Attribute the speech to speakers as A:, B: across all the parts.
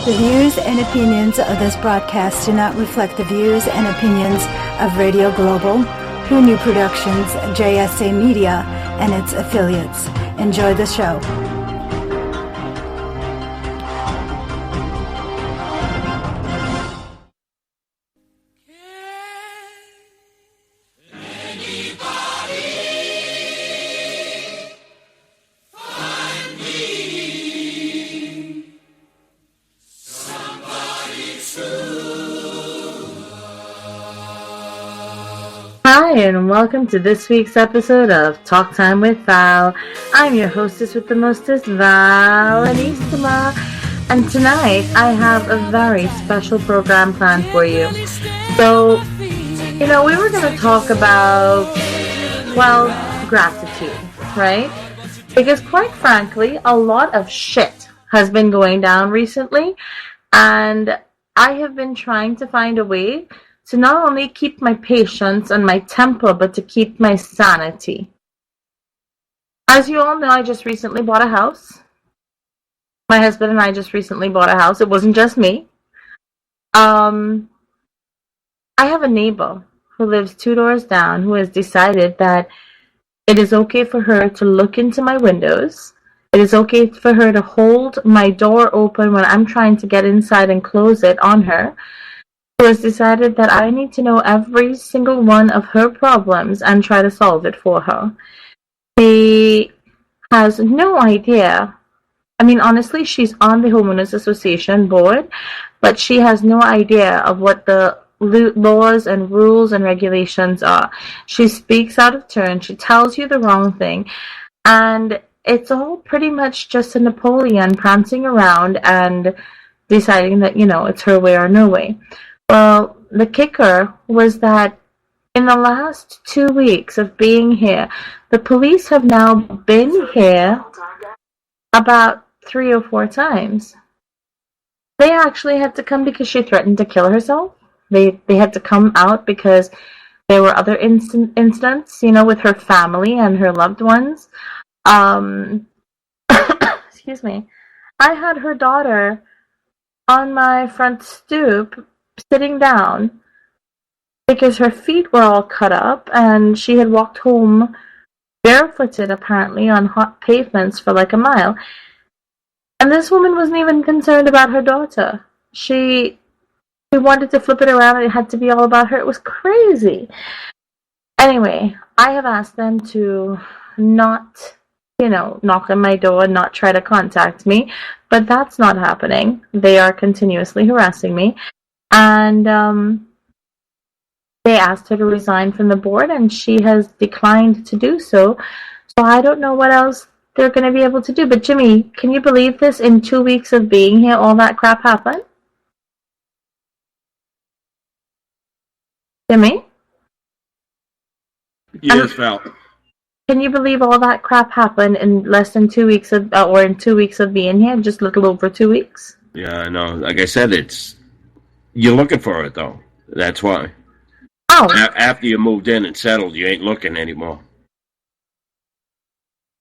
A: The views and opinions of this broadcast do not reflect the views and opinions of Radio Global, Who Knew Productions, JSA Media, and its affiliates. Enjoy the show.
B: Hi, and welcome to this week's episode of Talk Time with Val. I'm your hostess with the mostest, Valenissima, and tonight I have a very special program planned for you. So, we were going to talk about, gratitude, right? Because quite frankly, a lot of shit has been going down recently, and I have been trying to find a way to not only keep my patience and my temper, but to keep my sanity. As you all know, I just recently bought a house. My husband and I just recently bought a house. It wasn't just me. I have a neighbor who lives 2 doors down who has decided that it is okay for her to look into my windows. It is okay for her to hold my door open when I'm trying to get inside and close it on her. Who has decided that I need to know every single one of her problems and try to solve it for her. She has no idea. I mean, honestly, she's on the Homeowners Association board, but she has no idea of what the laws and rules and regulations are. She speaks out of turn. She tells you the wrong thing. And it's all pretty much just a Napoleon prancing around and deciding that, it's her way or no way. Well, the kicker was that in the last 2 weeks of being here, the police have now been here about 3 or 4 times. They actually had to come because she threatened to kill herself. They had to come out because there were other incidents, with her family and her loved ones. Excuse me. I had her daughter on my front stoop sitting down because her feet were all cut up and she had walked home barefooted apparently on hot pavements for like a mile. And this woman wasn't even concerned about her daughter. She wanted to flip it around and it had to be all about her. It was crazy. Anyway, I have asked them to not, knock on my door and not try to contact me, but that's not happening. They are continuously harassing me. And they asked her to resign from the board, and she has declined to do so. So I don't know what else they're going to be able to do. But Jimmy, can you believe this? In 2 weeks of being here, all that crap happened? Jimmy?
C: Yes, Val.
B: Can you believe all that crap happened in less than 2 weeks of, or in 2 weeks of being here? Just a little over 2 weeks?
C: Yeah, I know. Like I said, you're looking for it, though. That's why.
B: Oh.
C: After you moved in and settled, you ain't looking anymore.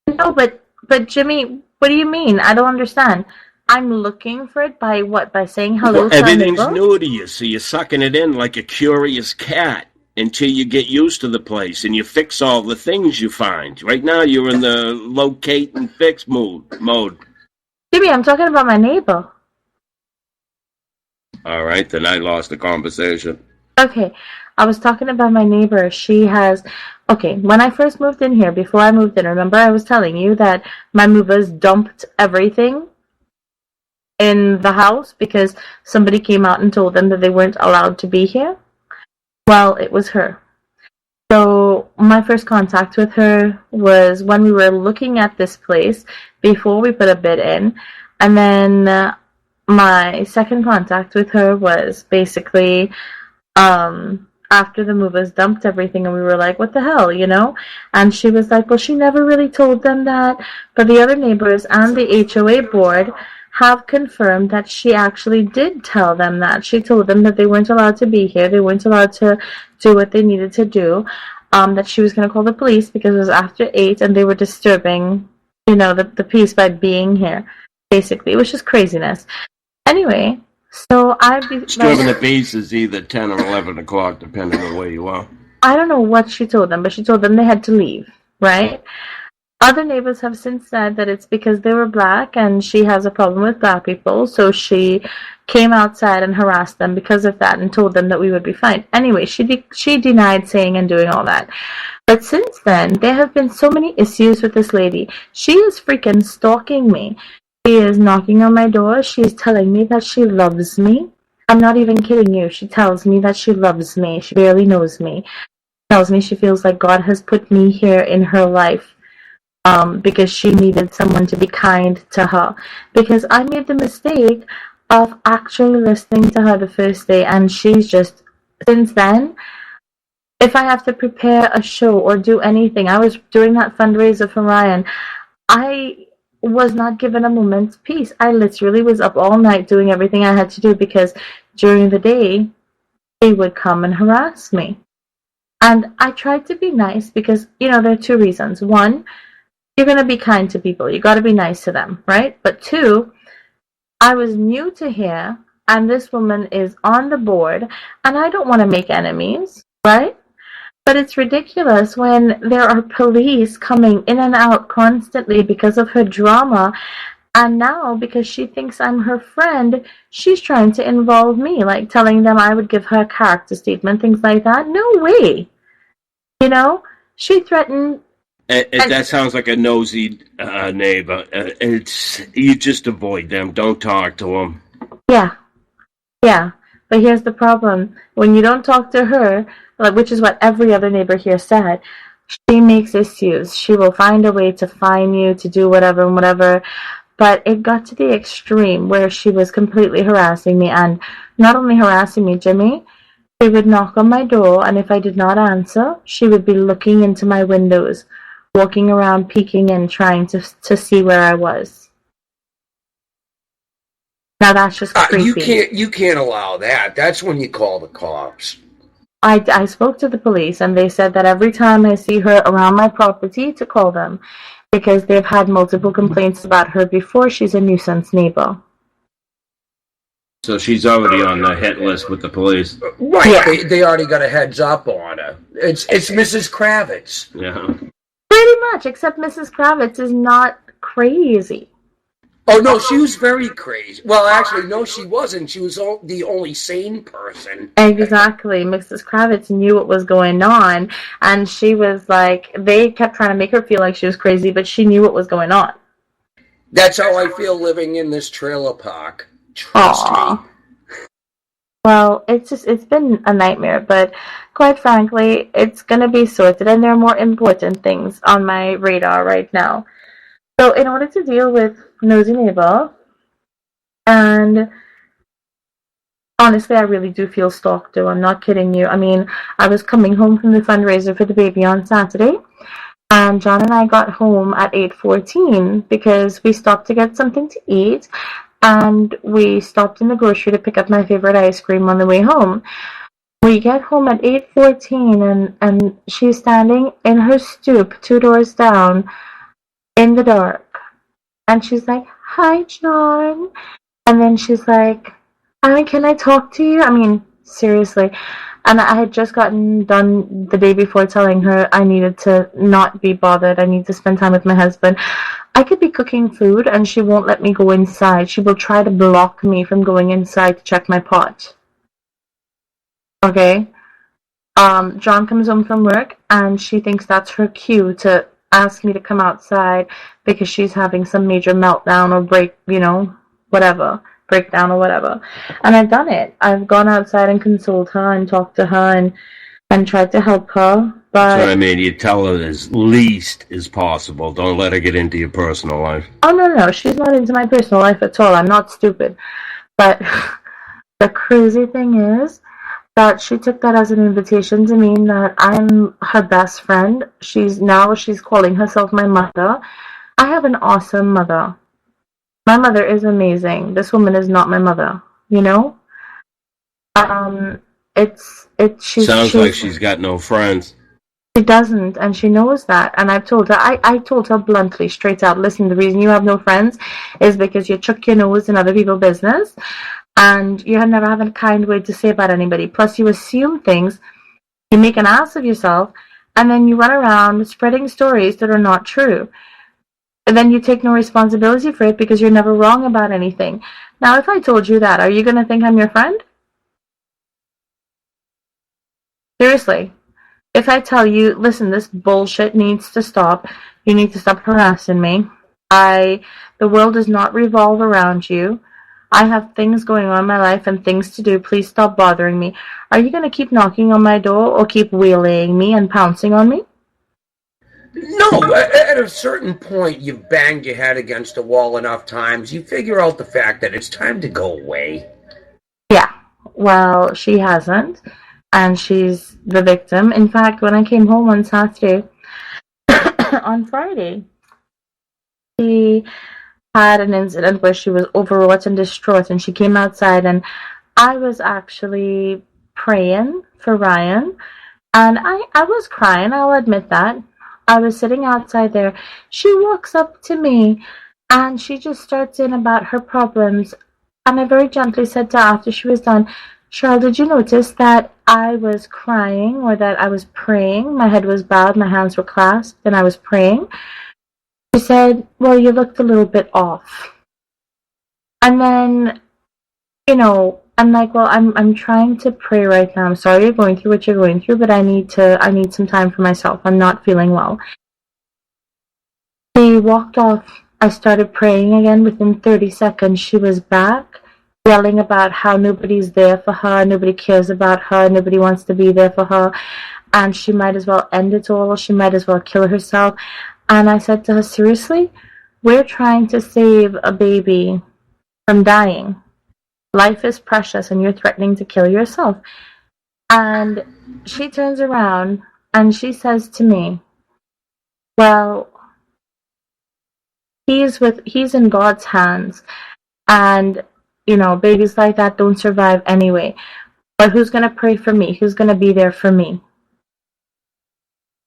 B: No, but Jimmy, what do you mean? I don't understand. I'm looking for it by what? By saying hello to
C: everything's new to you, so you're sucking it in like a curious cat until you get used to the place and you fix all the things you find. Right now, you're in the locate and fix mode.
B: Jimmy, I'm talking about my neighbor.
C: All right, then I lost the conversation.
B: Okay, I was talking about my neighbor. When I first moved in here, before I moved in, remember I was telling you that my movers dumped everything in the house because somebody came out and told them that they weren't allowed to be here? Well, it was her. So my first contact with her was when we were looking at this place before we put a bid in, and then my second contact with her was basically after the movers dumped everything and we were like, what the hell, And she was like, well, she never really told them that, but the other neighbors and the HOA board have confirmed that she actually did tell them that. She told them that they weren't allowed to be here, they weren't allowed to do what they needed to do, that she was going to call the police because it was after 8 and they were disturbing, the peace by being here. Basically, it was just craziness. Anyway, so I'd be
C: Disturbing the peace is either 10 or 11 o'clock, depending on where you are.
B: I don't know what she told them, but she told them they had to leave, right? Other neighbors have since said that it's because they were black and she has a problem with black people, so she came outside and harassed them because of that and told them that we would be fine. Anyway, she denied saying and doing all that. But since then, there have been so many issues with this lady. She is freaking stalking me. She is knocking on my door. She is telling me that she loves me. I'm not even kidding you. She tells me that she loves me. She barely knows me. Tells me she feels like God has put me here in her life because she needed someone to be kind to her. Because I made the mistake of actually listening to her the first day, and she's just, since then, if I have to prepare a show or do anything, I was doing that fundraiser for Ryan, I was not given a moment's peace. I literally was up all night doing everything I had to do because during the day, they would come and harass me. And I tried to be nice because, there are two reasons. One, you're going to be kind to people. You got to be nice to them, right? But two, I was new to here, and this woman is on the board, and I don't want to make enemies, right? But it's ridiculous when there are police coming in and out constantly because of her drama, and now because she thinks I'm her friend, she's trying to involve me, like telling them I would give her a character statement, things like that. No way. She threatened.
C: That sounds like a nosy neighbor. You just avoid them. Don't talk to them.
B: Yeah. But here's the problem. When you don't talk to her, which is what every other neighbor here said, she makes issues. She will find a way to fine you, to do whatever and whatever. But it got to the extreme where she was completely harassing me. And not only harassing me, Jimmy, she would knock on my door, and if I did not answer, she would be looking into my windows, walking around, peeking in, trying to see where I was. Now that's just creepy.
D: You can't allow that. That's when you call the cops.
B: I spoke to the police, and they said that every time I see her around my property to call them, because they've had multiple complaints about her before. She's a nuisance neighbor.
C: So she's already on the hit list with the police.
D: Right. Yeah. They already got a heads up on her. It's Mrs. Kravitz.
C: Yeah.
B: Pretty much, except Mrs. Kravitz is not crazy.
D: Oh, no, she was very crazy. Well, actually, no, she wasn't. She was the only sane person.
B: Exactly. Mrs. Kravitz knew what was going on, and she was like, they kept trying to make her feel like she was crazy, but she knew what was going on.
D: That's how I feel living in this trailer park. Trust me.
B: Well, it's been a nightmare, but quite frankly, it's going to be sorted, and there are more important things on my radar right now. So in order to deal with Nosy Neighbor, and honestly, I really do feel stalked, though. I'm not kidding you. I mean, I was coming home from the fundraiser for the baby on Saturday, and John and I got home at 8:14 because we stopped to get something to eat, and we stopped in the grocery to pick up my favorite ice cream on the way home. We get home at 8:14, and she's standing in her stoop 2 doors down in the dark. And she's like, "Hi, John." And then she's like, "Can I talk to you?" I mean, seriously. And I had just gotten done the day before telling her I needed to not be bothered. I need to spend time with my husband. I could be cooking food, and she won't let me go inside. She will try to block me from going inside to check my pot. Okay? John comes home from work, and she thinks that's her cue to ask me to come outside because she's having some major meltdown or breakdown or whatever. And I've done it. I've gone outside and consoled her and talked to her and tried to help her. But
C: that's what I mean. You tell her as least as possible. Don't let her get into your personal life.
B: Oh, no. She's not into my personal life at all. I'm not stupid. But the crazy thing is that she took that as an invitation to mean that I'm her best friend. She's calling herself my mother. I have an awesome mother. My mother is amazing. This woman is not my mother,
C: Sounds like she's got no friends.
B: She doesn't, and she knows that. And I've told her, I told her bluntly, straight out, listen, the reason you have no friends is because you chuck your nose in other people's business, and you never have a kind word to say about anybody. Plus, you assume things, you make an ass of yourself, and then you run around spreading stories that are not true. And then you take no responsibility for it because you're never wrong about anything. Now, if I told you that, are you going to think I'm your friend? Seriously. If I tell you, listen, this bullshit needs to stop, you need to stop harassing me. The world does not revolve around you. I have things going on in my life and things to do. Please stop bothering me. Are you going to keep knocking on my door or keep waylaying me and pouncing on me?
D: No, at a certain point, you've banged your head against a wall enough times. You figure out the fact that it's time to go away.
B: Yeah, well, she hasn't. And she's the victim. In fact, when I came home on Saturday, on Friday, she had an incident where she was overwrought and distraught, and she came outside, and I was actually praying for Ryan, and I was crying, I'll admit that. I was sitting outside there. She walks up to me, and she just starts in about her problems, and I very gently said to her after she was done, Cheryl, did you notice that I was crying or that I was praying? My head was bowed, my hands were clasped, and I was praying. She said, well, you looked a little bit off. And then, I'm like, well, I'm trying to pray right now. I'm sorry you're going through what you're going through, but I need some time for myself. I'm not feeling well. She walked off. I started praying again. Within 30 seconds, she was back, yelling about how nobody's there for her, nobody cares about her, nobody wants to be there for her, and she might as well end it all, she might as well kill herself. And I said to her, seriously? We're trying to save a baby from dying. Life is precious and you're threatening to kill yourself. And she turns around and she says to me, well, he's in God's hands, and babies like that don't survive anyway. But who's going to pray for me? Who's going to be there for me?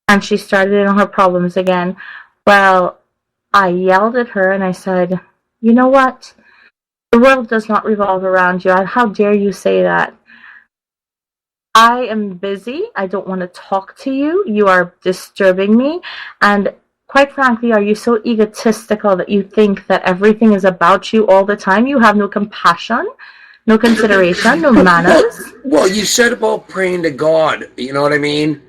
B: And she started on her problems again. Well, I yelled at her and I said, you know what? The world does not revolve around you. How dare you say that? I am busy. I don't want to talk to you. You are disturbing me. And quite frankly, are you so egotistical that you think that everything is about you all the time? You have no compassion, no consideration, no manners.
D: Well, you said about praying to God, you know what I mean?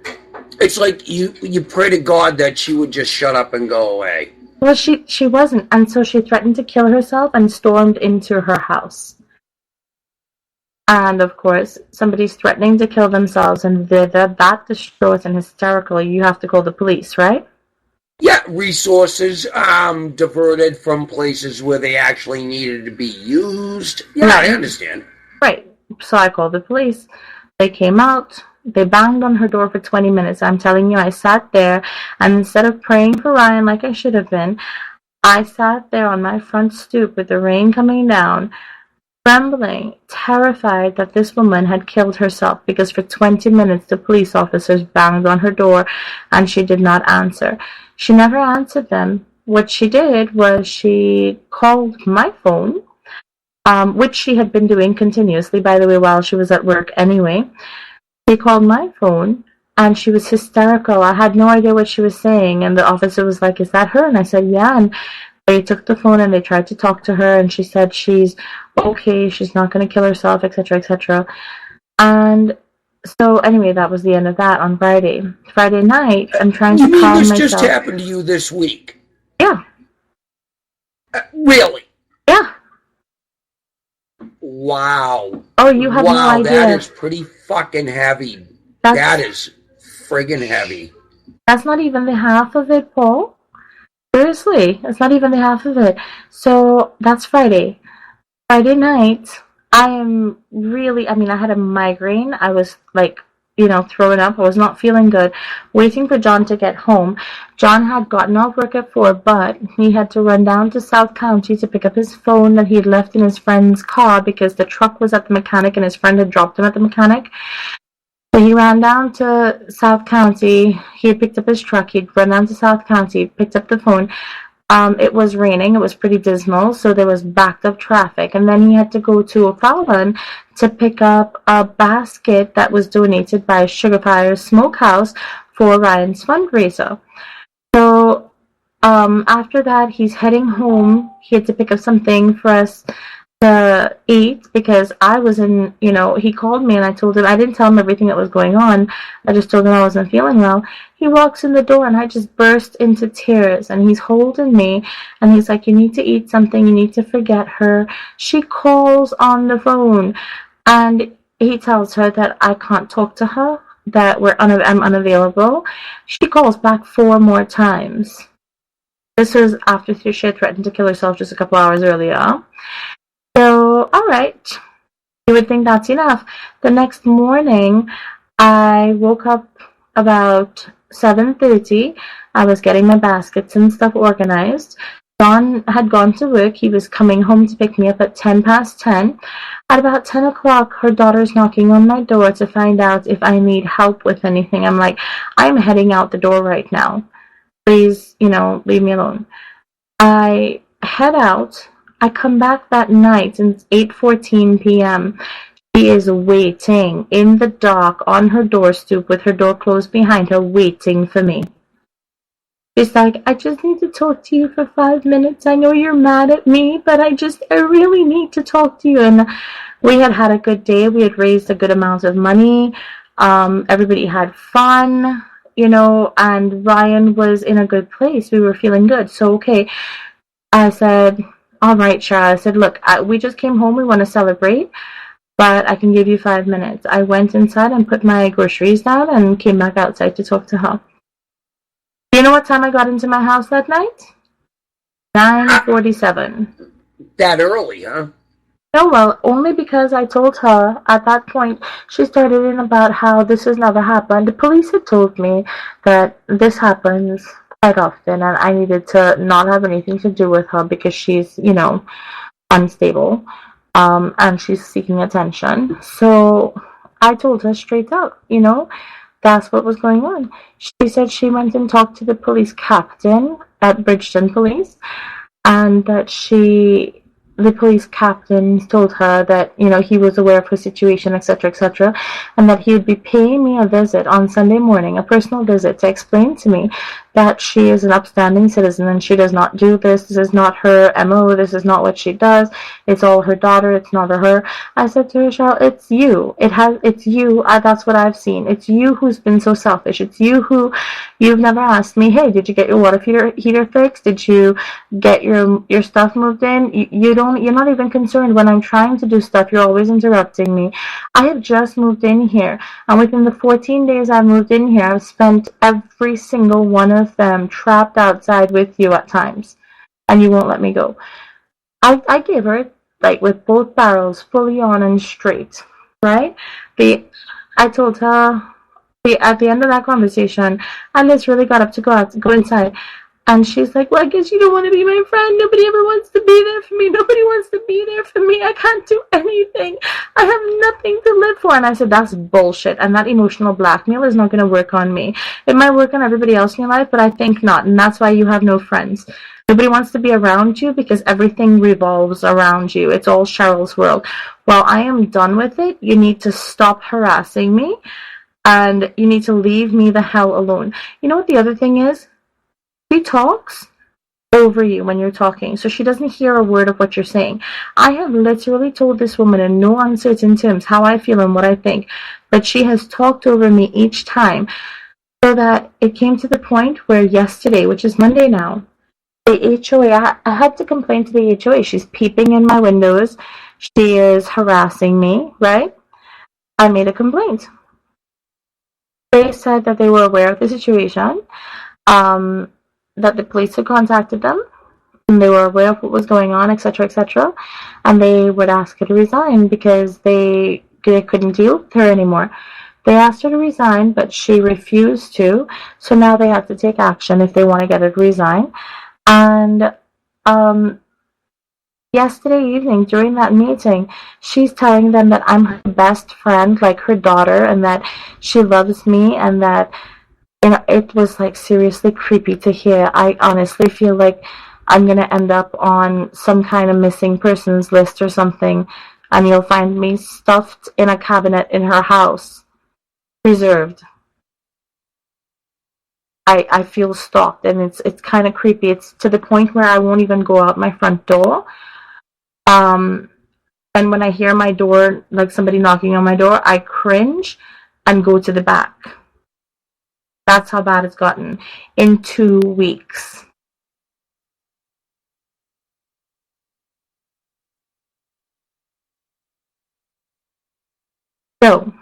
D: It's like you pray to God that she would just shut up and go away.
B: Well, she wasn't, and so she threatened to kill herself and stormed into her house. And, of course, somebody's threatening to kill themselves, and they're that distraught and hysterical, you have to call the police, right?
D: Yeah, resources diverted from places where they actually needed to be used. Yeah, right. I understand.
B: Right. So I called the police. They came out. They banged on her door for 20 minutes. I'm telling you, I sat there, and instead of praying for Ryan like I should have been, I sat there on my front stoop with the rain coming down, trembling, terrified that this woman had killed herself, because for 20 minutes the police officers banged on her door and she did not answer. She never answered them. What she did was she called my phone, which she had been doing continuously, by the way, while she was at work anyway. She called my phone and she was hysterical. I had no idea what she was saying, and the officer was like, is that her? And I said, yeah. And they took the phone and they tried to talk to her, and she said she's okay, she's not going to kill herself, etc., etc. And so anyway, that was the end of that on Friday. Friday night, I'm trying to calm myself.
D: This just happened to you this week?
B: Yeah.
D: Really?
B: Yeah.
D: Wow.
B: Oh, you have no idea.
D: Wow, that is pretty fucking heavy. That is friggin' heavy.
B: That's not even the half of it, Paul. Seriously, it's not even the half of it. So that's Friday. Friday night, I had a migraine. I was throwing up. I was not feeling good. Waiting for John to get home. John had gotten off work at 4, but he had to run down to South County to pick up his phone that he had left in his friend's car because the truck was at the mechanic and his friend had dropped him at the mechanic. So he ran down to South County. He had picked up his truck. He'd run down to South County, picked up the phone. It was raining. It was pretty dismal, so there was backed up traffic. And then he had to go to O'Fallon to pick up a basket that was donated by Sugar Fire Smokehouse for Ryan's fundraiser. So after that, he's heading home. He had to pick up something for us to eat because I was in, he called me and I told him, I didn't tell him everything that was going on. I just told him I wasn't feeling well. He walks in the door and I just burst into tears and he's holding me and he's like, you need to eat something. You need to forget her. She calls on the phone and he tells her that I can't talk to her, that I'm unavailable. She calls back 4 more times. This was after she had threatened to kill herself just a couple hours earlier. So, all right, you would think that's enough. The next morning, I woke up about 7:30. I was getting my baskets and stuff organized. John had gone to work. He was coming home to pick me up at 10:10. At about 10 o'clock, her daughter's knocking on my door to find out if I need help with anything. I'm like, I'm heading out the door right now. Please, leave me alone. I head out. I come back that night and it's 8:14 p.m. She is waiting in the dark on her doorstep with her door closed behind her, waiting for me. She's like, I just need to talk to you for 5 minutes. I know you're mad at me, but I really need to talk to you. And we had a good day. We had raised a good amount of money. Everybody had fun, and Ryan was in a good place. We were feeling good. So, okay, I said, all right, Shara. I said, look, we just came home. We want to celebrate, but I can give you 5 minutes. I went inside and put my groceries down and came back outside to talk to her. You know what time I got into my house that night? 9:47.
D: That early, huh?
B: No, well, only because I told her at that point, she started in about how this has never happened. The police had told me that this happens quite often and I needed to not have anything to do with her because she's, unstable, and she's seeking attention. So I told her straight up, that's what was going on. She said she went and talked to the police captain at Bridgeton Police and that the police captain told her that, he was aware of her situation, etc., and that he would be paying me a visit on Sunday morning, a personal visit, to explain to me that she is an upstanding citizen and she does not do this. This is not her MO. This is not what she does. It's all her daughter. It's not her. I said to her, Cheryl, it's you. It's you. That's what I've seen. It's you who's been so selfish. It's you who, you've never asked me, hey, did you get your water heater fixed? Did you get your stuff moved in? You're not even concerned when I'm trying to do stuff. You're always interrupting me. I have just moved in here, and within the 14 days I've moved in here, I've spent every single one of them trapped outside with you at times, and you won't let me go. I gave her, with both barrels fully on and straight, right? I told her, at the end of that conversation, I literally got up to go inside. And she's like, well, I guess you don't want to be my friend. Nobody ever wants to be there for me. Nobody wants to be there for me. I can't do anything. I have nothing to live for. And I said, that's bullshit. And that emotional blackmail is not going to work on me. It might work on everybody else in your life, but I think not. And that's why you have no friends. Nobody wants to be around you because everything revolves around you. It's all Cheryl's world. Well, I am done with it. You need to stop harassing me. And you need to leave me the hell alone. You know what the other thing is? She talks over you when you're talking, so she doesn't hear a word of what you're saying. I have literally told this woman in no uncertain terms how I feel and what I think, but she has talked over me each time, so that it came to the point where yesterday, which is Monday now, the HOA, I had to complain to the HOA. She's peeping in my windows. She is harassing me, right? I made a complaint. They said that they were aware of the situation, that the police had contacted them, and they were aware of what was going on, etc., and they would ask her to resign because they couldn't deal with her anymore. They asked her to resign, but she refused to, so now they have to take action if they want to get her to resign. And yesterday evening during that meeting, she's telling them that I'm her best friend, like her daughter, and that she loves me, and that it was like seriously creepy to hear. I honestly feel like I'm gonna end up on some kind of missing persons list or something, and you'll find me stuffed in a cabinet in her house, preserved. I feel stalked, and it's kind of creepy. It's to the point where I won't even go out my front door. Um, and when I hear my door, like somebody knocking on my door, I cringe and go to the back. That's how bad it's gotten in 2 weeks. So,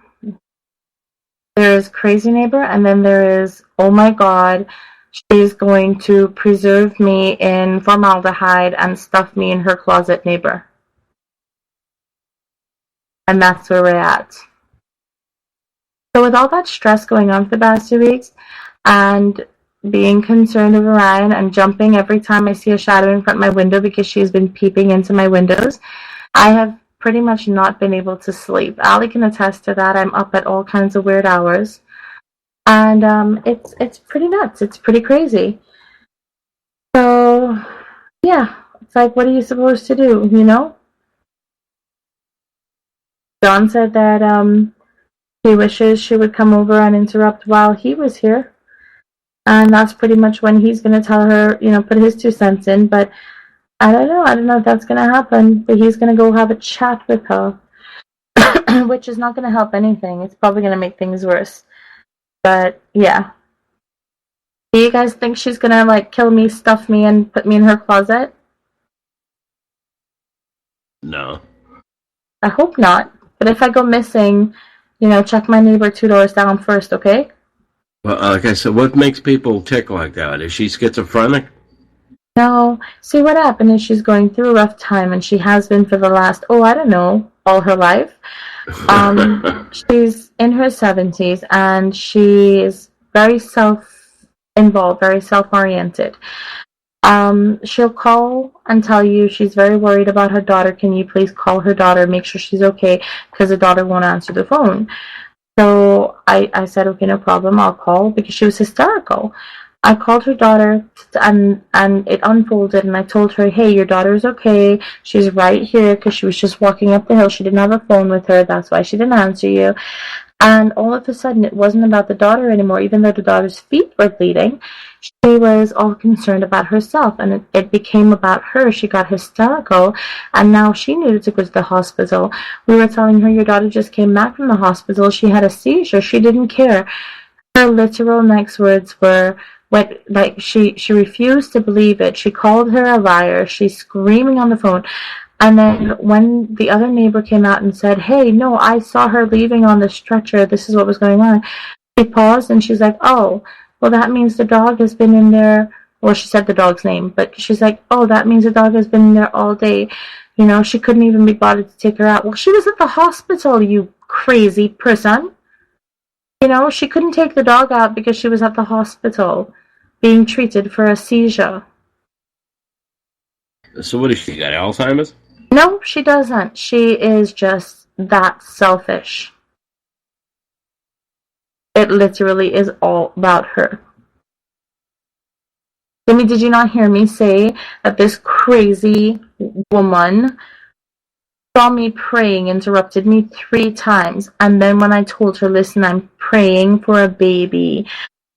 B: there's crazy neighbor, and then there is, oh my god, she's going to preserve me in formaldehyde and stuff me in her closet neighbor. And that's where we're at. So with all that stress going on for the past 2 weeks, and being concerned over Ryan and jumping every time I see a shadow in front of my window because she's been peeping into my windows, I have pretty much not been able to sleep. Ali can attest to that. I'm up at all kinds of weird hours. And it's pretty nuts. It's pretty crazy. So, yeah. It's like, what are you supposed to do, you know? John said that he wishes she would come over and interrupt while he was here. And that's pretty much when he's going to tell her, you know, put his 2 cents in. But I don't know. I don't know if that's going to happen. But he's going to go have a chat with her, which is not going to help anything. It's probably going to make things worse. But, yeah. Do you guys think she's going to, like, kill me, stuff me, and put me in her closet?
C: No.
B: I hope not. But if I go missing, you know, check my neighbor 2 doors down first, okay?
C: Well, like I said, what makes people tick like that? Is she schizophrenic?
B: No. See, what happened is she's going through a rough time, and she has been for the last, I don't know, all her life. She's in her 70s, and she's very self-involved, very self-oriented. She'll call and tell you she's very worried about her daughter. Can you please call her daughter, make sure she's okay, because the daughter won't answer the phone. So I said, okay, no problem, I'll call, because she was hysterical. I called her daughter, and it unfolded, and I told her, hey, your daughter's okay, she's right here, because she was just walking up the hill, she didn't have a phone with her, that's why she didn't answer you. And all of a sudden, it wasn't about the daughter anymore. Even though the daughter's feet were bleeding, she was all concerned about herself, and it became about her. She got hysterical, and now she needed to go to the hospital. We were telling her, your daughter just came back from the hospital. She had a seizure. She didn't care. Her literal next words were, she refused to believe it. She called her a liar. She's screaming on the phone. And then when the other neighbor came out and said, hey, no, I saw her leaving on the stretcher, this is what was going on, she paused and she's like, oh, well, that means the dog has been in there. Well, she said the dog's name, but she's like, oh, that means the dog has been in there all day. You know, she couldn't even be bothered to take her out. Well, she was at the hospital, you crazy person. You know, she couldn't take the dog out because she was at the hospital being treated for a seizure.
C: So what has she got, Alzheimer's?
B: No, she doesn't. She is just that selfish. It literally is all about her. Jimmy, did you not hear me say that this crazy woman saw me praying, interrupted me 3 times, and then when I told her, listen, I'm praying for a baby,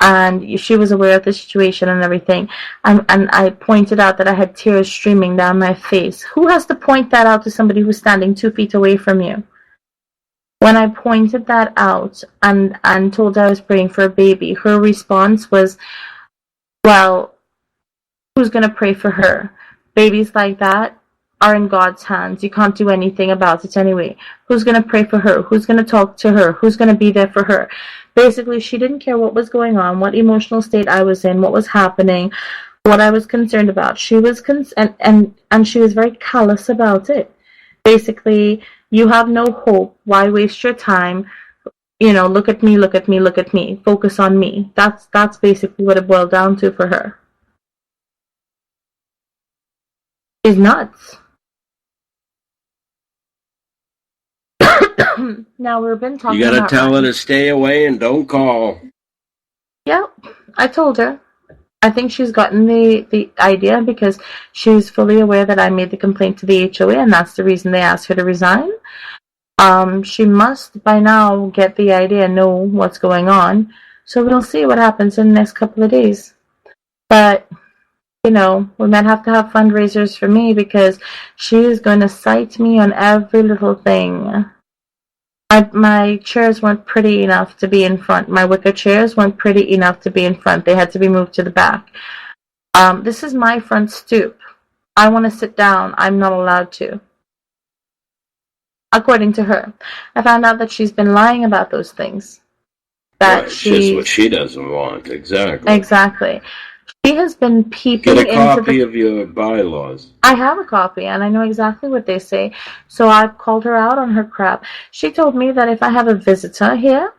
B: and she was aware of the situation and everything, and I pointed out that I had tears streaming down my face. Who has to point that out to somebody who's standing 2 feet away from you? When I pointed that out and told her I was praying for a baby, her response was, well, who's going to pray for her? Babies like that are in God's hands. You can't do anything about it anyway. Who's going to pray for her? Who's going to talk to her? Who's going to be there for her? Basically, she didn't care what was going on, what emotional state I was in, what was happening, what I was concerned about. She was and she was very callous about it. Basically, you have no hope. Why waste your time? You know, look at me, look at me, look at me. Focus on me. That's basically what it boiled down to for her. She's nuts. Now we've been talking
C: You gotta
B: about
C: tell her
B: Ryan.
C: to stay away and don't call.
B: Yeah, I told her. I think she's gotten the idea because she's fully aware that I made the complaint to the HOA, and that's the reason they asked her to resign. She must by now get the idea, know what's going on. So we'll see what happens in the next couple of days. But, you know, we might have to have fundraisers for me because she is going to cite me on every little thing. My chairs weren't pretty enough to be in front. My wicker chairs weren't pretty enough to be in front. They had to be moved to the back. This is my front stoop. I want to sit down. I'm not allowed to. According to her. I found out that she's been lying about those things. That
C: Right, it's just what she doesn't want. Exactly.
B: Exactly. She has been peeping
C: Get a
B: into
C: copy of your bylaws.
B: I have a copy, and I know exactly what they say. So I've called her out on her crap. She told me that if I have a visitor here,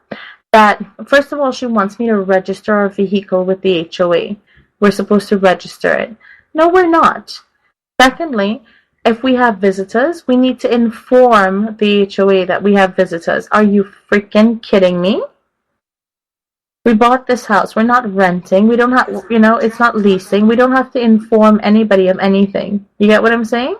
B: that, first of all, she wants me to register our vehicle with the HOA. We're supposed to register it. No, we're not. Secondly, if we have visitors, we need to inform the HOA that we have visitors. Are you freaking kidding me? We bought this house. We're not renting. We don't have, it's not leasing. We don't have to inform anybody of anything. You get what I'm saying?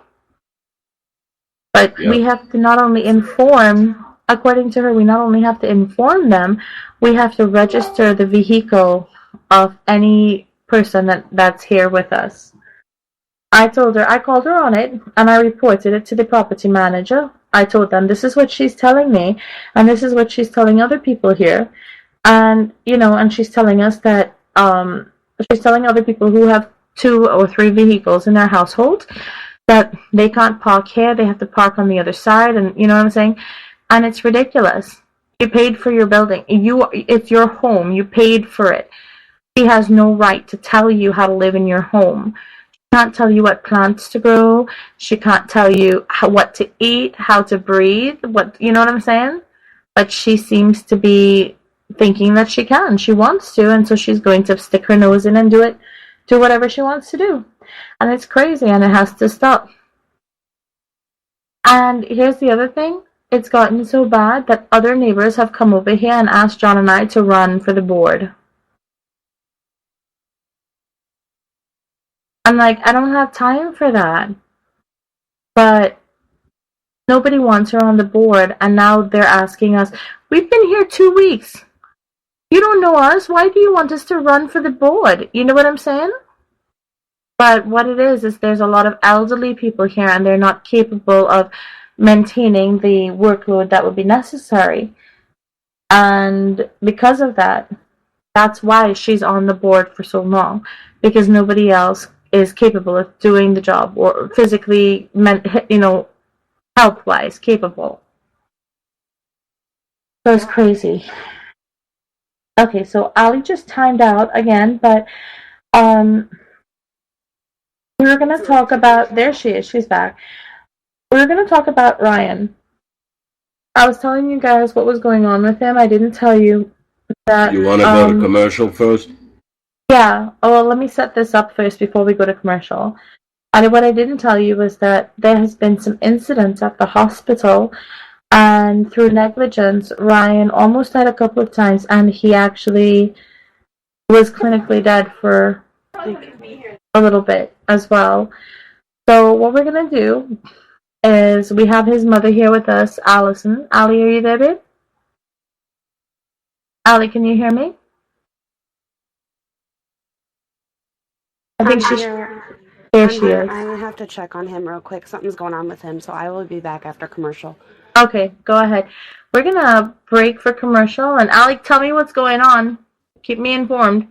B: But
C: Yeah.
B: we have to not only inform, according to her, we not only have to inform them, we have to register the vehicle of any person that's here with us. I called her on it, and I reported it to the property manager. I told them, this is what she's telling me, and this is what she's telling other people here. And, and she's telling us that, she's telling other people who have 2 or 3 vehicles in their household that they can't park here, they have to park on the other side, and you know what I'm saying? And it's ridiculous. You paid for your building. It's your home. You paid for it. She has no right to tell you how to live in your home. She can't tell you what plants to grow. She can't tell you what to eat, how to breathe, you know what I'm saying? But she seems to be thinking that she can. She wants to, and so she's going to stick her nose in and do whatever she wants to do. And it's crazy, and it has to stop. And here's the other thing. It's gotten so bad that other neighbors have come over here and asked John and I to run for the board. I'm like, I don't have time for that. But nobody wants her on the board, and now they're asking us, we've been here 2 weeks. You don't know us. Why do you want us to run for the board? You know what I'm saying? But what it is there's a lot of elderly people here, and they're not capable of maintaining the workload that would be necessary. And because of that, that's why she's on the board for so long. Because nobody else is capable of doing the job, or physically, health-wise capable. So it's crazy. Okay, so Ali just timed out again, but we were going to talk about, there she is, she's back. We were going to talk about Ryan. I was telling you guys what was going on with him. I didn't tell you that.
C: You want to go to commercial first?
B: Yeah, well, let me set this up first before we go to commercial. And what I didn't tell you was that there has been some incidents at the hospital. And through negligence, Ryan almost died a couple of times, and he actually was clinically dead for a little bit as well. So what we're going to do is we have his mother here with us, Allison. Allie, are you there, babe? Allie, can you hear me? I think she's... There she is.
E: I have to check on him real quick. Something's going on with him, so I will be back after commercial.
B: Okay, go ahead. We're going to break for commercial, and Allie, tell me what's going on. Keep me informed.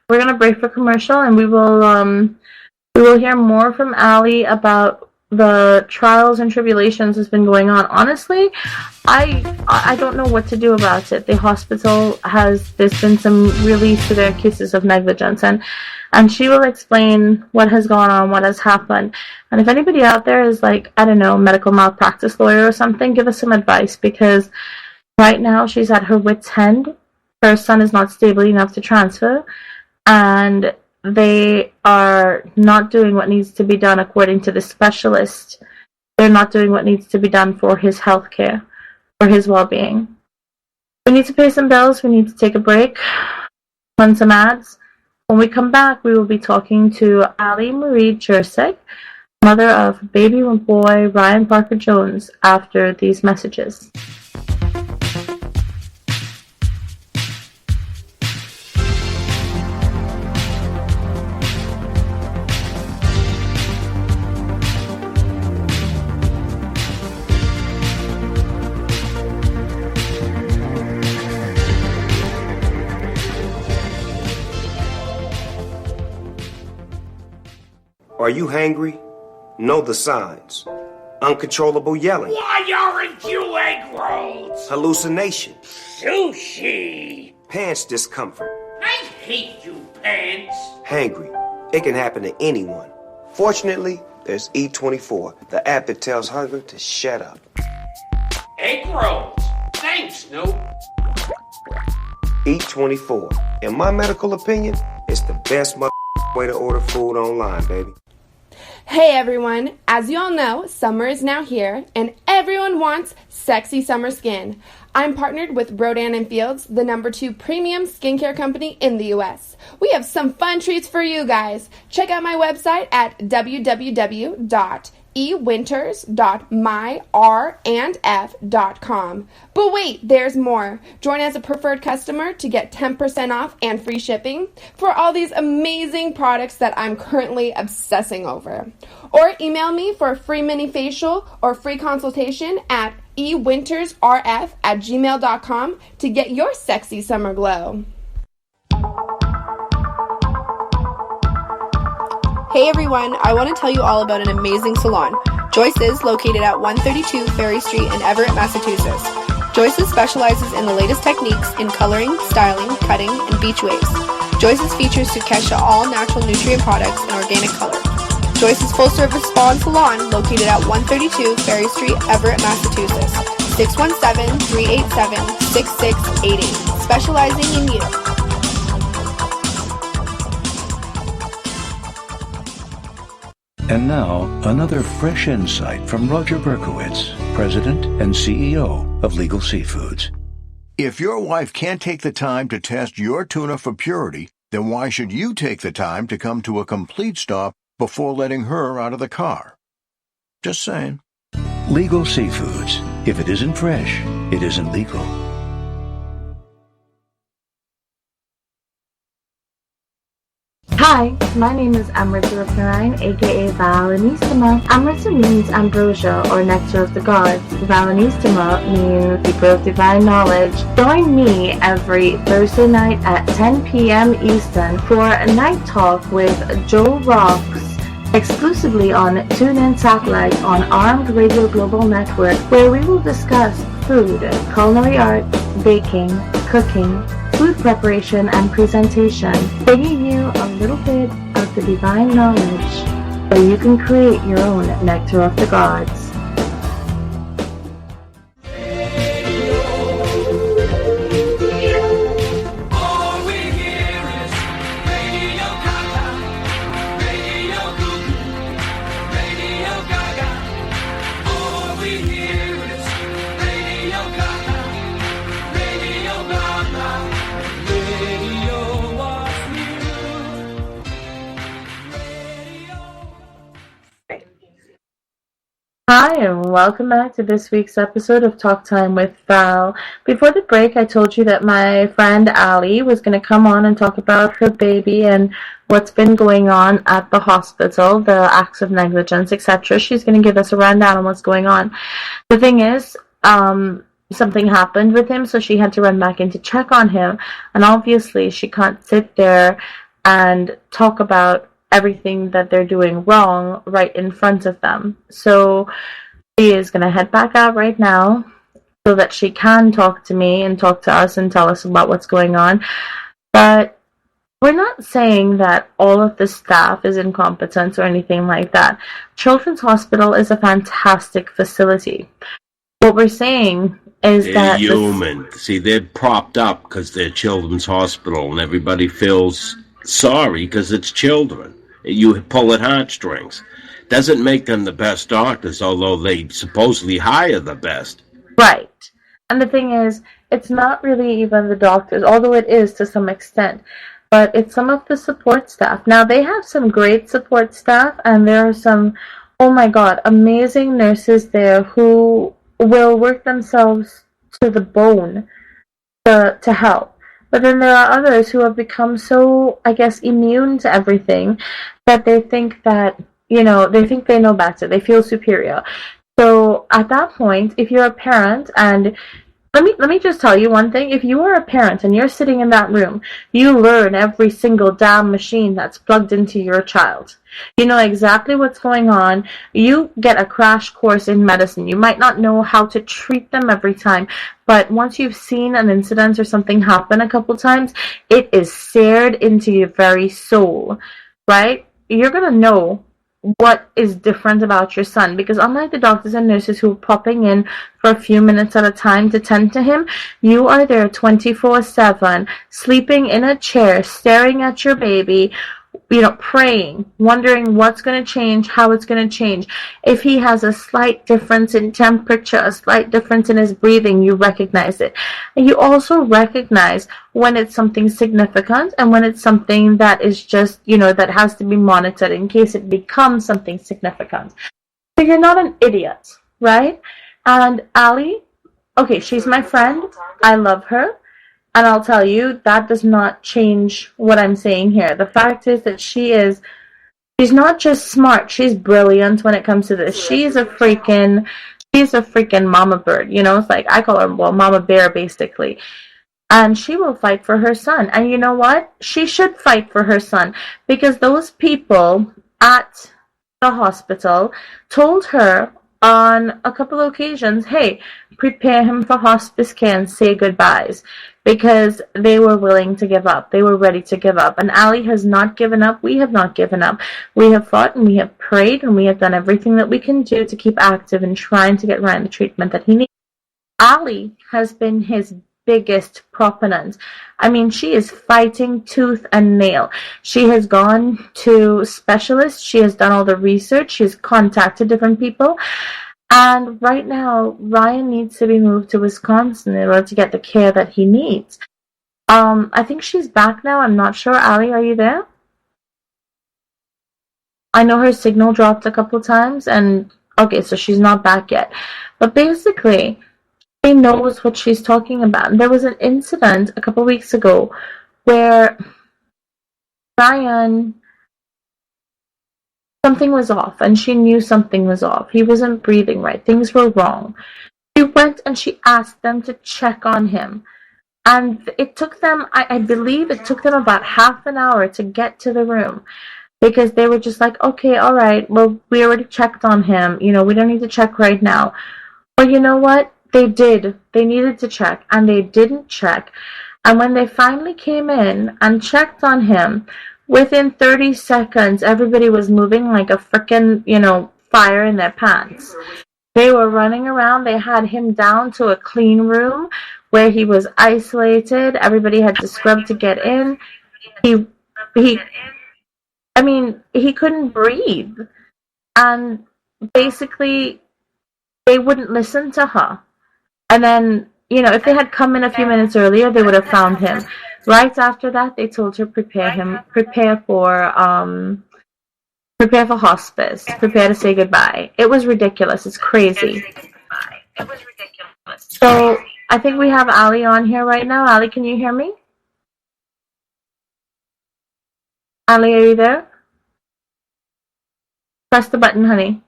B: We're going to break for commercial, and we will hear more from Allie about the trials and tribulations that's been going on. Honestly, I don't know what to do about it. The hospital there's been some really severe cases of negligence, and she will explain what has gone on, what has happened. And if anybody out there is like, I don't know, medical malpractice lawyer or something, give us some advice, because right now she's at her wit's end. Her son is not stable enough to transfer, and they are not doing what needs to be done according to the specialist. They're not doing what needs to be done for his health care. for his well-being. We need to pay some bills. We need to take a break, run some ads. When we come back, we will be talking to Ali Marie Jersek, mother of baby boy Ryan Parker Jones, after these messages.
F: Are you hangry? Know the signs. Uncontrollable yelling.
D: Why aren't you egg rolls?
F: Hallucination.
D: Sushi.
F: Pants discomfort.
D: I hate you, pants.
F: Hangry. It can happen to anyone. Fortunately, there's E24, the app that tells hunger to shut up.
D: Egg rolls. Thanks, Snoop.
F: E24. In my medical opinion, it's the best way to order food online, baby.
G: Hey everyone, as you all know, summer is now here and everyone wants sexy summer skin. I'm partnered with Rodan & Fields, the #2 premium skincare company in the US. We have some fun treats for you guys. Check out my website at www.ewinters.myrandf.com. But wait, there's more. Join as a preferred customer to get 10% off and free shipping for all these amazing products that I'm currently obsessing over. Or email me for a free mini facial or free consultation at ewintersrf@gmail.com to get your sexy summer glow. Hey everyone, I want to tell you all about an amazing salon. Joyce's, located at 132 Ferry Street in Everett, Massachusetts. Joyce's specializes in the latest techniques in coloring, styling, cutting, and beach waves. Joyce's features Sukesha all-natural nutrient products and organic color. Joyce's full-service spa and salon, located at 132 Ferry Street, Everett, Massachusetts. 617-387-6688. Specializing in you.
H: And now, another fresh insight from Roger Berkowitz, President and CEO of Legal Seafoods.
I: If your wife can't take the time to test your tuna for purity, then why should you take the time to come to a complete stop before letting her out of the car? Just saying.
H: Legal Seafoods. If it isn't fresh, it isn't legal.
B: Hi, my name is Amrita Ratnarayan, aka Valanissima. Amrita means ambrosia or nectar of the gods. Valanissima means keeper of divine knowledge. Join me every Thursday night at 10 p.m. Eastern for a night talk with Joe Rocks, exclusively on TuneIn Satellite on Armed Radio Global Network, where we will discuss food, culinary art, baking, cooking, food preparation and presentation, bringing you a little bit of the divine knowledge so you can create your own nectar of the gods. Hi, and welcome back to this week's episode of Talk Time with Val. Before the break, I told you that my friend Ali was going to come on and talk about her baby and what's been going on at the hospital, the acts of negligence, etc. She's going to give us a rundown on what's going on. The thing is, something happened with him, so she had to run back in to check on him, and obviously she can't sit there and talk about everything that they're doing wrong right in front of them. So she is going to head back out right now so that she can talk to me and talk to us and tell us about what's going on. But we're not saying that all of the staff is incompetent or anything like that. Children's Hospital is a fantastic facility. What we're saying is
C: they're human. See, they're propped up because they're Children's Hospital, and everybody feels sorry because it's children. You pull at heartstrings. Doesn't make them the best doctors, although they supposedly hire the best.
B: Right. And the thing is, it's not really even the doctors, although it is to some extent, but it's some of the support staff. Now, they have some great support staff, and there are some, oh my God, amazing nurses there who will work themselves to the bone to help. But then there are others who have become so, I guess, immune to everything that they think that, they think they know better. They feel superior. So at that point, if you're a parent, and let me just tell you one thing. If you are a parent and you're sitting in that room, you learn every single damn machine that's plugged into your child. You know exactly what's going on. You get a crash course in medicine. You might not know how to treat them every time, but once you've seen an incident or something happen a couple times, it is seared into your very soul, right? You're going to know what is different about your son, because unlike the doctors and nurses who are popping in for a few minutes at a time to tend to him, you are there 24/7, sleeping in a chair, staring at your baby, praying, wondering what's going to change, how it's going to change. If he has a slight difference in temperature, a slight difference in his breathing, you recognize it. And you also recognize when it's something significant and when it's something that is just, that has to be monitored in case it becomes something significant. So you're not an idiot, right? And Ali, okay, she's my friend. I love her. And I'll tell you, that does not change what I'm saying here. The fact is that she's not just smart, she's brilliant when it comes to this. She's a freaking mama bird, It's like, I call her, mama bear, basically. And she will fight for her son. And you know what? She should fight for her son, because those people at the hospital told her on a couple of occasions, hey, prepare him for hospice care and say goodbyes, because they were willing to give up. They were ready to give up. And Ali has not given up. We have not given up. We have fought and we have prayed and we have done everything that we can do to keep active and trying to get Ryan the treatment that he needs. Ali has been his biggest proponent. I mean, she is fighting tooth and nail. She has gone to specialists. She has done all the research. She's contacted different people. And right now, Ryan needs to be moved to Wisconsin in order to get the care that he needs. I think she's back now. I'm not sure. Ali, are you there? I know her signal dropped a couple times, and okay, so she's not back yet. But basically, she knows what she's talking about. There was an incident a couple weeks ago where Ryan, something was off, and she knew something was off. He wasn't breathing right. Things were wrong. She went and she asked them to check on him. And it took them, I believe it took them about half an hour to get to the room, because they were just like, okay, all right, well, we already checked on him. We don't need to check right now. But you know what? They did. They needed to check, and they didn't check. And when they finally came in and checked on him, within 30 seconds, everybody was moving like a frickin', fire in their pants. They were running around. They had him down to a clean room where he was isolated. Everybody had to scrub to get in. He couldn't breathe. And basically, they wouldn't listen to her. And then, if they had come in a few minutes earlier, they would have found him. Right after that, they told her prepare for hospice, prepare to say goodbye. It was ridiculous. It's crazy. So I think we have Ali on here right now. Ali, can you hear me? Ali, are you there? Press the button, honey.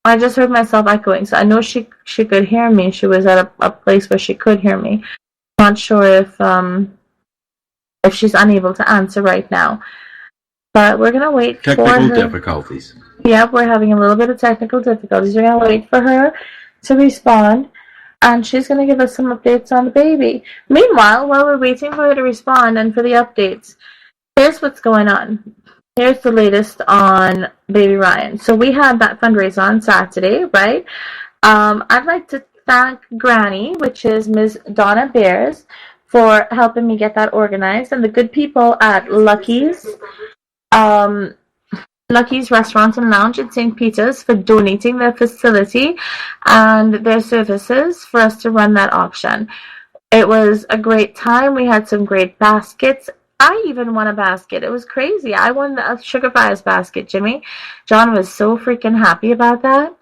B: I just heard myself echoing, so I know she could hear me. She was at a place where she could hear me. I'm not sure if she's unable to answer right now. But we're gonna wait for her.
J: Technical difficulties.
B: Yep, we're having a little bit of technical difficulties. We're gonna wait for her to respond, and she's gonna give us some updates on the baby. Meanwhile, while we're waiting for her to respond and for the updates, here's what's going on. Here's the latest on baby Ryan. So we had that fundraiser on Saturday, right? I'd like to thank Granny, which is Ms. Donna Bears, for helping me get that organized, and the good people at Lucky's. Lucky's Restaurant and Lounge in St. Peter's for donating their facility and their services for us to run that auction. It was a great time. We had some great baskets. I even won a basket. It was crazy. I won a Sugar Fries basket, Jimmy. John was so freaking happy about that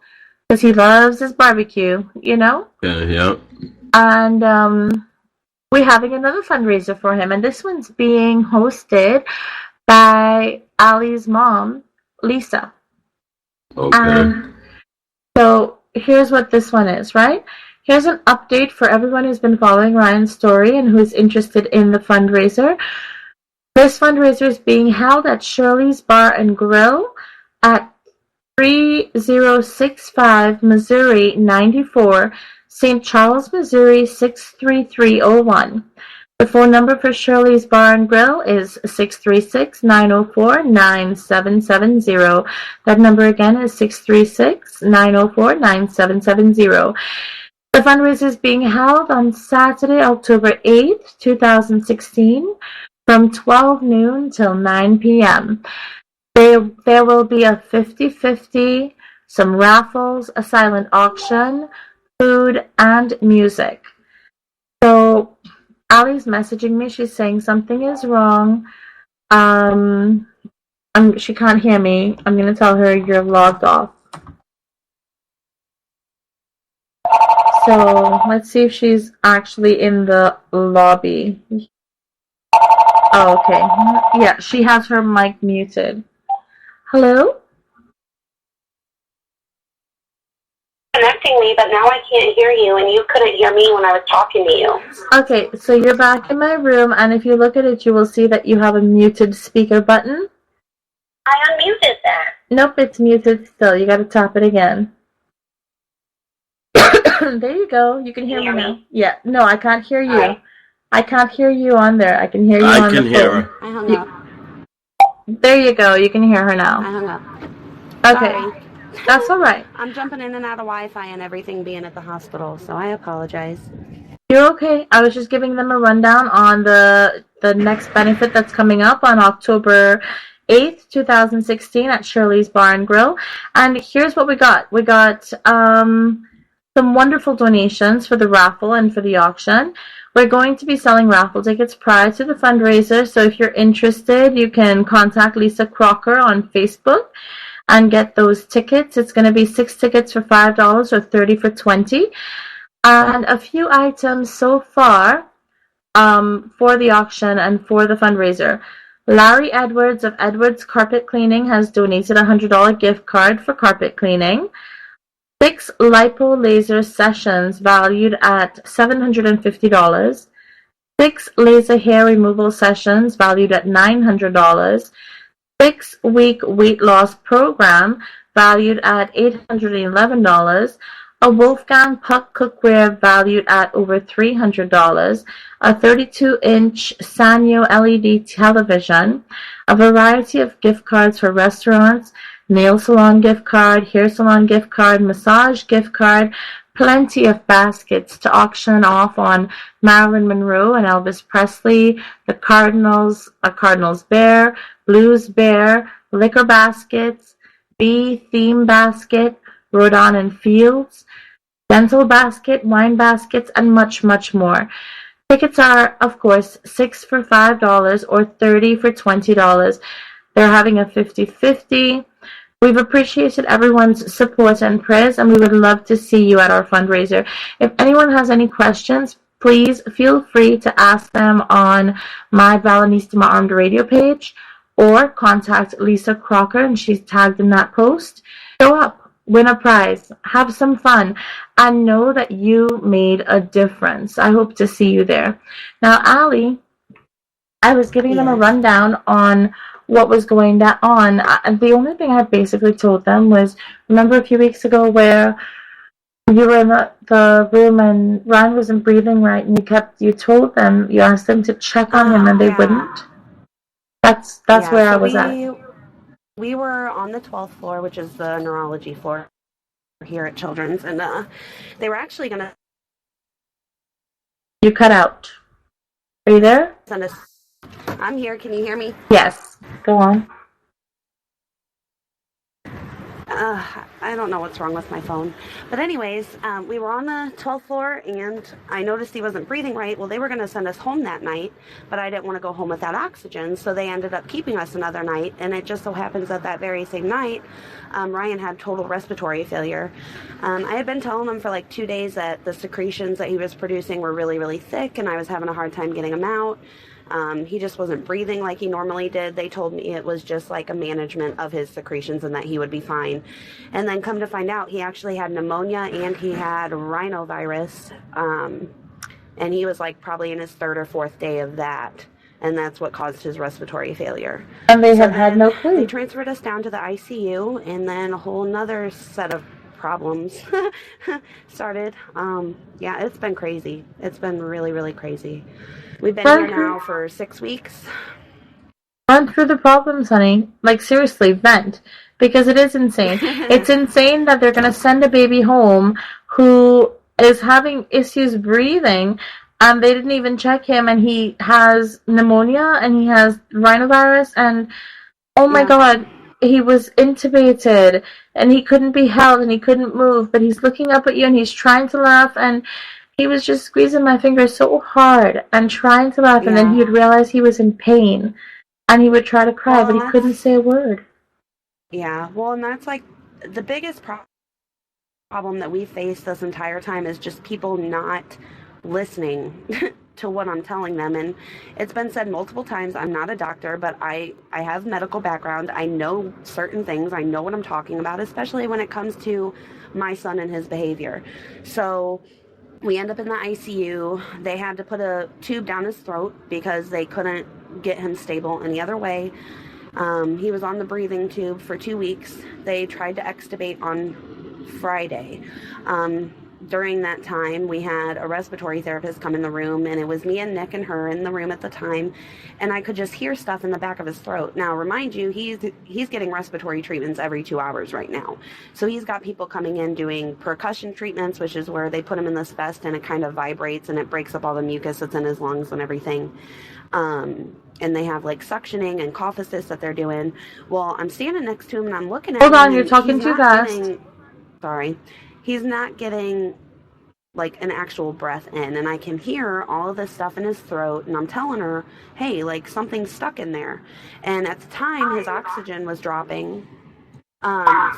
B: because he loves his barbecue, you know?
C: Yeah.
B: And we're having another fundraiser for him, and this one's being hosted by Ali's mom, Lisa.
C: Okay.
B: And so here's what this one is, right? Here's an update for everyone who's been following Ryan's story and who's interested in the fundraiser. This fundraiser is being held at Shirley's Bar and Grill at 3065 Missouri 94, St. Charles, Missouri 63301. The phone number for Shirley's Bar and Grill is 636-904-9770. That number again is 636-904-9770. The fundraiser is being held on Saturday, October 8th, 2016, from 12 noon till 9 p.m. There will be a 50-50, some raffles, a silent auction, food, and music. So Ali's messaging me. She's saying something is wrong. She can't hear me. I'm going to tell her you're logged off. So let's see if she's actually in the lobby. Oh, okay. Yeah, she has her mic muted. Hello?
E: Connecting me, but now I can't hear you, and you couldn't hear me when I was talking to you.
B: Okay, so you're back in my room, and if you look at it, you will see that you have a muted speaker button.
E: I unmuted that.
B: Nope, it's muted still. You gotta tap it again. There you go. You can hear me now. Yeah, no, I can't hear you.
E: Hi.
B: I can't hear you on there. I can hear you on the phone.
C: I can hear her.
E: I hung up.
B: There you go. You can hear her
E: I
B: now.
E: hung up.
B: Okay,
E: Sorry.
B: that's all right.
E: I'm jumping in and out of Wi-Fi and everything being at the hospital, so I apologize.
B: You're okay. I was just giving them a rundown on the next benefit that's coming up on October 8th, 2016 at Shirley's Bar and Grill. And here's what we got. We got some wonderful donations for the raffle and for the auction. We're going to be selling raffle tickets prior to the fundraiser, so if you're interested, you can contact Lisa Crocker on Facebook and get those tickets. It's going to be 6 tickets for $5 or 30 for $20. And a few items so far for the auction and for the fundraiser. Larry Edwards of Edwards Carpet Cleaning has donated a $100 gift card for carpet cleaning. 6 lipo laser sessions valued at $750. 6 laser hair removal sessions valued at $900. 6-week weight loss program valued at $811. A Wolfgang Puck cookware valued at over $300. A 32-inch Sanyo LED television. A variety of gift cards for restaurants. Nail salon gift card, hair salon gift card, massage gift card, plenty of baskets to auction off on Marilyn Monroe and Elvis Presley, the Cardinals, a Cardinals bear, Blues bear, liquor baskets, bee theme basket, Rodin and Fields, dental basket, wine baskets, and much, much more. Tickets are, of course, 6 for $5 or 30 for $20. They're having a 50-50. We've appreciated everyone's support and prayers, and we would love to see you at our fundraiser. If anyone has any questions, please feel free to ask them on my Balanista Armed Radio page or contact Lisa Crocker, and she's tagged in that post. Show up, win a prize, have some fun, and know that you made a difference. I hope to see you there. Now, Ali, I was giving them a rundown on what was going on. The only thing I basically told them was, remember a few weeks ago where you were in the room and Ryan wasn't breathing right, and you told them, you asked them to check on him, and they wouldn't. That's where I was at.
E: We were on the 12th floor, which is the neurology floor here at Children's, and they were actually going to...
B: You cut out. Are you there?
E: I'm here. Can you hear me?
B: Yes. Go on.
E: I don't know what's wrong with my phone. But anyways, we were on the 12th floor, and I noticed he wasn't breathing right. Well, they were going to send us home that night, but I didn't want to go home without oxygen, so they ended up keeping us another night. And it just so happens that very same night, Ryan had total respiratory failure. I had been telling him for like 2 days that the secretions that he was producing were really, really thick, and I was having a hard time getting them out. He just wasn't breathing like he normally did. They told me it was just like a management of his secretions and that he would be fine. And then come to find out, he actually had pneumonia and he had rhinovirus. And he was like probably in his 3rd or 4th day of that. And that's what caused his respiratory failure.
B: And they have had no clue.
E: They transferred us down to the ICU, and then a whole nother set of problems started. Yeah, it's been crazy. It's been really, really crazy. We've been here now for 6 weeks.
B: Run through the problems, honey. Like, seriously, vent. Because it is insane. It's insane that they're going to send a baby home who is having issues breathing, and they didn't even check him, and he has pneumonia, and he has rhinovirus, and oh my God, he was intubated, and he couldn't be held, and he couldn't move, but he's looking up at you, and he's trying to laugh, and he was just squeezing my fingers so hard and trying to laugh, and then he would realize he was in pain, and he would try to cry, but he couldn't say a word.
E: Yeah, well, and that's like the biggest problem that we face this entire time is just people not listening to what I'm telling them. And it's been said multiple times, I'm not a doctor, but I have medical background. I know certain things. I know what I'm talking about, especially when it comes to my son and his behavior. So we end up in the ICU. They had to put a tube down his throat because they couldn't get him stable any other way. He was on the breathing tube for 2 weeks. They tried to extubate on Friday. During that time, we had a respiratory therapist come in the room, and it was me and Nick and her in the room at the time, and I could just hear stuff in the back of his throat. Now, remind you, he's getting respiratory treatments every 2 hours right now. So he's got people coming in doing percussion treatments, which is where they put him in this vest, and it kind of vibrates, and it breaks up all the mucus that's in his lungs and everything. And they have like suctioning and cough assist that they're doing. Well, I'm standing next to him, and I'm looking at him.
B: Hold on, you're talking too fast.
E: Sorry. He's not getting like an actual breath in, and I can hear all of this stuff in his throat, and I'm telling her, hey, like something's stuck in there. And at the time, his oxygen was dropping.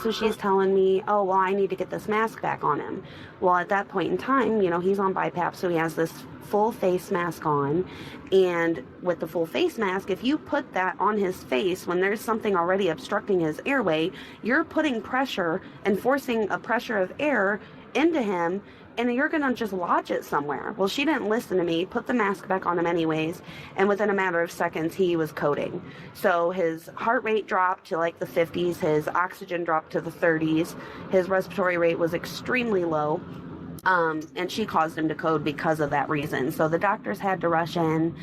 E: So she's telling me, oh, well, I need to get this mask back on him. Well, at that point in time, you know, he's on BiPAP, so he has this full face mask on. And with the full face mask, if you put that on his face when there's something already obstructing his airway, you're putting pressure and forcing a pressure of air into him, and you're going to just lodge it somewhere. Well, she didn't listen to me, put the mask back on him anyways, and within a matter of seconds, he was coding. So his heart rate dropped to like the 50s, his oxygen dropped to the 30s, his respiratory rate was extremely low, and she caused him to code because of that reason. So the doctors had to rush in,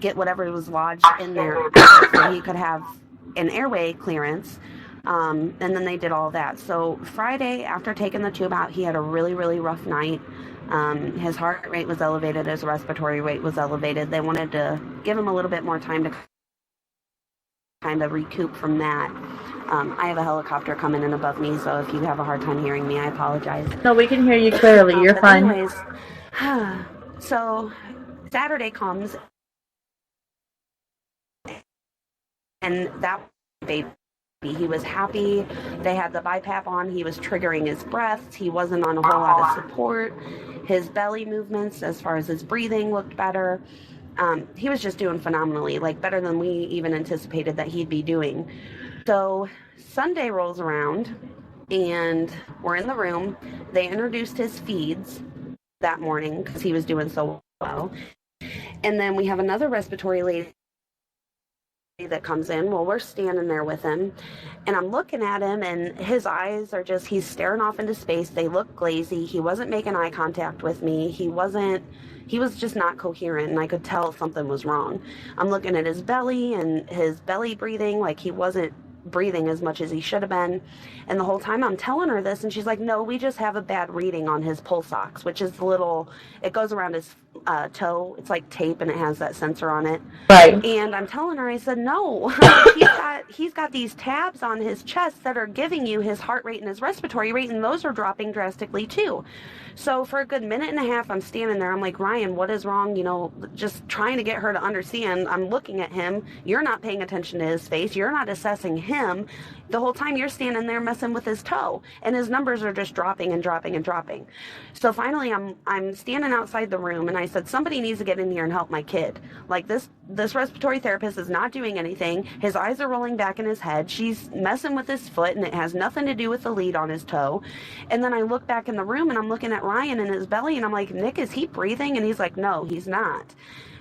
E: get whatever was lodged in there so he could have an airway clearance. And then they did all that. So Friday, after taking the tube out, he had a really, really rough night. His heart rate was elevated, his respiratory rate was elevated. They wanted to give him a little bit more time to kind of recoup from that. I have a helicopter coming in above me, so if you have a hard time hearing me, I apologize.
B: No, we can hear you clearly. You're fine.
E: Anyways, so Saturday comes, and that baby, he was happy. They had the BiPAP on. He was triggering his breaths. He wasn't on a whole lot of support. His belly movements, as far as his breathing, looked better. He was just doing phenomenally, like better than we even anticipated that he'd be doing. So Sunday rolls around, and we're in the room. They introduced his feeds that morning because he was doing so well. And then we have another respiratory lady that comes in. Well, we're standing there with him, and I'm looking at him, and his eyes are just, he's staring off into space. They look glazy. He wasn't making eye contact with me. He was just not coherent, and I could tell something was wrong. I'm looking at his belly and his belly breathing, like he wasn't breathing as much as he should have been. And the whole time I'm telling her this, and she's like, no, we just have a bad reading on his pulse ox, which is the little, it goes around his toe. It's like tape, and it has that sensor on it.
B: Right.
E: And I'm telling her, I said, no, he's got these tabs on his chest that are giving you his heart rate and his respiratory rate, and those are dropping drastically too. So for a good minute and a half, I'm standing there. I'm like, Ryan, what is wrong? You know, just trying to get her to understand. I'm looking at him. You're not paying attention to his face. You're not assessing him. The whole time you're standing there messing with his toe, and his numbers are just dropping and dropping and dropping. So finally, I'm standing outside the room, and I said, somebody needs to get in here and help my kid. Like, this respiratory therapist is not doing anything. His eyes are rolling back in his head. She's messing with his foot, and it has nothing to do with the lead on his toe. And then I look back in the room, and I'm looking at Ryan in his belly, and I'm like, Nick, is he breathing? And he's like, no, he's not.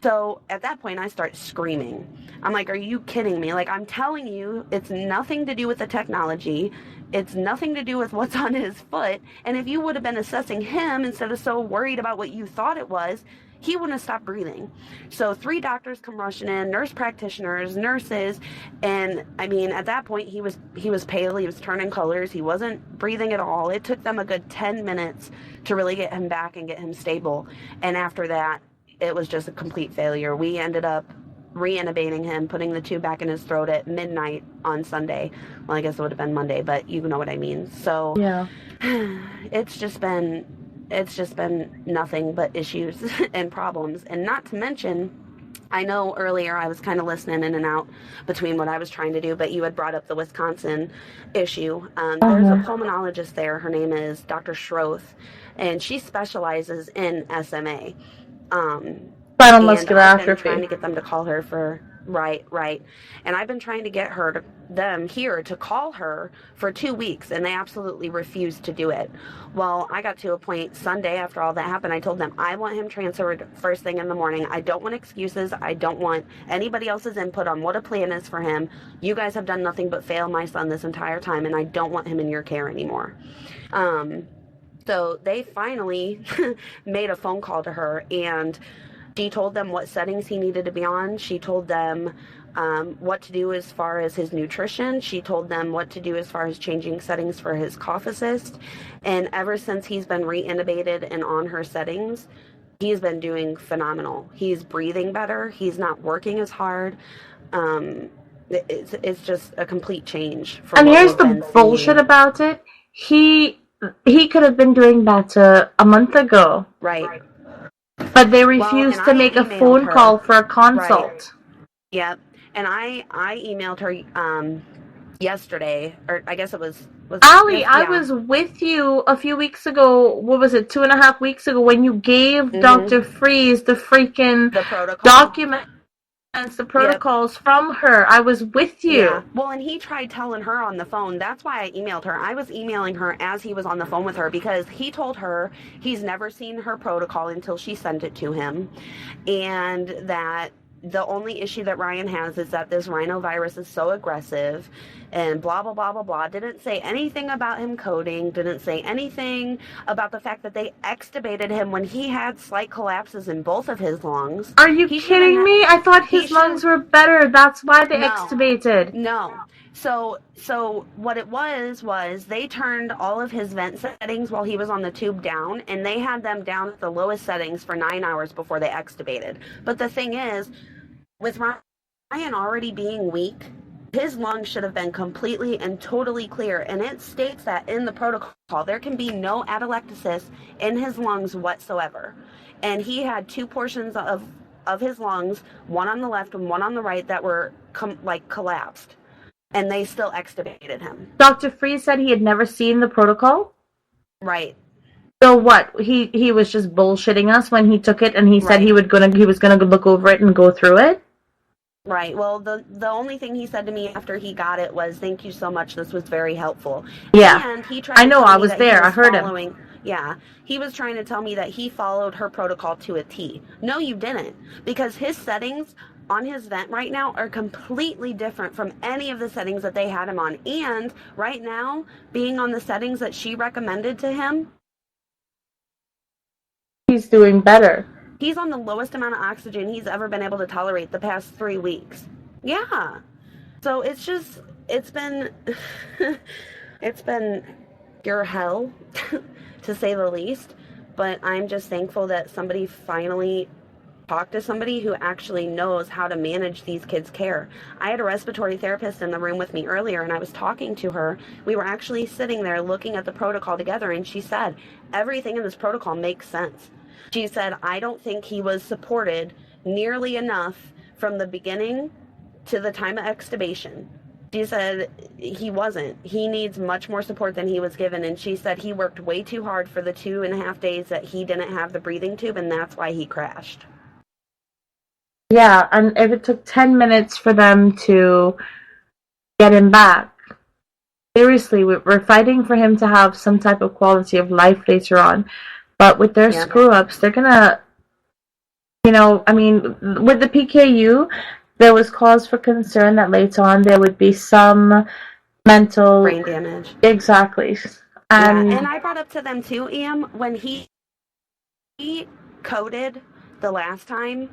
E: So at that point, I start screaming. I'm like, are you kidding me? Like, I'm telling you, it's nothing to do with the technology. It's nothing to do with what's on his foot. And if you would have been assessing him instead of so worried about what you thought it was, he wouldn't have stopped breathing. So 3 doctors come rushing in, nurse practitioners, nurses, and I mean, at that point, he was pale, he was turning colors, he wasn't breathing at all. It took them a good 10 minutes to really get him back and get him stable. And after that, it was just a complete failure. We ended up re-intubating him, putting the tube back in his throat at midnight on Sunday. Well, I guess it would have been Monday, but you know what I mean. So
B: yeah,
E: it's just been nothing but issues and problems. And not to mention, I know earlier I was kind of listening in and out between what I was trying to do, but you had brought up the Wisconsin issue. There's a pulmonologist there. Her name is Dr. Schroth, and she specializes in SMA.
B: Spinal muscular
E: I've been
B: atrophy.
E: trying to get them to call her for right, and I've been trying to get them here to call her for 2 weeks, and they absolutely refused to do it. Well, I got to a point Sunday after all that happened. I told them I want him transferred first thing in the morning. I don't want excuses. I don't want anybody else's input on what a plan is for him. You guys have done nothing but fail my son this entire time, and I don't want him in your care anymore. So they finally made a phone call to her, and she told them what settings he needed to be on. She told them what to do as far as his nutrition. She told them what to do as far as changing settings for his cough assist. And ever since he's been re-intubated and on her settings, he's been doing phenomenal. He's breathing better. He's not working as hard. It's just a complete change.
B: And here's the bullshit about it. He could have been doing that a month ago.
E: Right.
B: But they refused to make a phone call for a consult.
E: Right. Yep. And I emailed her yesterday, or I guess it was
B: Allie, I was with you a few weeks ago. What was it, 2.5 weeks ago, when you gave Dr. Freeze the freaking documents, the protocols from her. I was with you.
E: Yeah. Well, and he tried telling her on the phone. That's why I emailed her. I was emailing her as he was on the phone with her, because he told her he's never seen her protocol until she sent it to him, and that the only issue that Ryan has is that this rhinovirus is so aggressive, and blah, blah, blah, blah, blah. Didn't say anything about him coding. Didn't say anything about the fact that they extubated him when he had slight collapses in both of his lungs.
B: Are you kidding me? I thought his lungs were better. That's why they extubated.
E: No. So what it was they turned all of his vent settings while he was on the tube down, and they had them down at the lowest settings for 9 hours before they extubated. But the thing is, with Ryan already being weak, his lungs should have been completely and totally clear, and it states that in the protocol there can be no atelectasis in his lungs whatsoever. And he had 2 portions of his lungs, one on the left and one on the right, that were collapsed. And they still extubated him.
B: Dr. Freeze said he had never seen the protocol?
E: Right.
B: So what? He was just bullshitting us when he took it, and he said he was gonna look over it and go through it?
E: Right. Well, the only thing he said to me after he got it was, "Thank you so much. This was very helpful."
B: Yeah.
E: And he tried
B: I know. I
E: me
B: was
E: that
B: there.
E: he
B: I heard him.
E: Yeah. He was trying to tell me that he followed her protocol to a T. No, you didn't. Because his settings on his vent right now are completely different from any of the settings that they had him on. And right now, being on the settings that she recommended to him,
B: he's doing better.
E: He's on the lowest amount of oxygen he's ever been able to tolerate the past 3 weeks. Yeah. So it's just, it's been it's been pure hell to say the least, but I'm just thankful that somebody finally talked to somebody who actually knows how to manage these kids' care. I had a respiratory therapist in the room with me earlier, and I was talking to her. We were actually sitting there looking at the protocol together, and she said everything in this protocol makes sense. She said, I don't think he was supported nearly enough from the beginning to the time of extubation. She said he wasn't. He needs much more support than he was given. And she said he worked way too hard for the 2.5 days that he didn't have the breathing tube, and that's why he crashed.
B: Yeah, and if it took 10 minutes for them to get him back, seriously, we're fighting for him to have some type of quality of life later on. But with their screw-ups, they're gonna, with the PKU, there was cause for concern that later on there would be some mental
E: brain damage.
B: Exactly.
E: And I brought up to them too, when he coded the last time,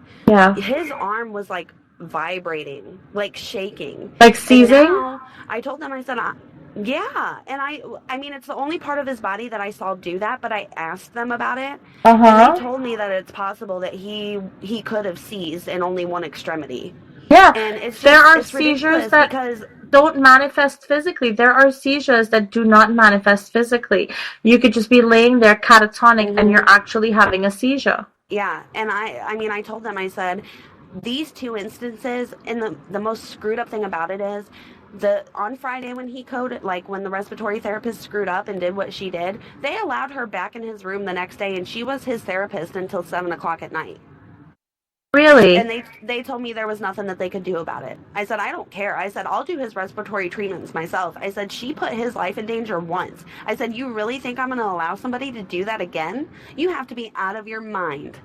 E: his arm was like vibrating, like shaking,
B: like seizing.
E: I told them, I said, yeah, and I mean, it's the only part of his body that I saw do that, but I asked them about it, and they told me that it's possible that he could have seized in only one extremity.
B: Yeah,
E: and it's just,
B: there are
E: it's
B: seizures that
E: because
B: don't manifest physically. There are seizures that do not manifest physically. You could just be laying there catatonic and you're actually having a seizure.
E: Yeah, and I told them, I said, these two instances, and the most screwed up thing about it is, on Friday when he coded, like when the respiratory therapist screwed up and did what she did, they allowed her back in his room the next day, and she was his therapist until 7 o'clock at night.
B: Really?
E: And they told me there was nothing that they could do about it. I said, I don't care. I said, I'll do his respiratory treatments myself. I said, she put his life in danger once. I said, you really think I'm going to allow somebody to do that again? You have to be out of your mind.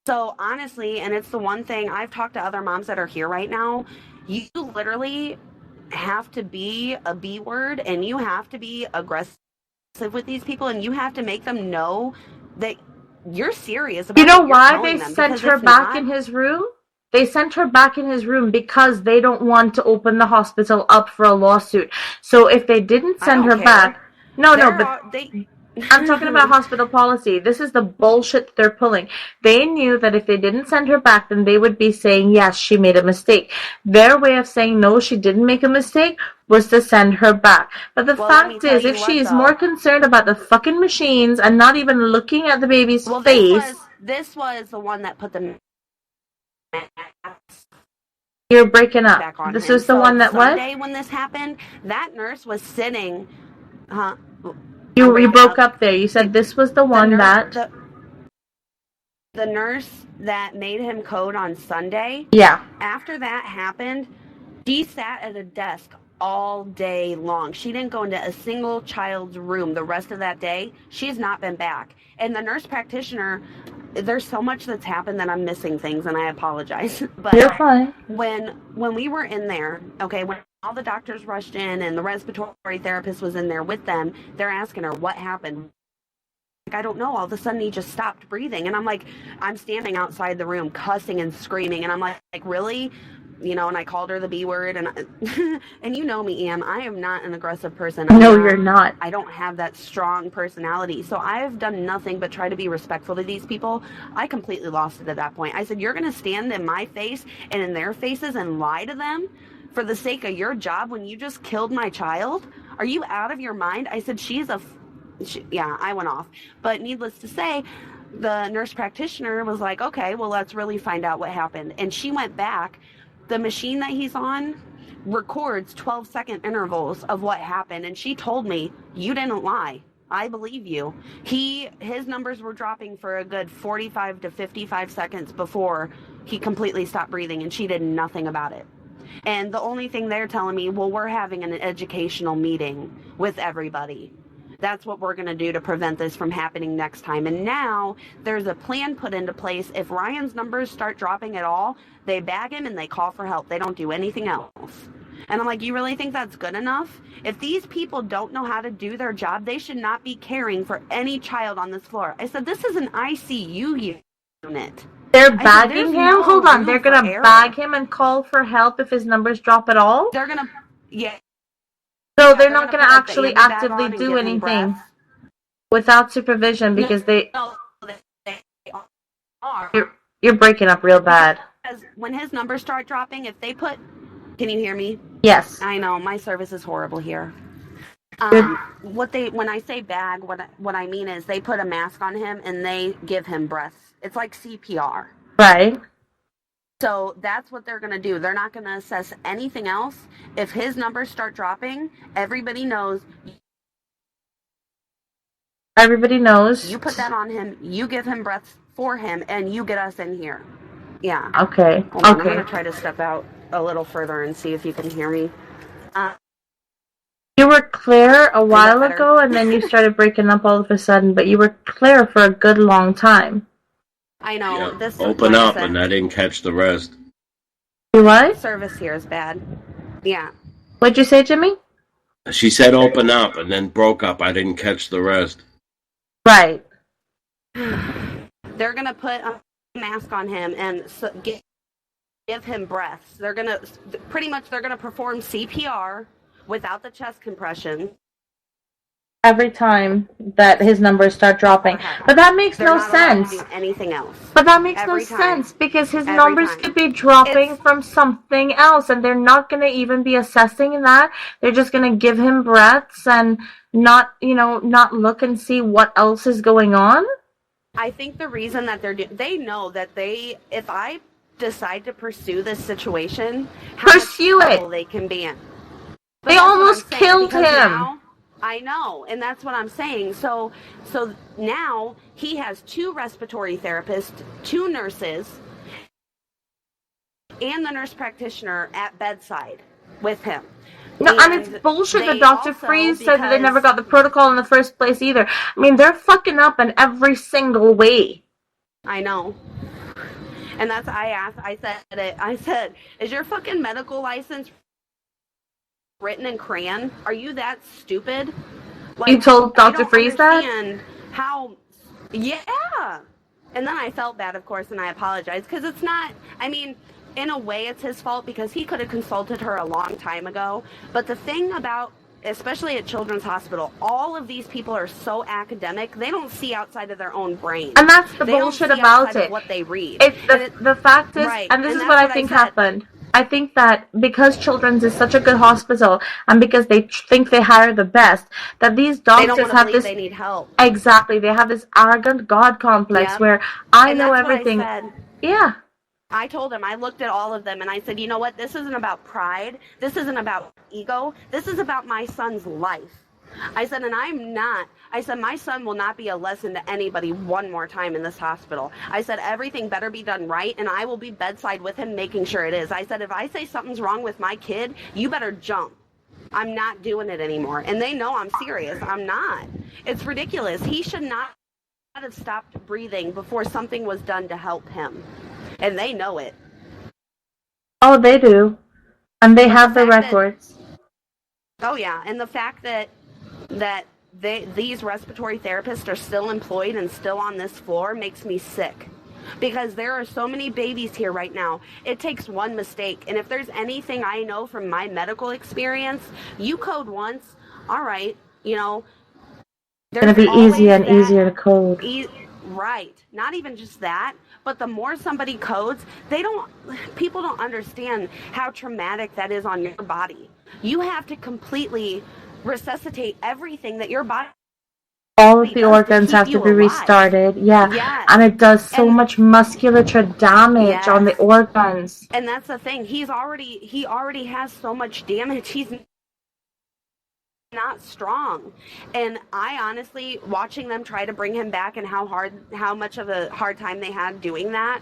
E: So honestly, and it's the one thing, I've talked to other moms that are here right now, you literally have to be a B word, and you have to be aggressive with these people, and you have to make them know that you're serious about it.
B: You know why they sent her back in his room? They sent her back in his room because they don't want to open the hospital up for a lawsuit. So if they didn't send her back... I'm talking about hospital policy. This is the bullshit they're pulling. They knew that if they didn't send her back, then they would be saying, yes, she made a mistake. Their way of saying, no, she didn't make a mistake, was to send her back. But the fact is, if she's more concerned about the fucking machines and not even looking at the baby's face...
E: This was the one that put them...
B: You're breaking up. This is the one that what?
E: Sunday when this happened, that nurse was sitting...
B: You broke up there. You said this was the one that...
E: The nurse that made him code on Sunday.
B: Yeah.
E: After that happened, she sat at a desk all day long. She didn't go into a single child's room the rest of that day. She's not been back. And the nurse practitioner, there's so much that's happened that I'm missing things, and I apologize. But
B: you're fine.
E: When we were in there, okay, when all the doctors rushed in and the respiratory therapist was in there with them, they're asking her, what happened? Like, I don't know. All of a sudden, he just stopped breathing. And I'm like, I'm standing outside the room cussing and screaming. And I'm like really? And I called her the B word. And and you know me, Em, I am not an aggressive person.
B: You're not.
E: I don't have that strong personality. So I've done nothing but try to be respectful to these people. I completely lost it at that point. I said, you're going to stand in my face and in their faces and lie to them for the sake of your job when you just killed my child? Are you out of your mind? I said, I went off. But needless to say, the nurse practitioner was like, okay, well, let's really find out what happened. And she went back. The machine that he's on records 12-second intervals of what happened. And she told me, you didn't lie. I believe you. His numbers were dropping for a good 45 to 55 seconds before he completely stopped breathing, and she did nothing about it. And the only thing they're telling me, well, we're having an educational meeting with everybody. That's what we're going to do to prevent this from happening next time. And now there's a plan put into place. If Ryan's numbers start dropping at all, they bag him and they call for help. They don't do anything else. And I'm like, you really think that's good enough? If these people don't know how to do their job, they should not be caring for any child on this floor. I said, this is an ICU unit.
B: They're bagging him? Hold on. They're going to bag him and call for help if his numbers drop at all?
E: They're going to, yeah.
B: So
E: Yeah,
B: they're not going to
E: put, like, the
B: actually
E: Andy bag on
B: actively
E: and
B: do
E: give him
B: anything
E: breath.
B: without supervision because they
E: No, they are.
B: you're breaking up real bad.
E: Because when his numbers start dropping, if they put, can you hear me?
B: Yes.
E: I know my service is horrible here. When I say bag, what I mean is they put a mask on him and they give him breaths. It's like CPR.
B: Right.
E: So that's what they're going to do. They're not going to assess anything else. If his numbers start dropping, everybody knows.
B: Everybody knows.
E: You put that on him, you give him breaths for him, and you get us in here. Yeah.
B: Okay.
E: Hold on,
B: Okay.
E: I'm going to try to step out a little further and see if you can hear me.
B: You were clear a while
E: better?
B: ago, and then you started breaking up all of a sudden, but you were clear for a good long time.
E: I know.
C: Yeah.
E: This
C: Open
E: like I
C: up,
E: said,
C: and I didn't catch the rest.
B: You what?
E: service here is bad. Yeah.
B: What'd you say, Jimmy?
C: She said open up, and then broke up. I didn't catch the rest.
B: Right.
E: They're going to put a mask on him and give him breaths. They're going to perform CPR without the chest compression.
B: Every time that his numbers start dropping. But that makes
E: They're
B: no
E: not allowed to
B: sense.
E: do anything else.
B: But that makes no
E: Every time.
B: sense because his
E: Every
B: numbers
E: time.
B: could be dropping
E: It's-
B: from something else, and they're not going to even be assessing that. They're just going to give him breaths and not look and see what else is going on.
E: I think the reason that they know that if I decide to pursue this situation, how
B: Pursue
E: much
B: it.
E: trouble they can be in. But
B: They
E: that's what I'm
B: almost
E: saying,
B: killed
E: because
B: him.
E: now- I know, and that's what I'm saying. So now he has 2 respiratory therapists, 2 nurses, and the nurse practitioner at bedside with him.
B: No, and it's bullshit that Dr. Freeze said that they never got the protocol in the first place either. I mean, they're fucking up in every single way.
E: I know. And that's, I said, is your fucking medical license written in crayon? Are you that stupid?
B: You told
E: I
B: Dr.
E: don't
B: Freeze that?
E: understand how, yeah. And then I felt bad, of course, and I apologized, because it's not, I mean, in a way it's his fault, because he could have consulted her a long time ago. But the thing about, especially at Children's Hospital, all of these people are so academic, they don't see outside of their own brain.
B: And that's the
E: They don't
B: bullshit
E: see
B: about
E: outside of
B: it.
E: what they read.
B: The fact is,
E: Right,
B: and this
E: and
B: is
E: that's
B: what I
E: what I
B: think
E: said.
B: happened. I think that because Children's is such a good hospital, and because they think they hire the best, that these
E: They don't
B: doctors
E: want to
B: have
E: believe
B: this
E: they need help.
B: exactly. They have this arrogant God complex
E: Yep.
B: where I
E: And
B: know
E: that's what
B: everything.
E: I said.
B: Yeah.
E: I told him, I looked at all of them and I said, you know what? This isn't about pride. This isn't about ego. This is about my son's life. I said, and I said, my son will not be a lesson to anybody one more time in this hospital. I said, everything better be done right, and I will be bedside with him making sure it is. I said, if I say something's wrong with my kid, you better jump. I'm not doing it anymore. And they know I'm serious. I'm not. It's ridiculous. He should not have stopped breathing before something was done to help him. And they know it.
B: Oh, they do. And they have the
E: fact that-
B: records.
E: Oh yeah, and the fact that these respiratory therapists are still employed and still on this floor makes me sick. Because there are so many babies here right now. It takes one mistake. And if there's anything I know from my medical experience, you code once, all right, you know.
B: It's going to be easier and easier to code.
E: Right. Not even just that, but the more somebody codes, people don't understand how traumatic that is on your body. You have to completely resuscitate everything that your body.
B: All of the organs have to be restarted. Yeah.
E: Yes.
B: And it does so much musculature damage
E: Yes.
B: on the organs.
E: And that's the thing. He already has so much damage. He's not strong. And I honestly, watching them try to bring him back and how much of a hard time they had doing that,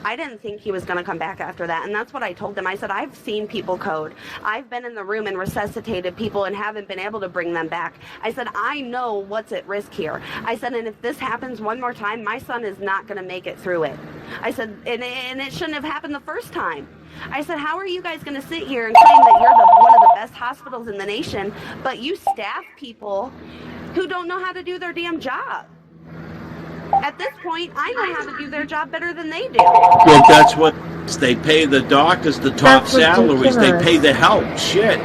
E: I didn't think he was going to come back after that. And that's what I told them. I said, I've seen people code. I've been in the room and resuscitated people and haven't been able to bring them back. I said, I know what's at risk here. I said, and if this happens one more time, my son is not going to make it through it. I said, and it shouldn't have happened the first time. I said, how are you guys going to sit here and claim that you're one of the best hospitals in the nation, but you staff people who don't know how to do their damn job? At this point, I know how to do their job better than they do.
C: Well, that's what they pay the doctors the top
B: That's
C: salaries. They
B: ridiculous.
C: pay the help. Shit.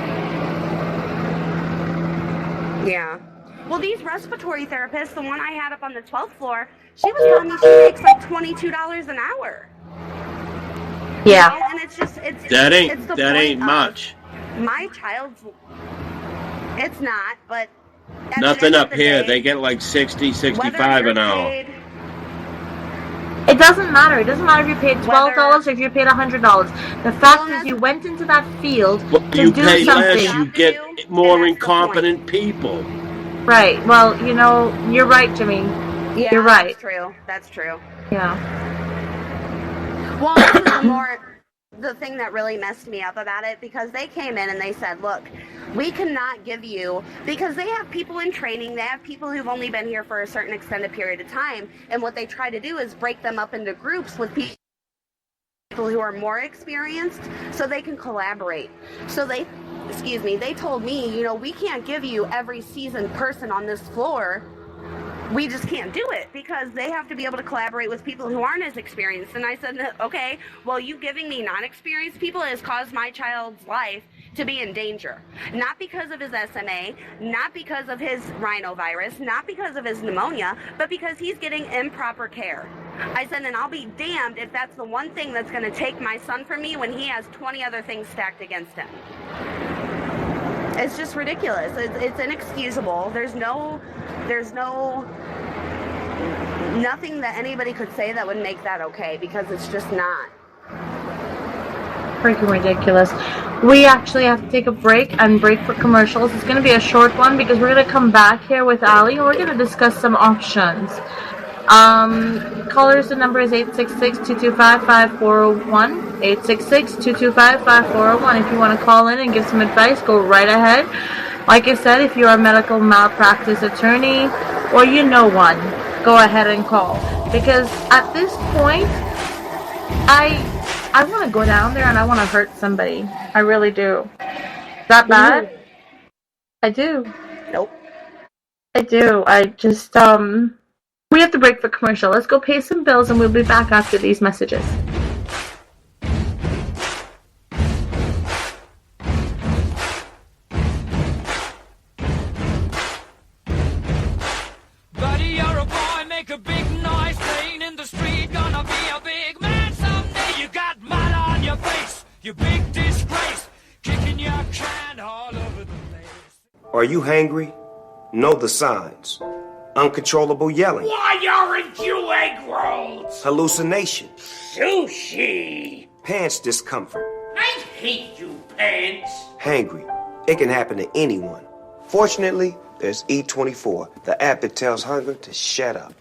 E: Well, these respiratory therapists, the one I had up on the 12th floor, she was telling me she makes like $22 an hour.
B: Yeah.
E: You know? And it's just, it's
C: That
E: the
C: ain't
E: point
C: much.
E: My child's, it's not, but at
C: Nothing
E: the end
C: up
E: of the
C: here.
E: day,
C: They get like 60,
E: whether
C: 65
E: you're
C: an hour.
E: paid-
B: It doesn't matter. It doesn't matter if you paid $12 or if you paid $100. The fact is, you went into that field
C: Well,
B: to
C: you
B: do
C: pay
B: something.
C: less, you get more incompetent people.
B: Right. Well, you know, you're right, Jimmy.
E: Yeah,
B: You're right.
E: That's true. That's true.
B: Yeah.
E: Well, this is the thing that really messed me up about it, because they came in and they said, look, we cannot give you, because they have people in training, they have people who've only been here for a certain extended period of time, and what they try to do is break them up into groups with people who are more experienced so they can collaborate. So they told me, you know, we can't give you every seasoned person on this floor. We just can't do it because they have to be able to collaborate with people who aren't as experienced. And I said, okay, well, you giving me non-experienced people has caused my child's life to be in danger. Not because of his SMA, not because of his rhinovirus, not because of his pneumonia, but because he's getting improper care. I said, and I'll be damned if that's the one thing that's going to take my son from me when he has 20 other things stacked against him. It's just ridiculous. It's inexcusable. There's nothing that anybody could say that would make that okay, because it's just not.
B: Freaking ridiculous. We actually have to take a break and break for commercials. It's going to be a short one because we're going to come back here with Ali and we're going to discuss some options. Callers, the number is 866-225-5401. 866-225-5401. If you want to call in and give some advice, go right ahead. Like I said, if you're a medical malpractice attorney or you know one, go ahead and call. Because at this point, I want to go down there and I want to hurt somebody. I really do. Is that bad? I do.
E: Nope.
B: I do. I just, we have to break for commercial. Let's go pay some bills and we'll be back after these messages.
J: Buddy, you're a boy, make a big noise, playing in the street, gonna be a big man someday. You got mud on your face, you big disgrace, kicking your can all over the place.
F: Are you hangry? Know the signs. Uncontrollable yelling.
D: Why aren't you egg rolls?
F: Hallucination.
D: Sushi.
F: Pants discomfort.
D: I hate you, pants.
F: Hangry. It can happen to anyone. Fortunately, there's E24, the app that tells hunger to shut up.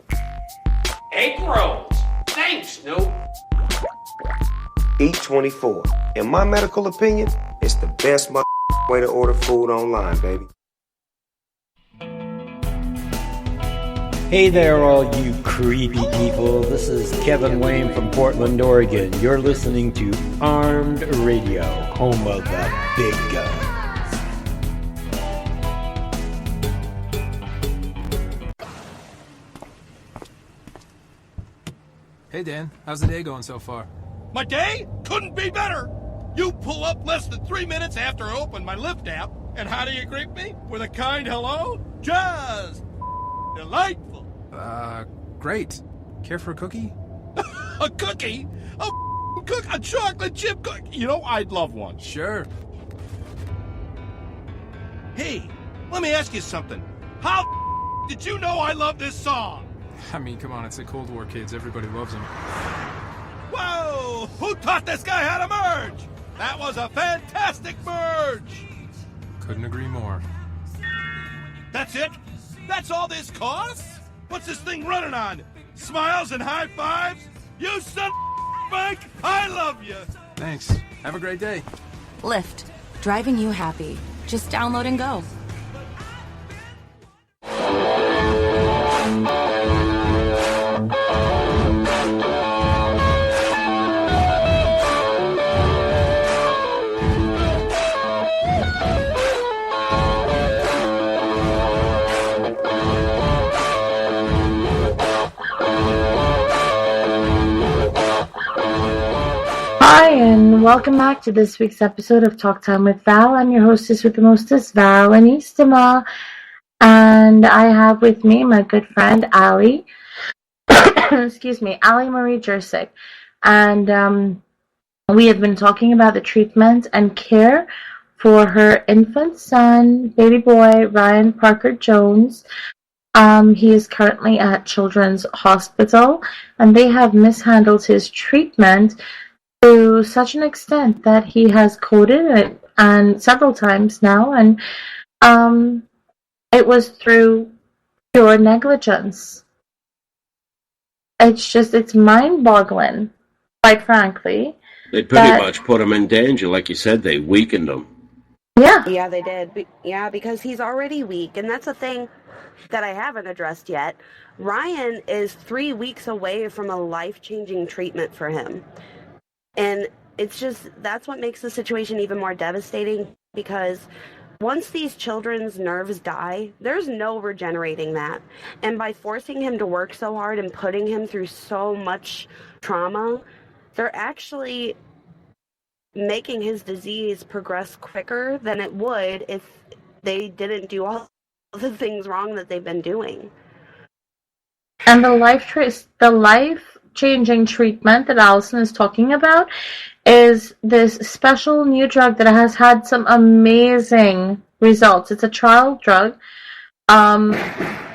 D: Egg rolls. Thanks, Snoop.
F: E24. In my medical opinion, it's the best way to order food online, baby.
K: Hey there, all you creepy people. This is Kevin Wayne from Portland, Oregon. You're listening to Armed Radio, home of the big guns.
L: Hey Dan, how's the day going so far?
M: My day couldn't be better. You pull up less than 3 minutes after I open my Lyft app, and how do you greet me? With a kind hello? Just delightful.
L: Great. Care for a cookie?
M: A cookie? A chocolate chip cookie? You know, I'd love one.
L: Sure.
M: Hey, let me ask you something. How did you know I love this song?
L: I mean, come on, it's the Cold War kids. Everybody loves them.
M: Whoa! Who taught this guy how to merge? That was a fantastic merge!
L: Couldn't agree more.
M: That's it? That's all this costs? What's this thing running on? Smiles and high fives? You son of a bank! I love you!
L: Thanks. Have a great day.
N: Lyft. Driving you happy. Just download and go.
B: Hi, and welcome back to this week's episode of Talk Time with Val. I'm your hostess with the mostest, Val Anistema. And I have with me my good friend, Allie. Excuse me, Allie Marie Jersick. And we have been talking about the treatment and care for her infant son, baby boy, Ryan Parker Jones. He is currently at Children's Hospital, and they have mishandled his treatment to such an extent that he has coded it and several times now, and it was through pure negligence. It's mind-boggling, quite frankly.
C: They pretty much put him in danger. Like you said, they weakened him.
E: Yeah, they did. Yeah, because he's already weak, and that's a thing that I haven't addressed yet. Ryan is 3 weeks away from a life-changing treatment for him. And it's just, that's what makes the situation even more devastating, because once these children's nerves die, there's no regenerating that. And by forcing him to work so hard and putting him through so much trauma, they're actually making his disease progress quicker than it would if they didn't do all the things wrong that they've been doing.
B: And the life-changing treatment that Allison is talking about is this special new drug that has had some amazing results. It's a trial drug, but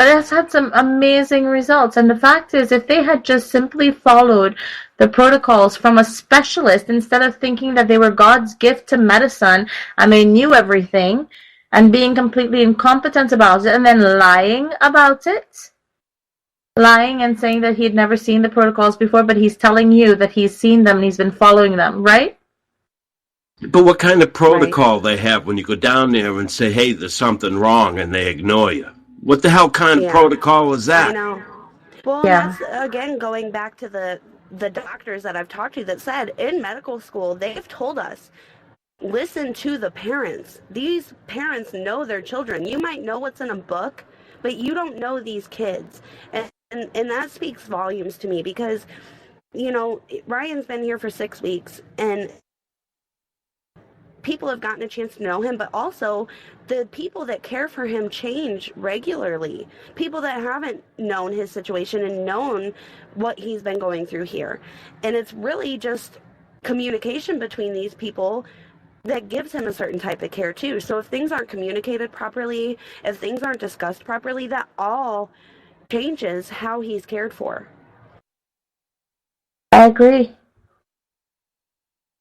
B: it has had some amazing results. And the fact is, if they had just simply followed the protocols from a specialist instead of thinking that they were God's gift to medicine and they knew everything and being completely incompetent about it and then lying about it, lying and saying that he had never seen the protocols before, but he's telling you that he's seen them and he's been following them, right?
C: But what kind of protocol they have when you go down there and say, hey, there's something wrong, and they ignore you? What the hell kind of protocol is that?
E: I know. Well, that's, again, going back to the doctors that I've talked to that said in medical school, they've told us, listen to the parents. These parents know their children. You might know what's in a book, but you don't know these kids. And that speaks volumes to me because, you know, Ryan's been here for 6 weeks and people have gotten a chance to know him, but also the people that care for him change regularly. People that haven't known his situation and known what he's been going through here. And it's really just communication between these people that gives him a certain type of care too. So if things aren't communicated properly, if things aren't discussed properly, that all changes how he's cared for.
B: I agree.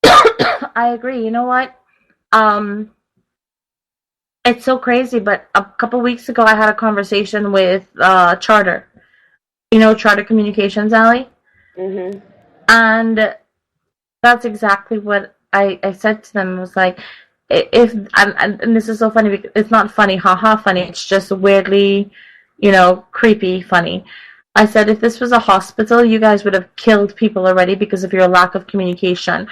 B: I agree. You know what? It's so crazy, but a couple weeks ago I had a conversation with Charter. You know Charter Communications, Allie?
E: Mm-hmm.
B: And that's exactly what I said to them. I was like, if and this is so funny because it's not funny, haha funny, it's just weirdly, you know, creepy funny. I said, if this was a hospital, you guys would have killed people already because of your lack of communication.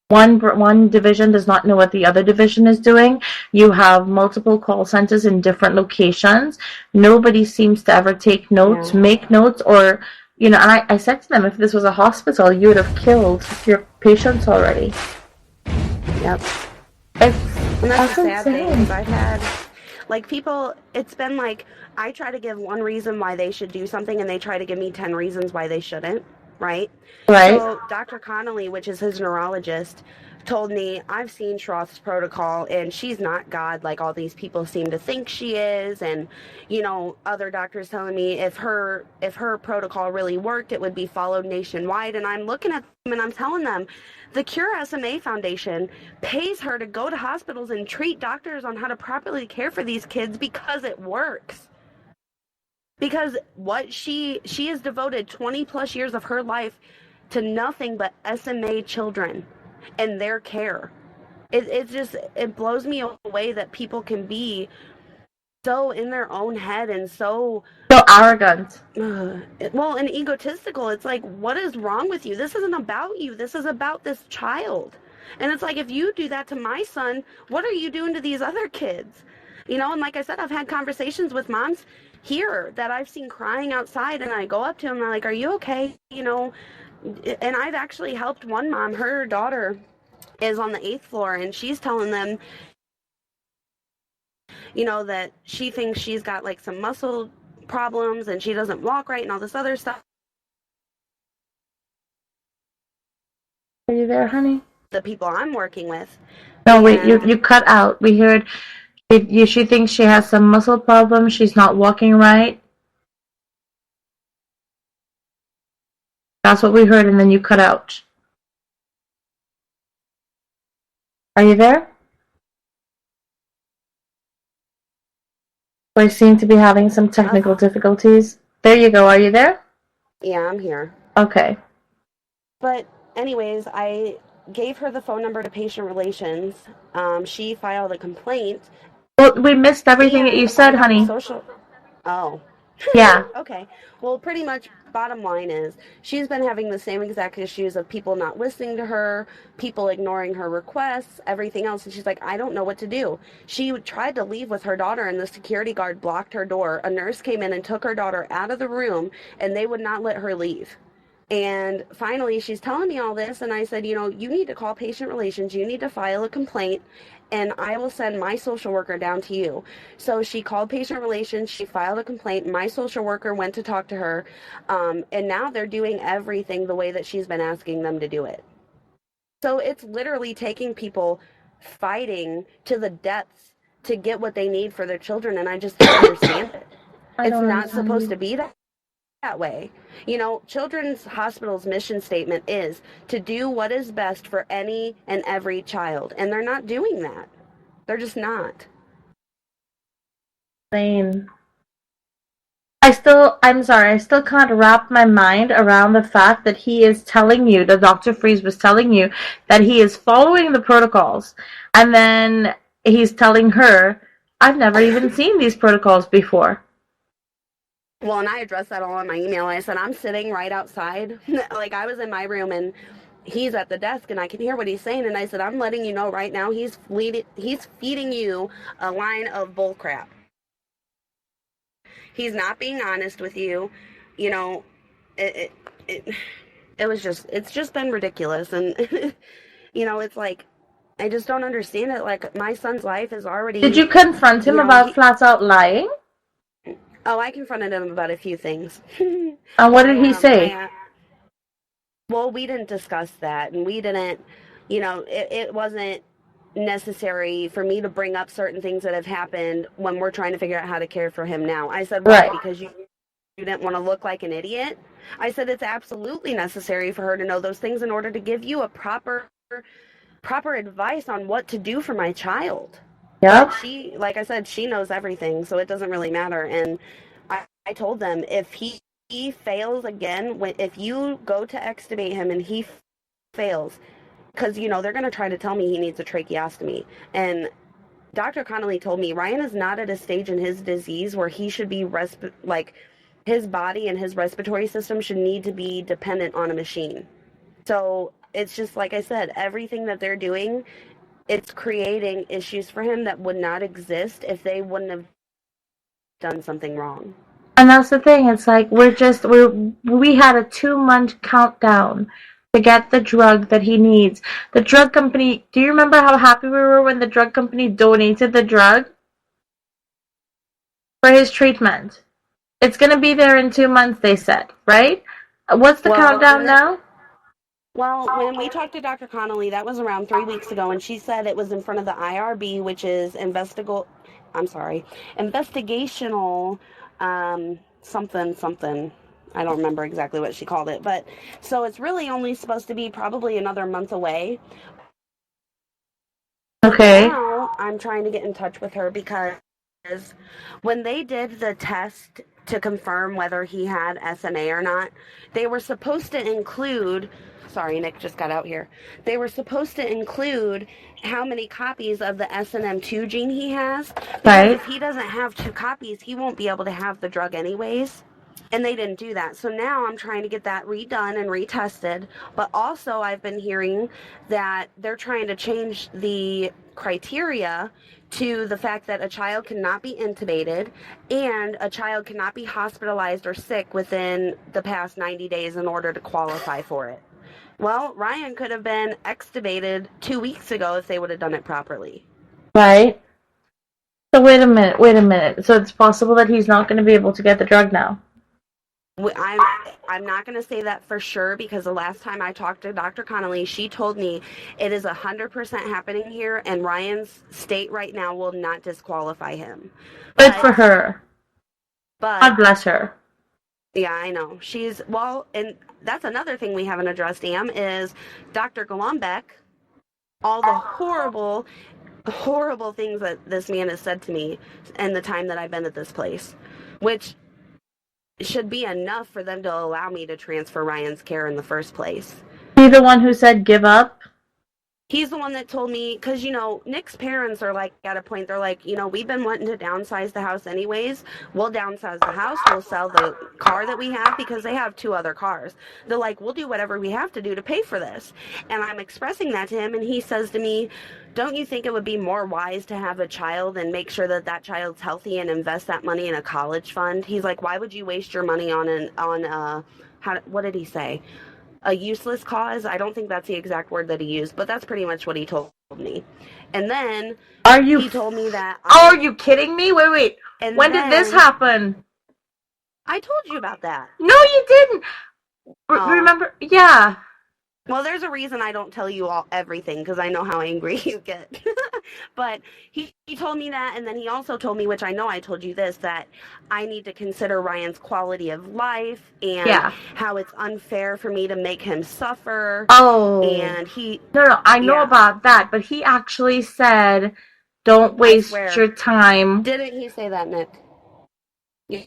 B: One division does not know what the other division is doing. You have multiple call centers in different locations. Nobody seems to ever take notes, make notes, or, you know, and I said to them, if this was a hospital, you would have killed your patients already.
E: Yep. And that's the sad
B: insane.
E: thing, is I've had, like, people, it's been like, I try to give one reason why they should do something, and they try to give me 10 reasons why they shouldn't, right?
B: Right.
E: So Dr. Connolly, which is his neurologist, told me, I've seen Schroth's protocol, and she's not God like all these people seem to think she is. And, you know, other doctors telling me if her protocol really worked, it would be followed nationwide. And I'm looking at them and I'm telling them, the Cure SMA Foundation pays her to go to hospitals and treat doctors on how to properly care for these kids because it works. Because what she has devoted 20 plus years of her life to nothing but SMA children and their care. It blows me away that people can be so in their own head and so
B: arrogant.
E: Well, and egotistical. It's like, what is wrong with you? This isn't about you. This is about this child. And it's like, if you do that to my son, what are you doing to these other kids? You know, and like I said, I've had conversations with moms here that I've seen crying outside, and I go up to them and I'm like, are you okay? You know, and I've actually helped one mom. Her daughter is on the 8th floor, and she's telling them, that she thinks she's got like some muscle problems and she doesn't walk right and all this other stuff.
B: Are you there, honey?
E: The people I'm working with.
B: No, wait, you cut out. We heard she thinks she has some muscle problems. She's not walking right. That's what we heard, and then you cut out. Are you there? We seem to be having some technical difficulties. There you go. Are you there?
E: Yeah, I'm here.
B: Okay.
E: But anyways, I gave her the phone number to patient relations. She filed a complaint.
B: Well, we missed everything that you said, honey.
E: Oh.
B: Yeah.
E: Okay. Well, pretty much bottom line is she's been having the same exact issues of people not listening to her, people ignoring her requests, everything else. And she's like, I don't know what to do. She tried to leave with her daughter and the security guard blocked her door. A nurse came in and took her daughter out of the room and they would not let her leave. And finally, she's telling me all this, and I said, you need to call patient relations, you need to file a complaint, and I will send my social worker down to you. So she called patient relations, she filed a complaint, my social worker went to talk to her, and now they're doing everything the way that she's been asking them to do it. So it's literally taking people fighting to the depths to get what they need for their children, and I just don't understand it. It's not supposed to be that way. Children's Hospital's mission statement is to do what is best for any and every child, and they're not doing that. They're just not.
B: I'm sorry, I still can't wrap my mind around the fact that he is telling you, that Dr. Freeze was telling you, that he is following the protocols, and then he's telling her, I've never even seen these protocols before.
E: Well, and I addressed that all in my email. I said, I'm sitting right outside. Like, I was in my room, and he's at the desk, and I can hear what he's saying. And I said, I'm letting you know right now, he's feeding you a line of bull crap. He's not being honest with you. It was just, it's just been ridiculous. And, it's like, I just don't understand it. Like, my son's life is already...
B: Did you confront him about flat out lying?
E: Oh, I confronted him about a few things.
B: And what did he say?
E: Well, we didn't discuss that, and we didn't, it wasn't necessary for me to bring up certain things that have happened when we're trying to figure out how to care for him now. I said, why? Because you didn't want to look like an idiot? I said, it's absolutely necessary for her to know those things in order to give you a proper advice on what to do for my child.
B: Yeah.
E: She, like I said, she knows everything, so it doesn't really matter. And I told them, if he fails again, if you go to extubate him and he fails, because, they're going to try to tell me he needs a tracheostomy. And Dr. Connolly told me Ryan is not at a stage in his disease where he should be, his body and his respiratory system should need to be dependent on a machine. So it's just, like I said, everything that they're doing, it's creating issues for him that would not exist if they wouldn't have done something wrong.
B: And that's the thing. It's like we had a 2-month countdown to get the drug that he needs. The drug company, do you remember how happy we were when the drug company donated the drug for his treatment? It's going to be there in 2 months, they said, right? What's the countdown now?
E: Well, when we talked to Dr. Connolly, that was around 3 weeks ago, and she said it was in front of the IRB, which is investigational, something. I don't remember exactly what she called it, but so it's really only supposed to be probably another month away.
B: Okay.
E: Now I'm trying to get in touch with her because when they did the test to confirm whether he had SMA or not, they were supposed to include... Sorry, Nick just got out here. They were supposed to include how many copies of the SNM2 gene he has.
B: Right.
E: If he doesn't have 2 copies, he won't be able to have the drug anyways. And they didn't do that. So now I'm trying to get that redone and retested. But also I've been hearing that they're trying to change the criteria to the fact that a child cannot be intubated and a child cannot be hospitalized or sick within the past 90 days in order to qualify for it. Well, Ryan could have been extubated 2 weeks ago if they would have done it properly.
B: Right. So wait a minute. So it's possible that he's not going to be able to get the drug now.
E: I'm not going to say that for sure because the last time I talked to Dr. Connolly, she told me it is 100% happening here, and Ryan's state right now will not disqualify him.
B: Good for her.
E: But
B: God bless her.
E: Yeah, I know. And that's another thing we haven't addressed, Am, is Dr. Golombek, all the horrible, horrible things that this man has said to me in the time that I've been at this place, which should be enough for them to allow me to transfer Ryan's care in the first place.
B: He the one who said give up?
E: He's the one that told me, because, Nick's parents are like at a point, they're like, we've been wanting to downsize the house anyways. We'll downsize the house. We'll sell the car that we have because they have 2 other cars. They're like, we'll do whatever we have to do to pay for this. And I'm expressing that to him, and he says to me, don't you think it would be more wise to have a child and make sure that that child's healthy and invest that money in a college fund? He's like, why would you waste your money what did he say? A useless cause? I don't think that's the exact word that he used, but that's pretty much what he told me. And then he told me that...
B: are you kidding me? Wait. When did this happen?
E: I told you about that.
B: No, you didn't. Remember? Yeah.
E: Well, there's a reason I don't tell you everything, because I know how angry you get. But he told me that, and then he also told me, which I know I told you this, that I need to consider Ryan's quality of life and how it's unfair for me to make him suffer.
B: Oh.
E: And he...
B: No, I know about that, but he actually said, don't waste your time.
E: Didn't he say that, Nick?
B: You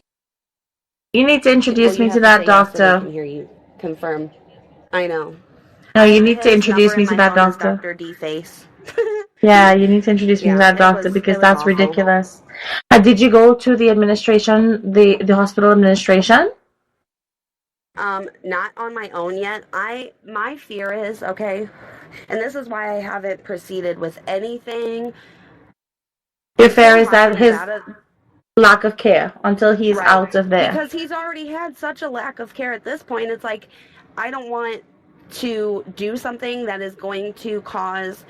B: need to introduce me to that doctor.
E: So I can hear you confirm. I know.
B: No, you need to introduce me to that doctor.
E: Dr. D-Face.
B: Yeah, you need to introduce me to that doctor because that's
E: awful.
B: ridiculous. Did you go to the administration, the hospital administration?
E: Not on my own yet. My fear is, okay, and this is why I haven't proceeded with anything.
B: Your fear is that his lack of care until he's out of there.
E: Because he's already had such a lack of care at this point. It's like, I don't want to do something that is going to cause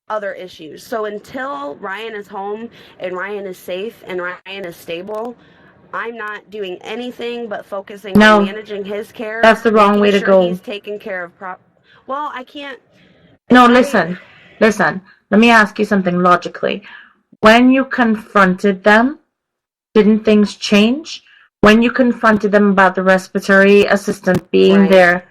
E: other issues. So until Ryan is home and Ryan is safe and Ryan is stable, I'm not doing anything but focusing on managing his care.
B: That's the wrong way to go.
E: He's taken care of Well, I can't...
B: No, listen. Let me ask you something logically. When you confronted them, didn't things change? When you confronted them about the respiratory assistant being there,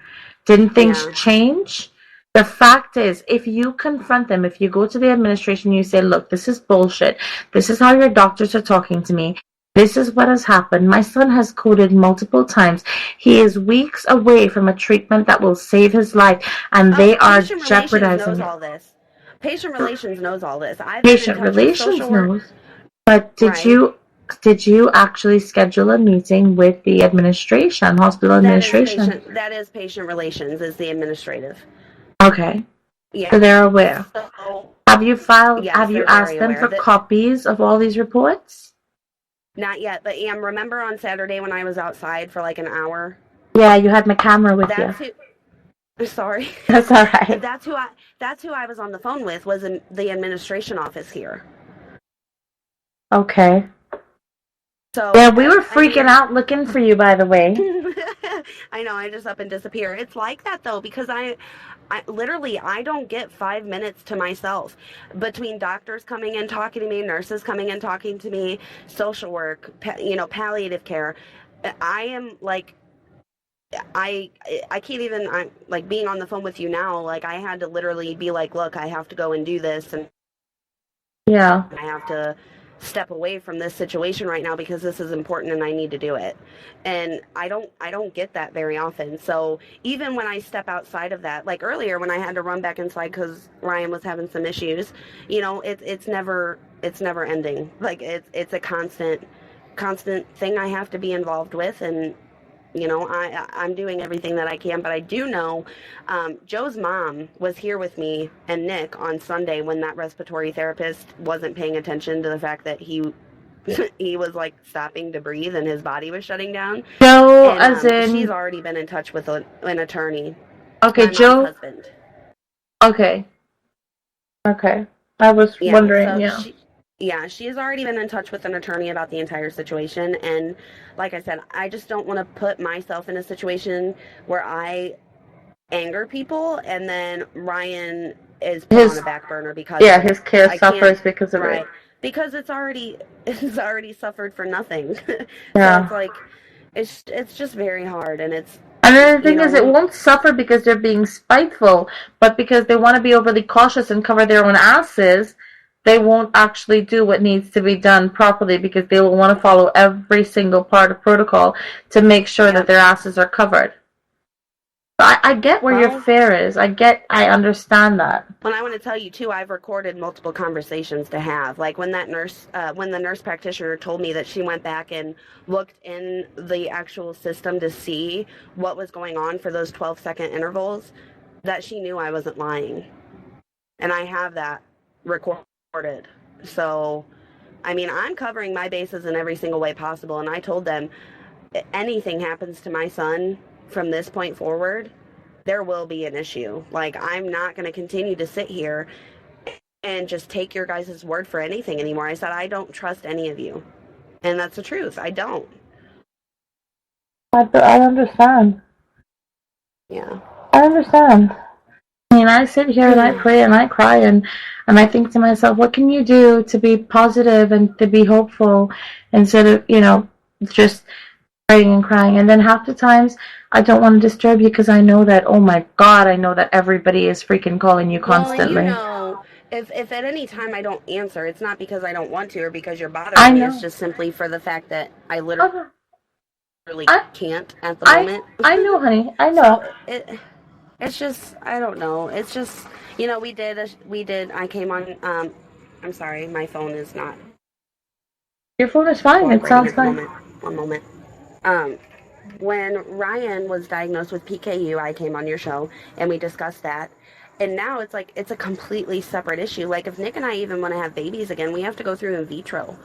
B: didn't things change? The fact is, if you confront them, if you go to the administration, you say, look, this is bullshit. This is how your doctors are talking to me. This is what has happened. My son has coded multiple times. He is weeks away from a treatment that will save his life, and they are jeopardizing it.
E: Patient relations knows all this.
B: Patient relations knows. But did you actually schedule a meeting with the administration, hospital administration?
E: That is patient relations, is the administrative.
B: Okay.
E: Yeah.
B: So they're aware.
E: So,
B: have you asked them
E: aware
B: for copies of all these reports?
E: Not yet, but remember on Saturday when I was outside for like an hour?
B: Yeah, you had my camera with you.
E: Sorry.
B: That's all right.
E: That's who I was on the phone with, was in the administration office here.
B: Okay.
E: So
B: yeah, we were freaking out looking for you, by the way.
E: I know, I just up and disappear. It's like that though, because I literally don't get 5 minutes to myself between doctors coming in talking to me, nurses coming in talking to me, social work, palliative care. I am like, I can't even, I'm like being on the phone with you now, like I had to literally be like, look, I have to go and do this, and I have to step away from this situation right now because this is important and I need to do it. And I don't get that very often. So even when I step outside of that, like earlier when I had to run back inside because Ryan was having some issues, it's never ending. Like it's a constant thing I have to be involved with, and I'm doing everything that I can, but I do know Joe's mom was here with me and Nick on Sunday when that respiratory therapist wasn't paying attention to the fact that he was like stopping to breathe and his body was shutting down.
B: Joe,
E: and,
B: as in...
E: she's already been in touch with an attorney.
B: Okay, Joe...
E: husband.
B: Okay. I was wondering,
E: Yeah, she has already been in touch with an attorney about the entire situation. And like I said, I just don't want to put myself in a situation where I anger people and then Ryan is put on a back burner because of
B: his
E: it.
B: care
E: I
B: suffers
E: can't,
B: because of
E: right?
B: it.
E: Because it's already suffered for nothing. So
B: Yeah.
E: it's like it's just very hard, and it's
B: And then the thing is, it won't suffer because they're being spiteful, but because they want to be overly cautious and cover their own asses, they won't actually do what needs to be done properly because they will want to follow every single part of protocol to make sure that their asses are covered. I get where your fear is. I understand that.
E: When I want to tell you too, I've recorded multiple conversations to have. Like when that nurse, when the nurse practitioner told me that she went back and looked in the actual system to see what was going on for those 12-second intervals, that she knew I wasn't lying. And I have that recorded. So, I mean, I'm covering my bases in every single way possible. And I told them, anything happens to my son from this point forward, there will be an issue. Like, I'm not going to continue to sit here and just take your guys' word for anything anymore. I said, I don't trust any of you. And that's the truth. I don't.
B: I understand.
E: Yeah.
B: I understand. I mean, I sit here and I pray and I cry and I think to myself, what can you do to be positive and to be hopeful instead of, just praying and crying? And then half the times, I don't want to disturb you because I know that, oh my God, I know that everybody is freaking calling you constantly.
E: Well, if at any time I don't answer, it's not because I don't want to or because you're bothering me. It's just simply for the fact that I literally can't at the moment.
B: I know, honey. I know.
E: So it's just, I don't know. It's just, we did, I came on, I'm sorry, my phone is not.
B: Your phone is fine. It sounds fine.
E: One moment. When Ryan was diagnosed with PKU, I came on your show and we discussed that. And now it's like, it's a completely separate issue. Like if Nick and I even want to have babies again, we have to go through in vitro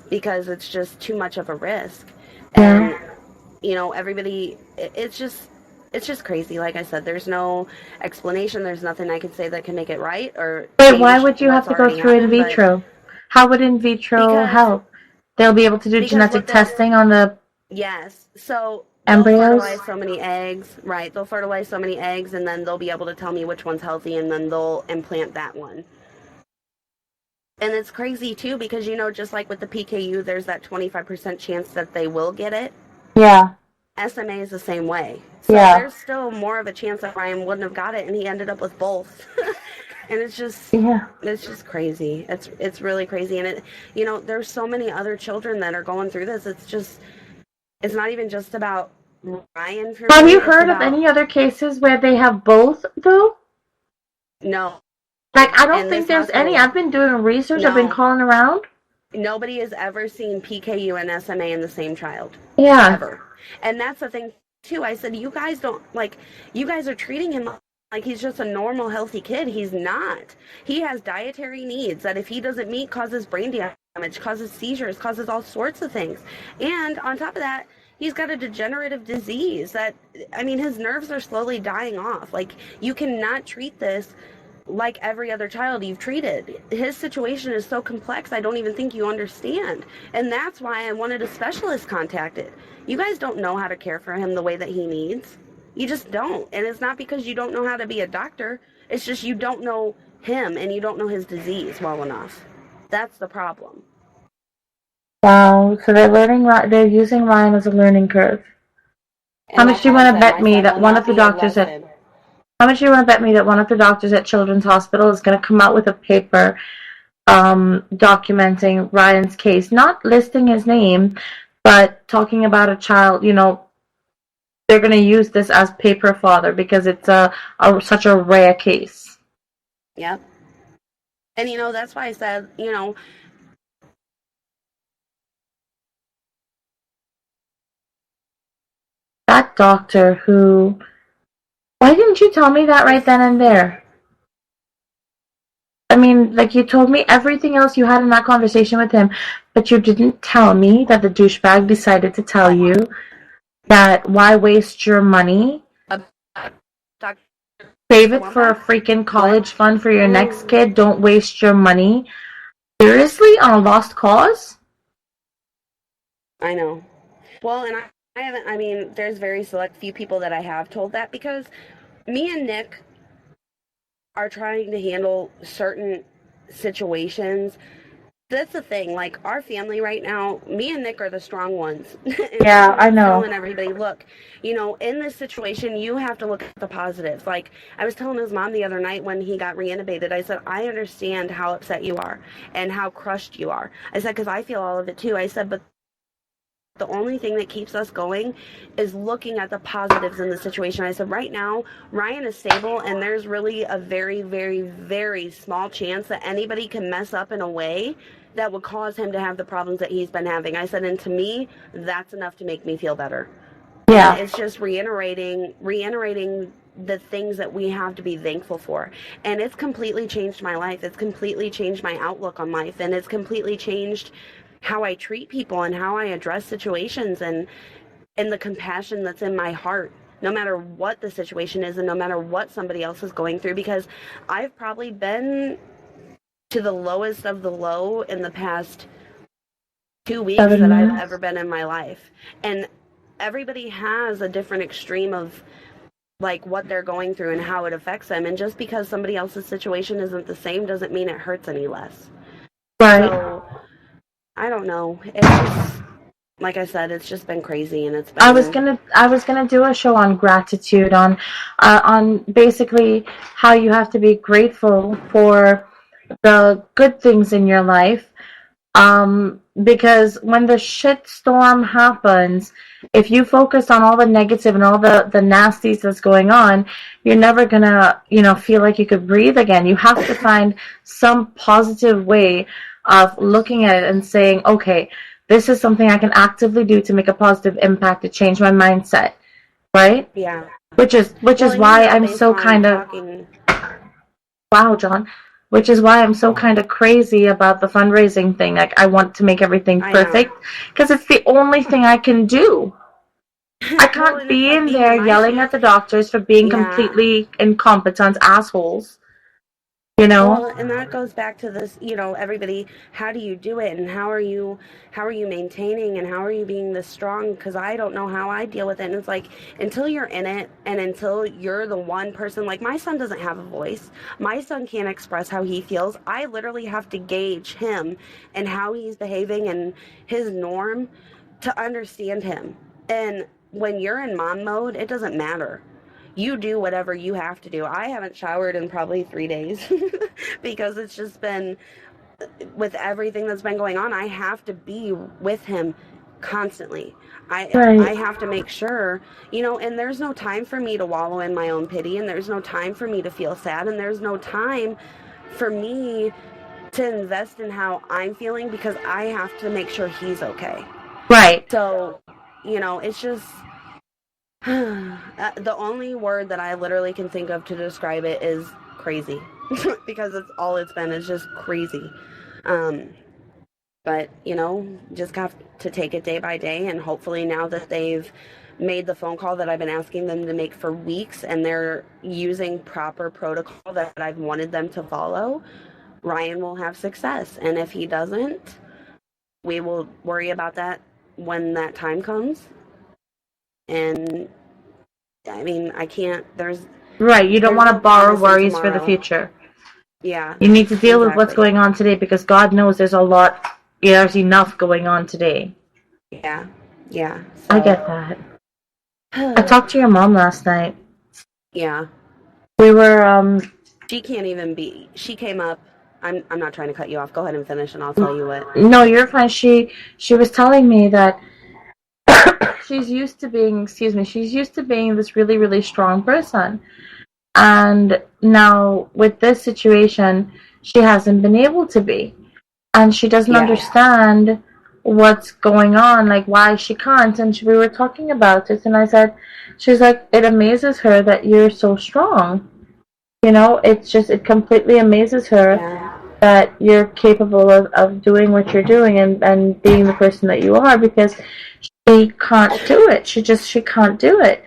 E: because it's just too much of a risk. And, everybody, it's just crazy. Like I said, there's no explanation. There's nothing I could say that can make it right. Or
B: wait, why would you have to go through in vitro? How would in vitro help? They'll be able to do genetic testing on the
E: so
B: embryos?
E: They'll fertilize so many eggs, right? They'll fertilize so many eggs, and then they'll be able to tell me which one's healthy, and then they'll implant that one. And it's crazy, too, because, just like with the PKU, there's that 25% chance that they will get it.
B: Yeah.
E: SMA is the same way. So there's still more of a chance that Ryan wouldn't have got it, and he ended up with both. And it's just, it's just crazy. It's really crazy. And there's so many other children that are going through this. It's not even just about Ryan.
B: Have you heard of any other cases where they have both, though?
E: No.
B: Like, I don't think there's any. I've been doing research. I've been calling around.
E: Nobody has ever seen PKU and SMA in the same child.
B: Yeah.
E: Ever. And that's the thing, too. I said, you guys are treating him like he's just a normal, healthy kid. He's not. He has dietary needs that if he doesn't meet causes brain damage, causes seizures, causes all sorts of things. And on top of that, he's got a degenerative disease that, his nerves are slowly dying off. Like, you cannot treat this like every other child you've treated. His situation is so complex, I don't even think you understand. And that's why I wanted a specialist contacted. You guys don't know how to care for him the way that he needs. You just don't. And it's not because you don't know how to be a doctor. It's just you don't know him and you don't know his disease well enough. That's the problem.
B: Wow. So they're using Ryan as a learning curve. How much do you want to bet me that one of the doctors at How much do you want to bet me that one of the doctors at Children's Hospital is going to come out with a paper documenting Ryan's case, not listing his name, but talking about a child, they're going to use this as paper father because it's such a rare case.
E: Yep. And, that's why I said,
B: that doctor who... Why didn't you tell me that right then and there? You told me everything else you had in that conversation with him, but you didn't tell me that the douchebag decided to tell you that why waste your money? Save it for a freaking college fund for your next kid. Don't waste your money Seriously? On a lost cause?
E: I know. Well, and I haven't, I mean, there's very select few people that I have told that, because me and Nick are trying to handle certain situations. That's the thing. Like, our family right now, me and Nick are the strong ones. And
B: Yeah, I know.
E: telling everybody, look, you know, in this situation, you have to look at the positives. Like, I was telling his mom the other night when he got reintubated, I said, I understand how upset you are and how crushed you are. I said, because I feel all of it too. I said, but the only thing that keeps us going is looking at the positives in the situation. I said, right now, Ryan is stable, and there's really a very, very, very small chance that anybody can mess up in a way that would cause him to have the problems that he's been having. I said, and to me, that's enough to make me feel better.
B: Yeah.
E: And it's just reiterating the things that we have to be thankful for. And it's completely changed my life. It's completely changed my outlook on life. And it's completely changed how I treat people and how I address situations, and the compassion that's in my heart, no matter what the situation is and no matter what somebody else is going through, because I've probably been to the lowest of the low in the past 2 weeks that I've ever been in my life. And everybody has a different extreme of like what they're going through and how it affects them. And just because somebody else's situation isn't the same doesn't mean it hurts any less.
B: Right.
E: So, I don't know. It's just, like I said, it's just been crazy, and it's been.
B: I was gonna do a show on gratitude, on basically how you have to be grateful for the good things in your life. Because when the shit storm happens, if you focus on all the negative and all the nasties that's going on, you're never gonna, feel like you could breathe again. You have to find some positive way of looking at it and saying, okay, this is something I can actively do to make a positive impact, to change my mindset, right?
E: Yeah.
B: Which is why I'm so kind of, wow, John. Which is why I'm so kind of crazy about the fundraising thing. Like, I want to make everything perfect, because it's the only thing I can do. I can't be in there yelling at the doctors for being completely incompetent assholes.
E: Well, and that goes back to this, everybody, how do you do it, and how are you maintaining, and how are you being this strong? Because I don't know how I deal with it. And it's like, until you're in it, and until you're the one person, like, my son doesn't have a voice. My son can't express how he feels. I literally have to gauge him and how he's behaving and his norm to understand him. And when you're in mom mode, it doesn't matter. You do whatever you have to do. I haven't showered in probably 3 days because it's just been, with everything that's been going on, I have to be with him constantly. I have to make sure, and there's no time for me to wallow in my own pity, and there's no time for me to feel sad, and there's no time for me to invest in how I'm feeling, because I have to make sure he's okay.
B: Right.
E: So, it's just... the only word that I literally can think of to describe it is crazy, because it's all it's been is just crazy. But just have to take it day by day, and hopefully now that they've made the phone call that I've been asking them to make for weeks, and they're using proper protocol that I've wanted them to follow, Ryan will have success. And if he doesn't, we will worry about that when that time comes. And I mean, I can't,
B: right, you don't want to borrow worries for the future.
E: Yeah.
B: You need to deal with what's going on today, because God knows there's there's enough going on today.
E: Yeah. So,
B: I get that. I talked to your mom last night.
E: Yeah.
B: We were,
E: she can't even she came up. I'm not trying to cut you off. Go ahead and finish, and I'll tell you what.
B: No, you're fine. She was telling me that she's used to being this really, really strong person. And now with this situation, she hasn't been able to be. And she doesn't understand what's going on, like why she can't. And we were talking about it, and I said, she's like, it amazes her that you're so strong. It completely amazes her that you're capable of doing what you're doing and being the person that you are, because she can't do it. She can't do it.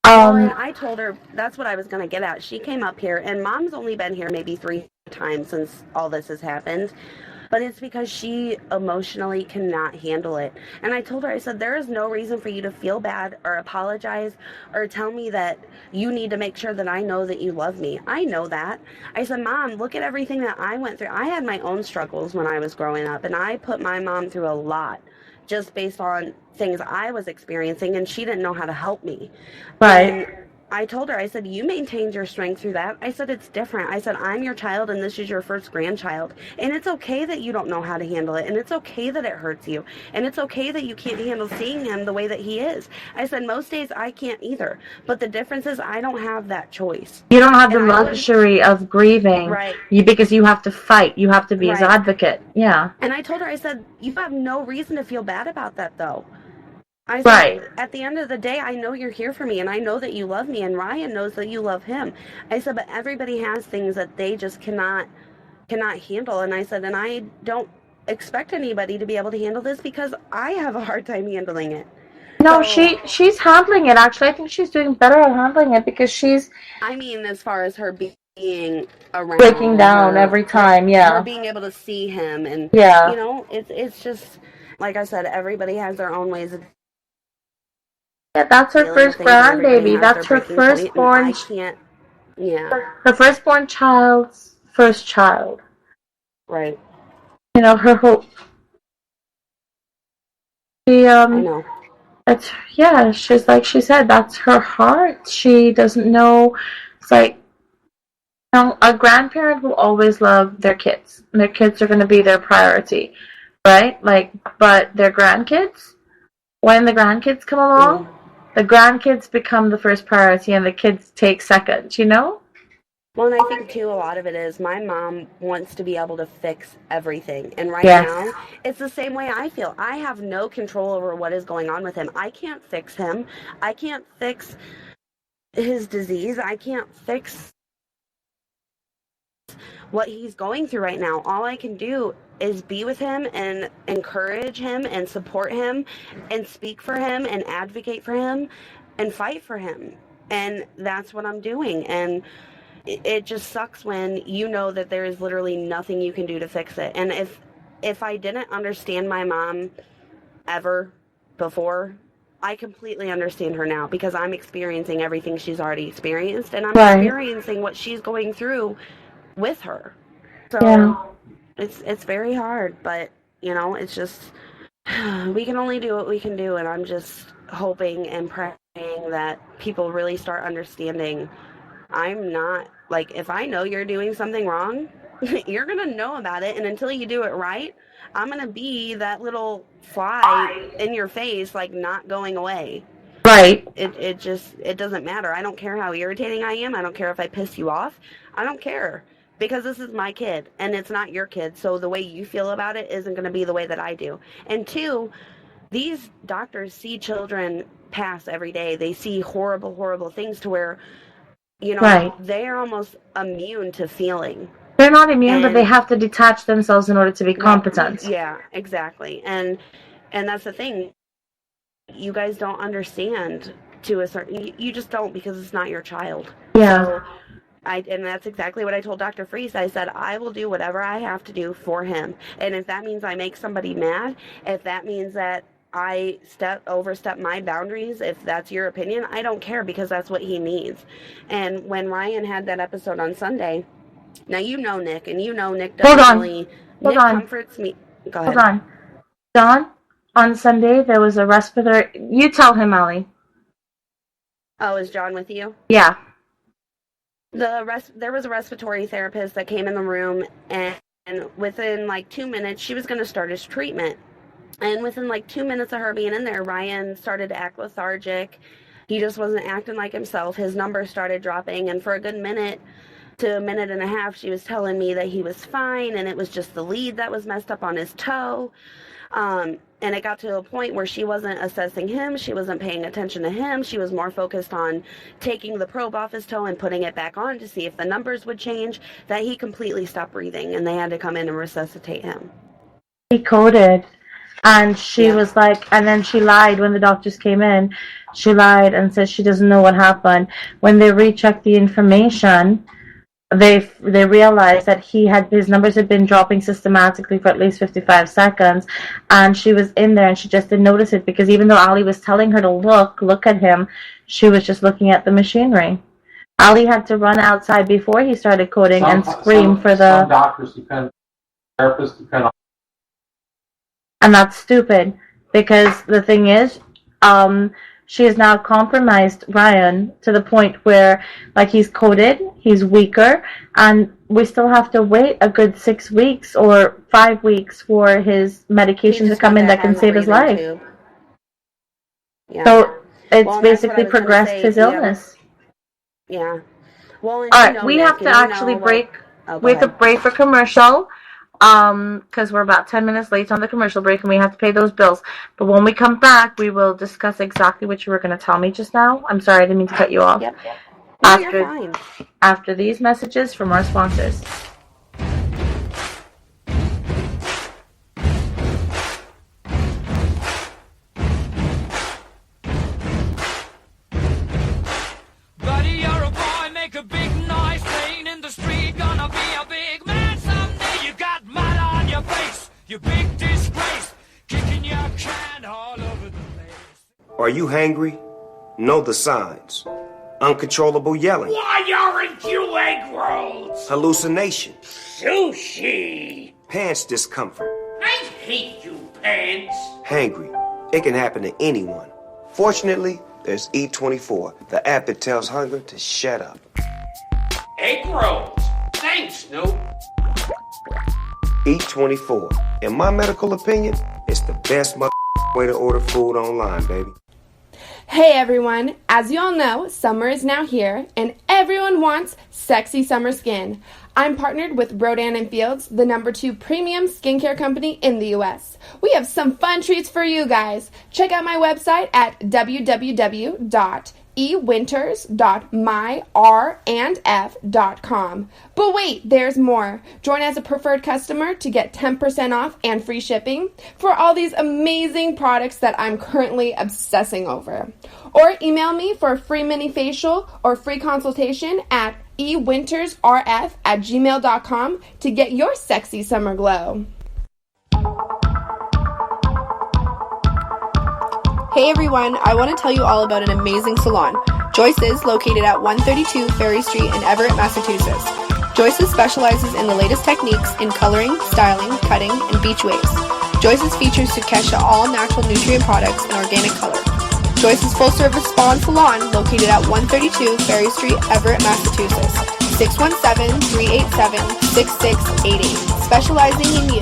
E: And I told her, that's what I was going to get at. She came up here, and Mom's only been here maybe 3 times since all this has happened. but it's because she emotionally cannot handle it. And I told her, I said, there is no reason for you to feel bad or apologize or tell me that you need to make sure that I know that you love me. I know that. I said, Mom, look at everything that I went through. I had my own struggles when I was growing up, and I put my mom through a lot just based on things I was experiencing, and she didn't know how to help me.
B: Right.
E: And I told her, I said, you maintained your strength through that. I said, it's different. I said, I'm your child and this is your first grandchild. And it's okay that you don't know how to handle it. And it's okay that it hurts you. And it's okay that you can't handle seeing him the way that he is. I said, most days I can't either. But the difference is I don't have that choice.
B: You don't have the luxury of grieving.
E: Right.
B: Because you have to fight. You have to be his advocate. Yeah.
E: And I told her, I said, you have no reason to feel bad about that, though. I said, at the end of the day, I know you're here for me, and I know that you love me, and Ryan knows that you love him. I said, but everybody has things that they just cannot handle. And I said, and I don't expect anybody to be able to handle this because I have a hard time handling it.
B: No, she's handling it, actually. I think she's doing better at handling it because she's...
E: I mean, as far as her being around...
B: breaking down every time, yeah.
E: Her being able to see him, and,
B: yeah.
E: You know, it's just, like I said, everybody has their own ways of...
B: Yeah, that's her first grandbaby. That's her firstborn.
E: I can't. Yeah.
B: Her firstborn child's first child.
E: Right.
B: You know, her hope. She
E: I know.
B: It's she's like she said. That's her heart. She doesn't know. It's like, you know, a grandparent will always love their kids. Their kids are going to be their priority, right? Like, but their grandkids. When the grandkids come along, the grandkids become the first priority and the kids take second, you know?
E: Well, and I think, too, a lot of it is my mom wants to be able to fix everything. And right now, it's the same way I feel. I have no control over what is going on with him. I can't fix him. I can't fix his disease. I can't fix what he's going through right now. All I can do is be with him and encourage him and support him and speak for him and advocate for him and fight for him. And that's what I'm doing. And it just sucks when you know that there is literally nothing you can do to fix it. And if I didn't understand my mom ever before, I completely understand her now because I'm experiencing everything she's already experienced, and I'm experiencing what she's going through with her. So it's very hard, but you know, it's just we can only do what we can do, and I'm just hoping and praying that people really start understanding. I'm not, like, if I know you're doing something wrong, you're gonna know about it, and until you do it right, I'm gonna be that little fly in your face, like, not going away.
B: Right.
E: It doesn't matter. I don't care how irritating I am. I don't care if I piss you off. I don't care. Because this is my kid, and it's not your kid, so the way you feel about it isn't going to be the way that I do. And two, these doctors see children pass every day. They see horrible, horrible things to where, you know, they're almost immune to feeling.
B: They're not immune, but they have to detach themselves in order to be competent.
E: Yeah, exactly. And that's the thing. You guys don't understand to a certain... You just don't, because it's not your child.
B: Yeah.
E: So, and that's exactly what I told Dr. Freese. I said, I will do whatever I have to do for him. And if that means I make somebody mad, if that means that I overstep my boundaries, if that's your opinion, I don't care, because that's what he needs. And when Ryan had that episode on Sunday, now you know Nick, and you know Nick doesn't really... Nick comforts me. Go ahead.
B: Hold on. John, on Sunday, there was a respiratory... You tell him, Allie.
E: Oh, is John with you?
B: Yeah.
E: There was a respiratory therapist that came in the room, and within like 2 minutes, she was going to start his treatment. And within like 2 minutes of her being in there, Ryan started to act lethargic. He just wasn't acting like himself. His numbers started dropping, and for a good minute to a minute and a half, she was telling me that he was fine, and it was just the lead that was messed up on his toe. And it got to a point where she wasn't assessing him. She wasn't paying attention to him. She was more focused on taking the probe off his toe and putting it back on to see if the numbers would change, that he completely stopped breathing, and they had to come in and resuscitate him.
B: He coded. And she was like, and then she lied when the doctors came in. She lied and said she doesn't know what happened. When they rechecked the information, they realized that his numbers had been dropping systematically for at least 55 seconds, and she was in there and she just didn't notice it because even though Ali was telling her to look at him, she was just looking at the machinery. Ali had to run outside before he started coding and scream for the...
O: Some doctors depend, therapists depend on...
B: And that's stupid, because the thing is, she has now compromised Ryan to the point where, like, he's coded, he's weaker, and we still have to wait a good 6 weeks or 5 weeks for his medication to come in that can save his life.
E: Yeah.
B: So it's
E: Well, and that's what I
B: basically
E: was gonna
B: progressed
E: say,
B: his illness.
E: Yeah. Well, and
B: All right, we have to actually break. We have to break for commercial, because we're about 10 minutes late on the commercial break, and we have to pay those bills. But when we come back, we will discuss exactly what you were going to tell me just now. I'm sorry, I didn't mean to cut you off.
E: Yep. No, you're fine.
B: After these messages from our sponsors.
J: Buddy, you're a boy, make a big noise, playing in the street, gonna be a big man someday. You got mud on your face, you big disgrace, kicking your can all over the place.
F: Are you hangry? Know the signs. Uncontrollable yelling.
D: Why aren't you egg rolls?
F: Hallucination.
D: Sushi.
F: Pants discomfort.
D: I hate you, pants.
F: Hangry. It can happen to anyone. Fortunately, there's E24, the app that tells hunger to shut up.
D: Egg rolls. Thanks, Snoop.
F: E24. In my medical opinion, it's the best way to order food online, baby.
G: Hey everyone, as you all know, summer is now here and everyone wants sexy summer skin. I'm partnered with Rodan & Fields, the #2 premium skincare company in the US. We have some fun treats for you guys. Check out my website at www.ewinters.myrandf.com. But wait, there's more. Join as a preferred customer to get 10% off and free shipping for all these amazing products that I'm currently obsessing over. Or email me for a free mini facial or free consultation at ewintersrf@gmail.com to get your sexy summer glow. Hey everyone, I want to tell you all about an amazing salon. Joyce's, located at 132 Ferry Street in Everett, Massachusetts. Joyce's specializes in the latest techniques in coloring, styling, cutting, and beach waves. Joyce's features Sukesha all-natural nutrient products and organic color. Joyce's full-service spa and salon, located at 132 Ferry Street, Everett, Massachusetts. 617-387-6688. Specializing in you.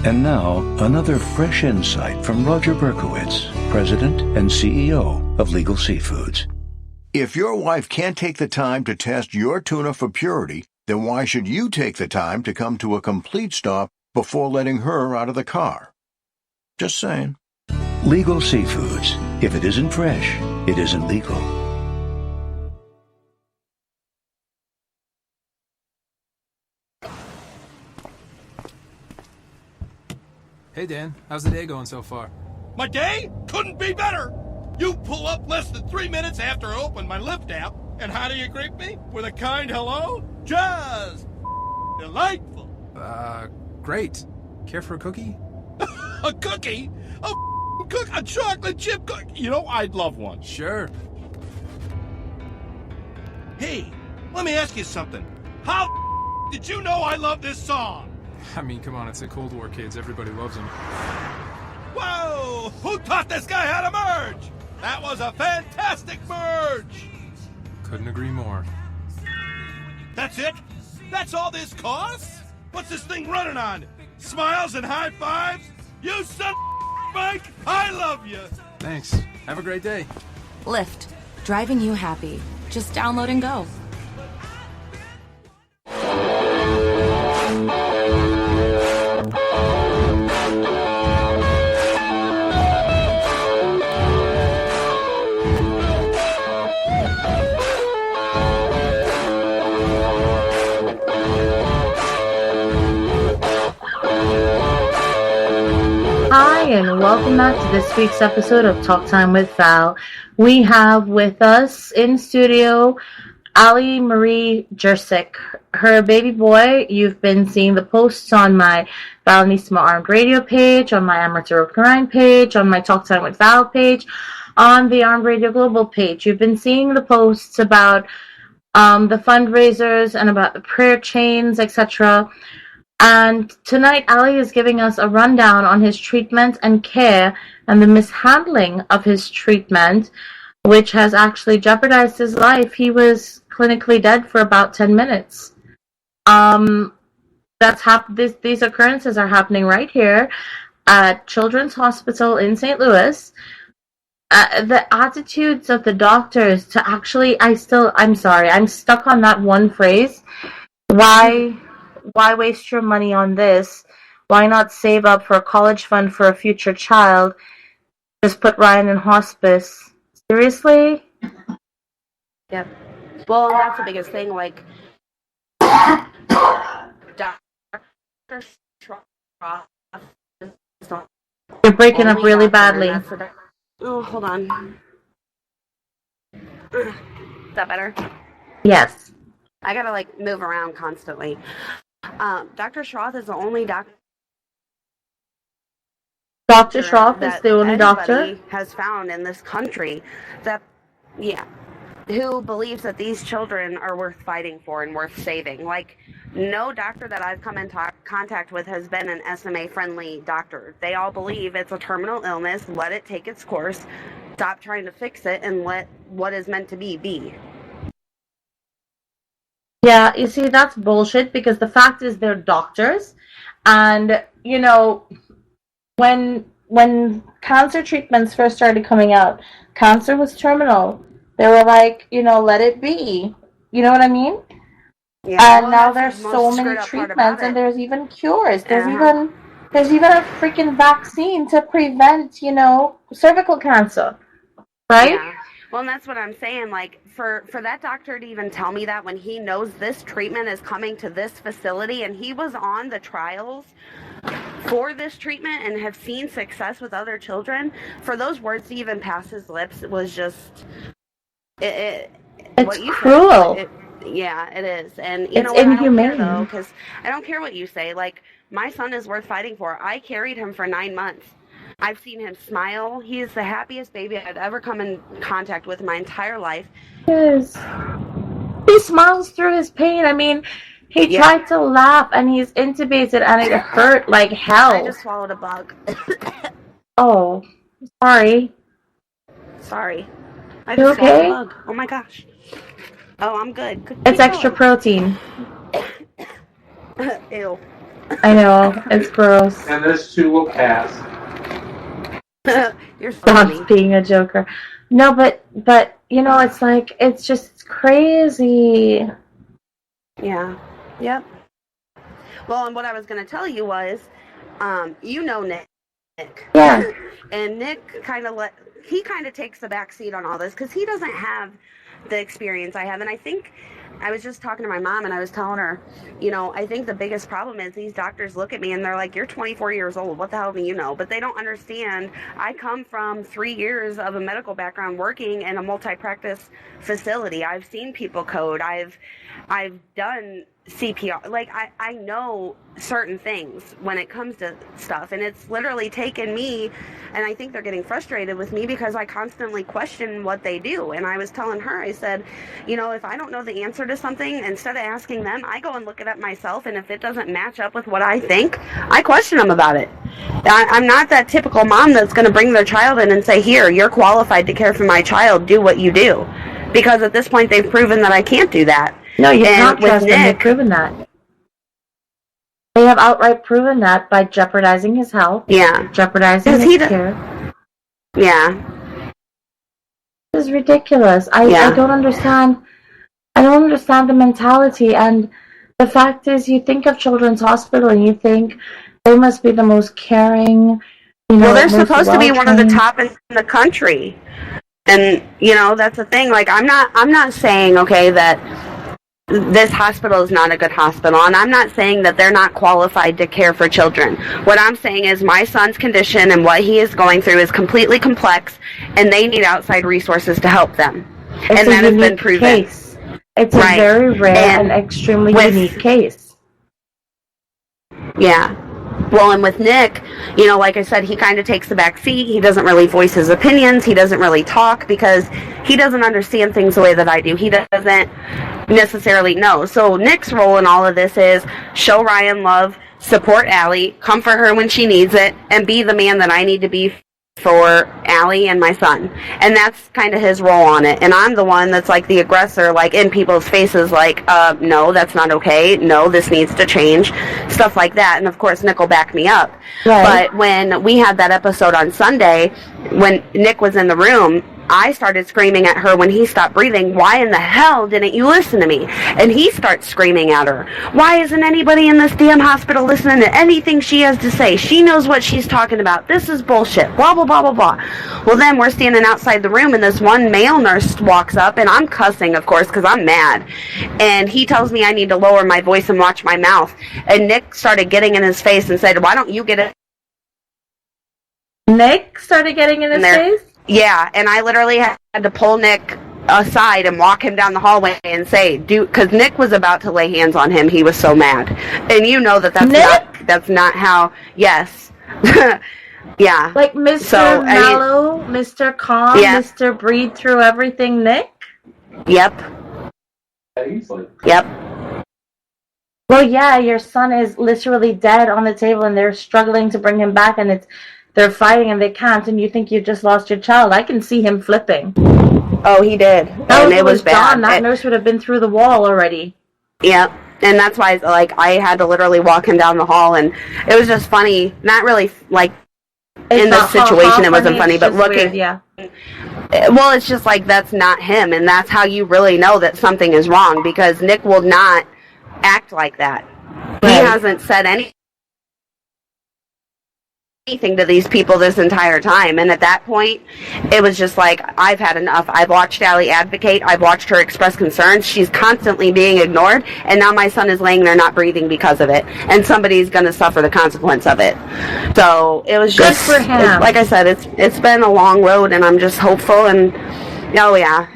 H: And now, another fresh insight from Roger Berkowitz, President and CEO of Legal Seafoods.
I: If your wife can't take the time to test your tuna for purity, then why should you take the time to come to a complete stop before letting her out of the car? Just saying.
H: Legal Seafoods. If it isn't fresh, it isn't legal.
L: Hey, Dan. How's the day going so far?
M: My day couldn't be better. You pull up less than 3 minutes after I open my Lyft app, and how do you greet me? With a kind hello? Just delightful.
L: Great. Care for a cookie?
M: A cookie? A chocolate chip cookie? You know, I'd love one.
L: Sure.
M: Hey, let me ask you something. How did you know I love this song?
L: I mean, come on, it's the Cold War kids. Everybody loves them.
M: Whoa! Who taught this guy how to merge? That was a fantastic merge!
L: Couldn't agree more.
M: That's it? That's all this costs? What's this thing running on? Smiles and high fives? You son of Mike, I love you!
L: Thanks. Have a great day.
N: Lyft. Driving you happy. Just download and go.
B: How Hi, and welcome back to this week's episode of Talk Time with Val. We have with us in studio Ali Marie Jersic. Her baby boy, you've been seeing the posts on my Val Nisma Armed Radio page, on my Amateur Ryan page, on my Talk Time with Val page, on the Armed Radio Global page. You've been seeing the posts about the fundraisers and about the prayer chains, etc. And tonight, Ali is giving us a rundown on his treatment and care and the mishandling of his treatment, which has actually jeopardized his life. He was clinically dead for about 10 minutes. These occurrences are happening right here at Children's Hospital in St. Louis. The attitudes of the doctors to actually, I'm sorry, I'm stuck on that one phrase. Why waste your money on this? Why not save up for a college fund for a future child? Just put Ryan in hospice. Seriously?
E: Yep. Well, that's the biggest thing. Like, Dr. Shroff.
B: You're breaking up really badly.
E: Oh, hold on. Is that better?
B: Yes.
E: I gotta, like, move around constantly. Dr. Shroff is the only doctor.
B: Dr. Shroff is the only doctor
E: has found in this country that, who believes that these children are worth fighting for and worth saving. Like, no doctor that I've come in contact with has been an SMA-friendly doctor. They all believe it's a terminal illness. Let it take its course. Stop trying to fix it and let what is meant to be.
B: Yeah, you see, that's bullshit, because the fact is they're doctors, and, you know, when cancer treatments first started coming out, cancer was terminal. They were like, let it be. You know what I mean?
E: Yeah,
B: and now there's so many treatments, and there's even cures. There's even a freaking vaccine to prevent, cervical cancer, right?
E: Yeah. Well, and that's what I'm saying. Like, for that doctor to even tell me that when he knows this treatment is coming to this facility, and he was on the trials for this treatment and have seen success with other children, for those words to even pass his lips was just
B: it's cruel.
E: It is. And
B: it's inhumane.
E: I don't care, though, because I don't care what you say. Like, my son is worth fighting for. I carried him for 9 months. I've seen him smile. He is the happiest baby I've ever come in contact with in my entire life.
B: Yes. He smiles through his pain. I mean, he tried to laugh, and he's intubated, and it hurt like hell.
E: I just swallowed a bug.
B: Oh, sorry.
E: Sorry. I
B: You
E: just
B: okay?
E: swallowed a bug. Oh my gosh. Oh, I'm good.
B: It's extra protein.
E: Ew.
B: I know. It's gross.
O: And this too will pass.
E: You're funny.
B: Stop being a joker. No, but it's like, it's just crazy.
E: Yeah. Yep. Well, and what I was going to tell you was, Nick.
B: Yeah.
E: And Nick kind of takes the back seat on all this because he doesn't have the experience I have. And I think I was just talking to my mom, and I was telling her, I think the biggest problem is these doctors look at me and they're like, you're 24 years old. What the hell do you know? But they don't understand. I come from 3 years of a medical background working in a multi-practice facility. I've seen people code. I've done CPR. Like, I know certain things when it comes to stuff, and it's literally taken me, and I think they're getting frustrated with me because I constantly question what they do. And I was telling her, I said, if I don't know the answer to something, instead of asking them, I go and look it up myself, and if it doesn't match up with what I think, I question them about it. I'm not that typical mom that's going to bring their child in and say, here, you're qualified to care for my child, do what you do. Because at this point, they've proven that I can't do that.
B: No, you can't trust them. They've proven that. They have outright proven that by jeopardizing his health.
E: Yeah.
B: Jeopardizing his care.
E: Yeah.
B: This is ridiculous. I don't understand. I don't understand the mentality. And the fact is, you think of Children's Hospital and you think they must be the most caring.
E: Well, they're supposed to be one of the top in the country. And, that's the thing. Like, I'm not saying, okay, that this hospital is not a good hospital, and I'm not saying that they're not qualified to care for children. What I'm saying is my son's condition and what he is going through is completely complex, and they need outside resources to help them.
B: It's
E: and
B: a
E: that has been
B: unique
E: proven.
B: Case. It's a very rare and extremely unique case.
E: Yeah. Well, and with Nick, you know, like I said, he kind of takes the back seat. He doesn't really voice his opinions. He doesn't really talk because he doesn't understand things the way that I do. He doesn't necessarily know. So Nick's role in all of this is show Ryan love, support Allie, comfort her when she needs it, and be the man that I need to be for Allie and my son. And that's kind of his role on it. And I'm the one that's like the aggressor, like in people's faces, like, no, that's not okay. No, this needs to change. Stuff like that. And of course, Nick will back me up.
B: Right.
E: But when we had that episode on Sunday, when Nick was in the room, I started screaming at her when he stopped breathing, why in the hell didn't you listen to me? And he starts screaming at her, why isn't anybody in this damn hospital listening to anything she has to say? She knows what she's talking about. This is bullshit. Blah, blah, blah, blah, blah. Well, then we're standing outside the room, and this one male nurse walks up, and I'm cussing, of course, because I'm mad. And he tells me I need to lower my voice and watch my mouth. And Nick started getting in his face and said, why don't you get it?
B: Nick started getting in his face?
E: Yeah, and I literally had to pull Nick aside and walk him down the hallway and say, dude, because Nick was about to lay hands on him. He was so mad. And you know that's not how, yes. Yeah.
B: Like Mr. Mellow, Mr. Calm, Mr. Breathe Through Everything, Nick?
E: Yep. Yep.
B: Well, yeah, your son is literally dead on the table, and they're struggling to bring him back, and they're fighting and they can't, and you think you just lost your child. I can see him flipping.
E: Oh, he did. And it was bad.
B: That nurse would have been through the wall already.
E: Yeah. And that's why, like, I had to literally walk him down the hall, and it was just funny. Not really, like, in this situation it wasn't funny, but looking.
B: Weird, yeah.
E: Well, it's just like, that's not him, and that's how you really know that something is wrong, because Nick will not act like that. He hasn't said anything to these people this entire time, and at that point it was just like, I've had enough. I've watched Allie advocate, I've watched her express concerns. She's constantly being ignored, and now my son is laying there not breathing because of it, and somebody's going to suffer the consequence of it. So it was just,
B: good for him.
E: Like I said, it's been a long road, and I'm just hopeful, and oh yeah,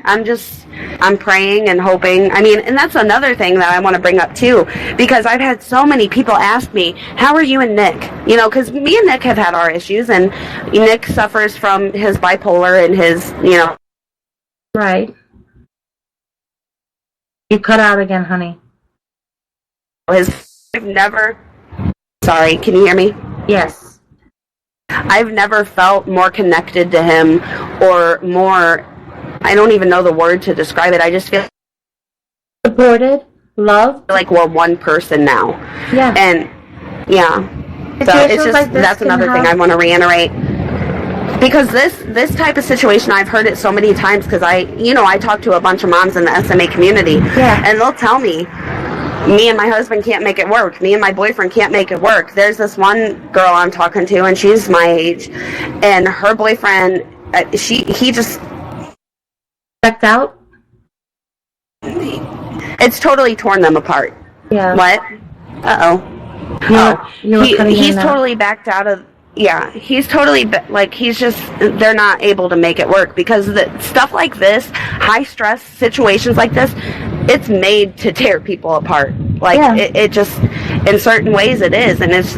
E: I'm praying and hoping. I mean, and that's another thing that I want to bring up too, because I've had so many people ask me, how are you and Nick? You know, because me and Nick have had our issues, and Nick suffers from his bipolar and his, you know.
B: Right. You cut out again, honey.
E: I've never, sorry, can you hear me?
B: Yes.
E: I've never felt more connected to him, or more, I don't even know the word to describe it. I just feel
B: supported, loved.
E: Like we're one person now.
B: Yeah.
E: And yeah. So it's just, like, that's another thing I want to reiterate. Because this type of situation, I've heard it so many times, because I talk to a bunch of moms in the SMA community.
B: Yeah.
E: And they'll tell me and my husband can't make it work. Me and my boyfriend can't make it work. There's this one girl I'm talking to, and she's my age, and her boyfriend, he just
B: checked out.
E: It's totally torn them apart.
B: Yeah.
E: What? He's totally backed out of. Yeah, he's totally they're not able to make it work, because the stuff like this, high stress situations like this, it's made to tear people apart. It just, in certain ways it is. And it's,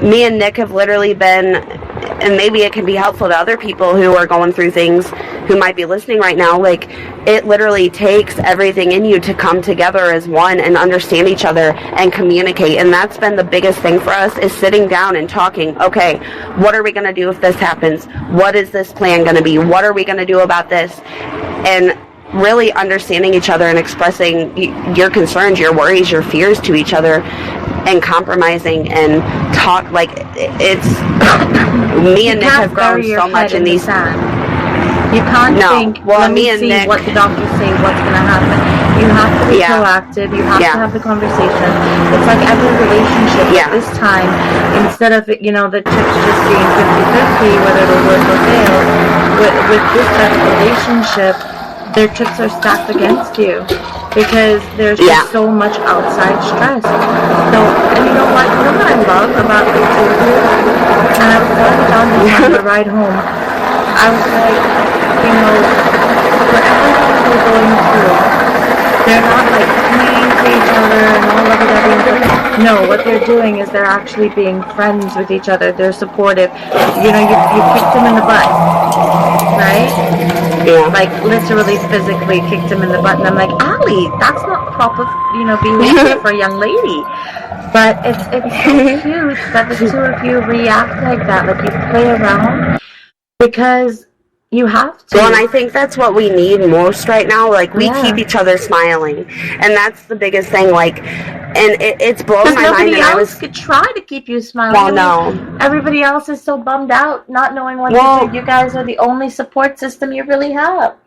E: me and Nick have literally been, and maybe it can be helpful to other people who are going through things, who might be listening right now, like, it literally takes everything in you to come together as one and understand each other and communicate. And that's been the biggest thing for us, is sitting down and talking, okay, what are we going to do if this happens? What is this plan going to be? What are we going to do about this? And really understanding each other and expressing your concerns, your worries, your fears to each other, and compromising and talk. Like, it's me and Nick have grown so much in these.
B: You can't think, let me see
E: Nick,
B: what the doctors say, what's going to happen. You have to be proactive. You have to have the conversation. It's like every relationship at this time, instead of, the chips just being 50-50, whether they work or fail, with this type of relationship, their chips are stacked against you. because there's just so much outside stress. So, and you know what I love about the two of you? And I was telling John this on the ride home. I was like, you know, for everything we're going through, they're not like clinging to each other and all of it. No, what they're doing is they're actually being friends with each other. They're supportive. You know, you kicked him in the butt, right?
E: Yeah.
B: Like literally, physically kicked him in the butt, and I'm like, Allie, that's not proper, you know, behavior for a young lady. But it's so cute that the two of you react like that, like you play around, because you have to.
E: Well, and I think that's what we need most right now. Like, we keep each other smiling. And that's the biggest thing. Like, and it's blowing my mind. And
B: I was could try to keep you smiling.
E: Well, no.
B: Everybody else is so bummed out, not knowing what to do. You guys are the only support system you really have.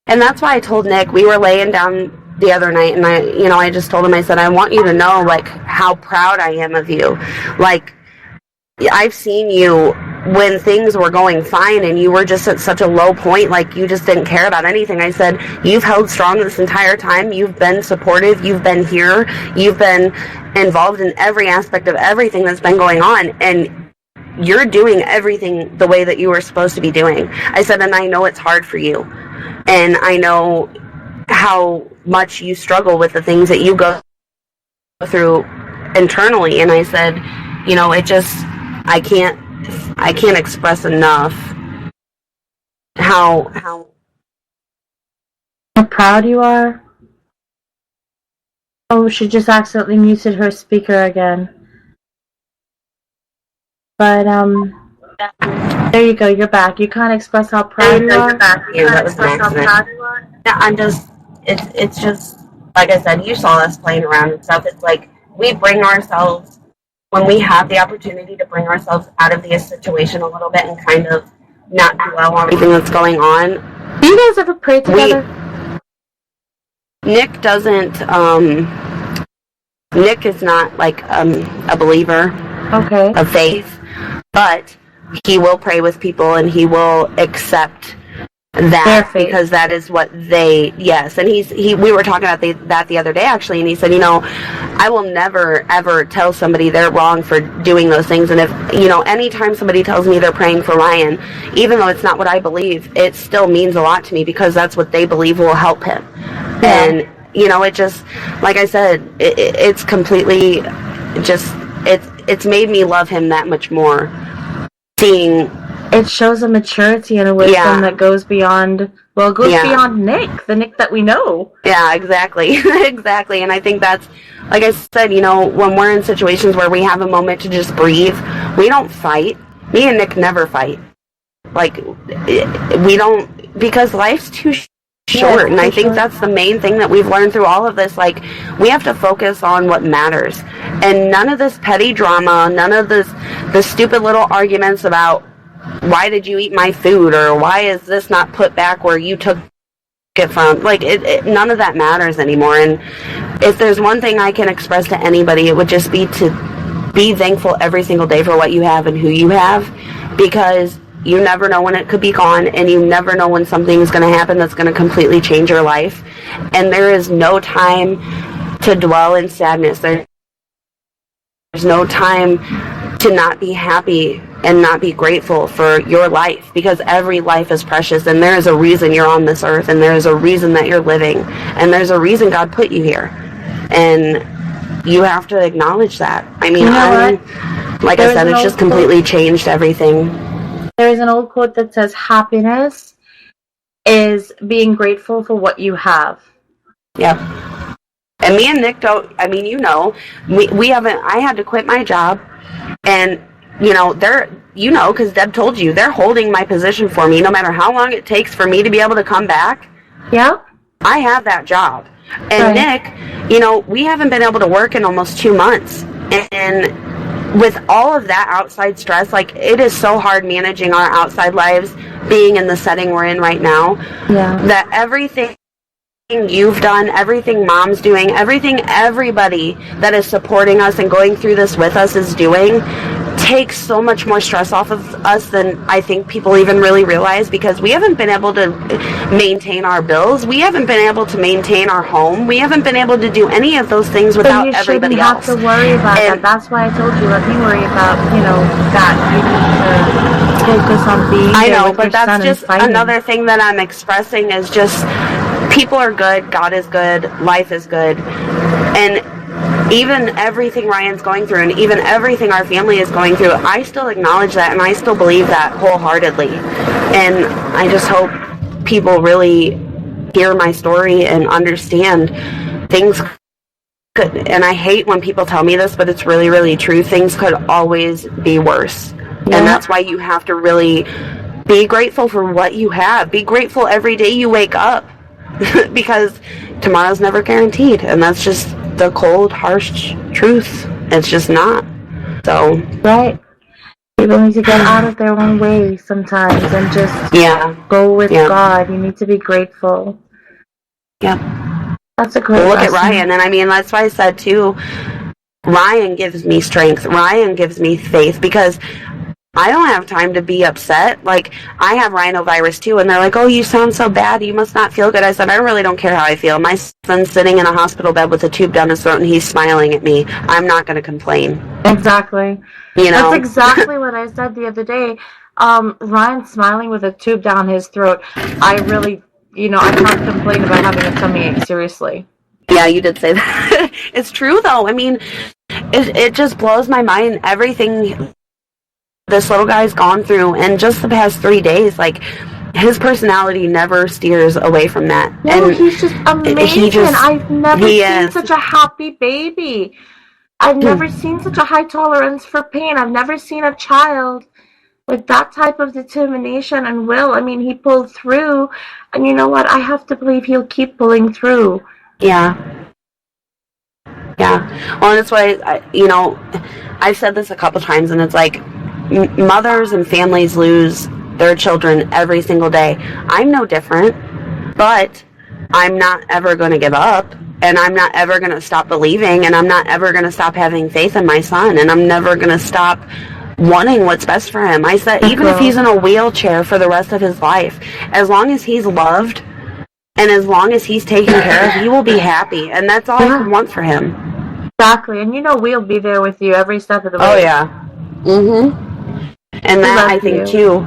E: And that's why I told Nick, we were laying down the other night, and I just told him, I said, I want you to know, like, how proud I am of you. Like, I've seen you when things were going fine and you were just at such a low point, like you just didn't care about anything. I said, you've held strong this entire time. You've been supportive. You've been here. You've been involved in every aspect of everything that's been going on. And you're doing everything the way that you were supposed to be doing. I said, and I know it's hard for you. And I know how much you struggle with the things that you go through internally. And I said, you know, it just, I can't express enough how
B: proud you are. Oh, she just accidentally muted her speaker again. But there you go. You're back. You can't express how proud you are.
E: Yeah, I'm just. It's just like I said. You saw us playing around and stuff. It's like we bring ourselves. When we have the opportunity to bring ourselves out of the situation a little bit and kind of not dwell on everything that's going on.
B: Do you guys ever pray together?
E: Nick doesn't, Nick is not like a believer of faith, but he will pray with people and he will accept that because that is what they, and we were talking about that the other day actually, and he said, you know, I will never ever tell somebody they're wrong for doing those things, and if, you know, anytime somebody tells me they're praying for Ryan, even though it's not what I believe, it still means a lot to me because that's what they believe will help him. And you know, it just, like I said, it's completely just, it's made me love him that much more, seeing.
B: It shows a maturity and a wisdom that goes beyond, beyond Nick, the Nick that we know.
E: Yeah, exactly. Exactly. And I think that's, like I said, you know, when we're in situations where we have a moment to just breathe, we don't fight. Me and Nick never fight. Like, we don't, because life's too short. And I think that's the main thing that we've learned through all of this. Like, we have to focus on what matters. And none of this petty drama, none of the stupid little arguments about, why did you eat my food, or why is this not put back where you took it from? Like, none of that matters anymore. And if there's one thing I can express to anybody, it would just be to be thankful every single day for what you have and who you have, because you never know when it could be gone, and you never know when something is going to happen that's going to completely change your life. And there is no time to dwell in sadness. There's no time to not be happy and not be grateful for your life, because every life is precious, and there is a reason you're on this earth, and there is a reason that you're living, and there's a reason God put you here, and you have to acknowledge that. I mean, like I said, it's just completely changed everything.
B: There is an old quote that says, happiness is being grateful for what you have.
E: Yep. And me and Nick don't, I mean, you know, we haven't, I had to quit my job, and you know, because Deb told you, they're holding my position for me no matter how long it takes for me to be able to come back.
B: Yeah.
E: I have that job. And Nick, you know, we haven't been able to work in almost 2 months. And with all of that outside stress, like, it is so hard managing our outside lives, being in the setting we're in right now, that everything you've done, everything Mom's doing, everything everybody that is supporting us and going through this with us is doing, takes so much more stress off of us than I think people even really realize, because we haven't been able to maintain our bills. We haven't been able to maintain our home. We haven't been able to do any of those things without everybody else.
B: You shouldn't have to worry about that. That's why I told you, let me worry about, that. You need to focus on being
E: I
B: there
E: know,
B: with
E: but
B: your son
E: that's
B: and
E: just
B: fighting.
E: another thing that I'm expressing is just people are good, God is good, life is good. And even everything Ryan's going through and even everything our family is going through, I still acknowledge that and I still believe that wholeheartedly. And I just hope people really hear my story and understand things could, and I hate when people tell me this, but it's really, really true. Things could always be worse. Yeah. And that's why you have to really be grateful for what you have. Be grateful every day you wake up because tomorrow's never guaranteed. And that's just the cold, harsh truth. It's just not. So.
B: Right. People need to get out of their own way sometimes and just go with God. You need to be grateful.
E: Yeah.
B: That's a great
E: Look
B: lesson.
E: at Ryan, and I mean, that's why I said, too, Ryan gives me strength. Ryan gives me faith, because I don't have time to be upset. Like, I have rhinovirus, too, and they're like, oh, you sound so bad. You must not feel good. I said, I really don't care how I feel. My son's sitting in a hospital bed with a tube down his throat, and he's smiling at me. I'm not going to complain.
B: Exactly.
E: You know?
B: That's exactly what I said the other day. Ryan smiling with a tube down his throat. I really, I can't complain about having a tummy ache, seriously.
E: Yeah, you did say that. It's true, though. I mean, it just blows my mind, everything this little guy's gone through, and just the past 3 days, like, his personality never steers away from that.
B: No,
E: and
B: he's just amazing. I've never seen such a happy baby. I've never seen such a high tolerance for pain. I've never seen a child with that type of determination and will. I mean, he pulled through, and you know what? I have to believe he'll keep pulling through.
E: Yeah. Yeah. Well, that's why, I've said this a couple times, and it's like, mothers and families lose their children every single day. I'm no different, but I'm not ever going to give up, and I'm not ever going to stop believing, and I'm not ever going to stop having faith in my son, and I'm never going to stop wanting what's best for him. I said, even if he's in a wheelchair for the rest of his life, as long as he's loved and as long as he's taken care of, he will be happy, and that's all I can want for him.
B: Exactly, and we'll be there with you every step of the way.
E: Oh, yeah. Mm-hmm. And that, I think, too.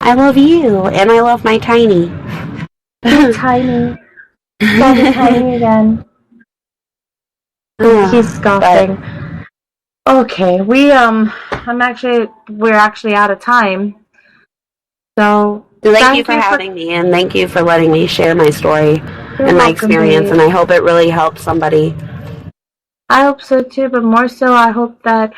E: I love you, and I love my Tiny.
B: Tiny. Daddy Tiny again. He's scoffing. Okay, we're actually out of time. So
E: thank you for having me, and thank you for letting me share my story and my experience, and I hope it really helps somebody.
B: I hope so too, but more so I hope that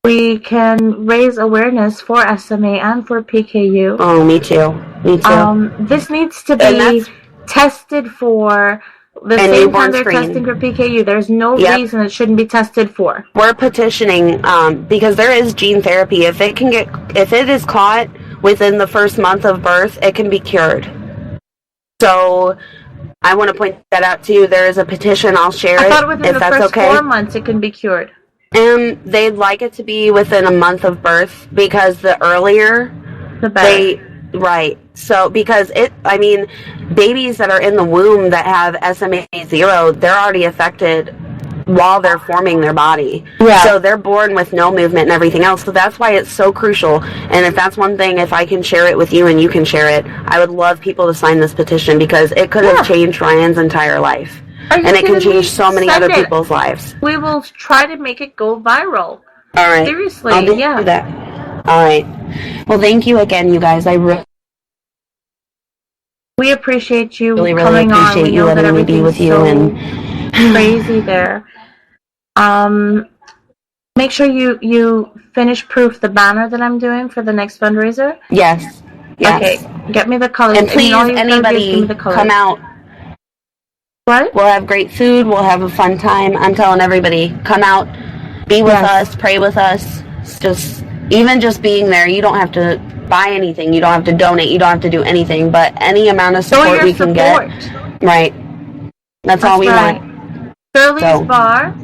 B: we can raise awareness for SMA and for PKU.
E: Oh, me too. Me too.
B: This needs to be tested for the same time they're testing for PKU. There's no reason it shouldn't be tested for.
E: We're petitioning because there is gene therapy. If it is caught within the first month of birth, it can be cured. So I want to point that out too. There is a petition. I'll share it.
B: I thought within the first 4 months it can be cured.
E: They'd like it to be within a month of birth, because the earlier,
B: the better.
E: Right. So, because babies that are in the womb that have SMA0, they're already affected while they're forming their body. Yeah. So they're born with no movement and everything else. So that's why it's so crucial. And if that's one thing, if I can share it with you and you can share it, I would love people to sign this petition, because it could have changed Ryan's entire life. And it can change so many other people's lives.
B: We will try to make it go viral.
E: All right.
B: Seriously,
E: I'll do that. All right. Well, thank you again, you guys.
B: We appreciate you
E: really
B: coming on.
E: Appreciate you letting me be with you
B: and crazy there. Make sure you finish proof the banner that I'm doing for the next fundraiser.
E: Yes.
B: Okay. Get me the colors.
E: And please, anybody, come out.
B: What?
E: We'll have great food. We'll have a fun time. I'm telling everybody, come out, be with us, pray with us. It's just being there. You don't have to buy anything. You don't have to donate. You don't have to do anything. But any amount of support we can get. Right. That's all we want.
B: Shirley's Bar.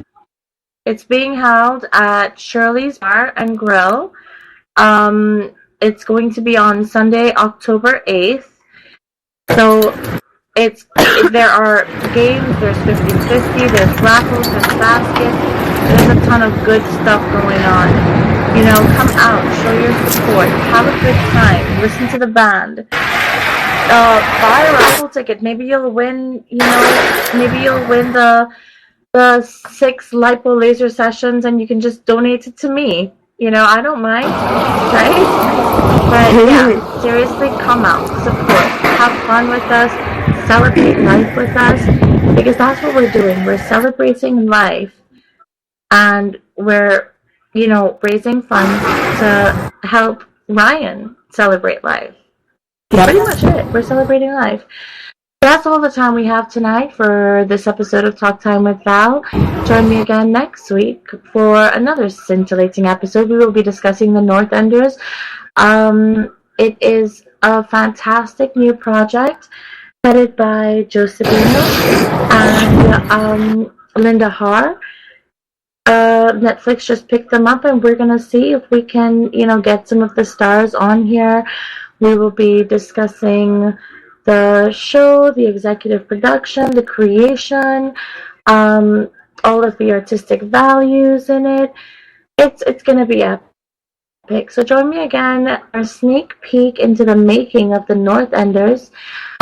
B: It's being held at Shirley's Bar and Grill. It's going to be on Sunday, October 8th. So there are games, there's 50-50, there's raffles, there's baskets. There's a ton of good stuff going on. You know, come out, show your support, have a good time, listen to the band. Buy a raffle ticket. Maybe you'll win, the 6 lipo laser sessions and you can just donate it to me. You know, I don't mind, right? But yeah, seriously, come out, support, have fun with us, celebrate life with us, because that's what we're doing. We're celebrating life, and we're, raising funds to help Ryan celebrate life. That's pretty much it. We're celebrating life. That's all the time we have tonight for this episode of Talk Time with Val. Join me again next week for another scintillating episode. We will be discussing the North Enders. It is a fantastic new project headed by Joe Sabino and Linda Haar. Netflix just picked them up, and we're going to see if we can, get some of the stars on here. We will be discussing the show, the executive production, the creation, all of the artistic values in it. It's going to be epic. So join me again for a sneak peek into the making of the North Enders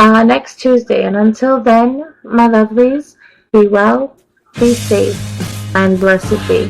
B: next Tuesday. And until then, my lovelies, be well, be safe, and blessed be.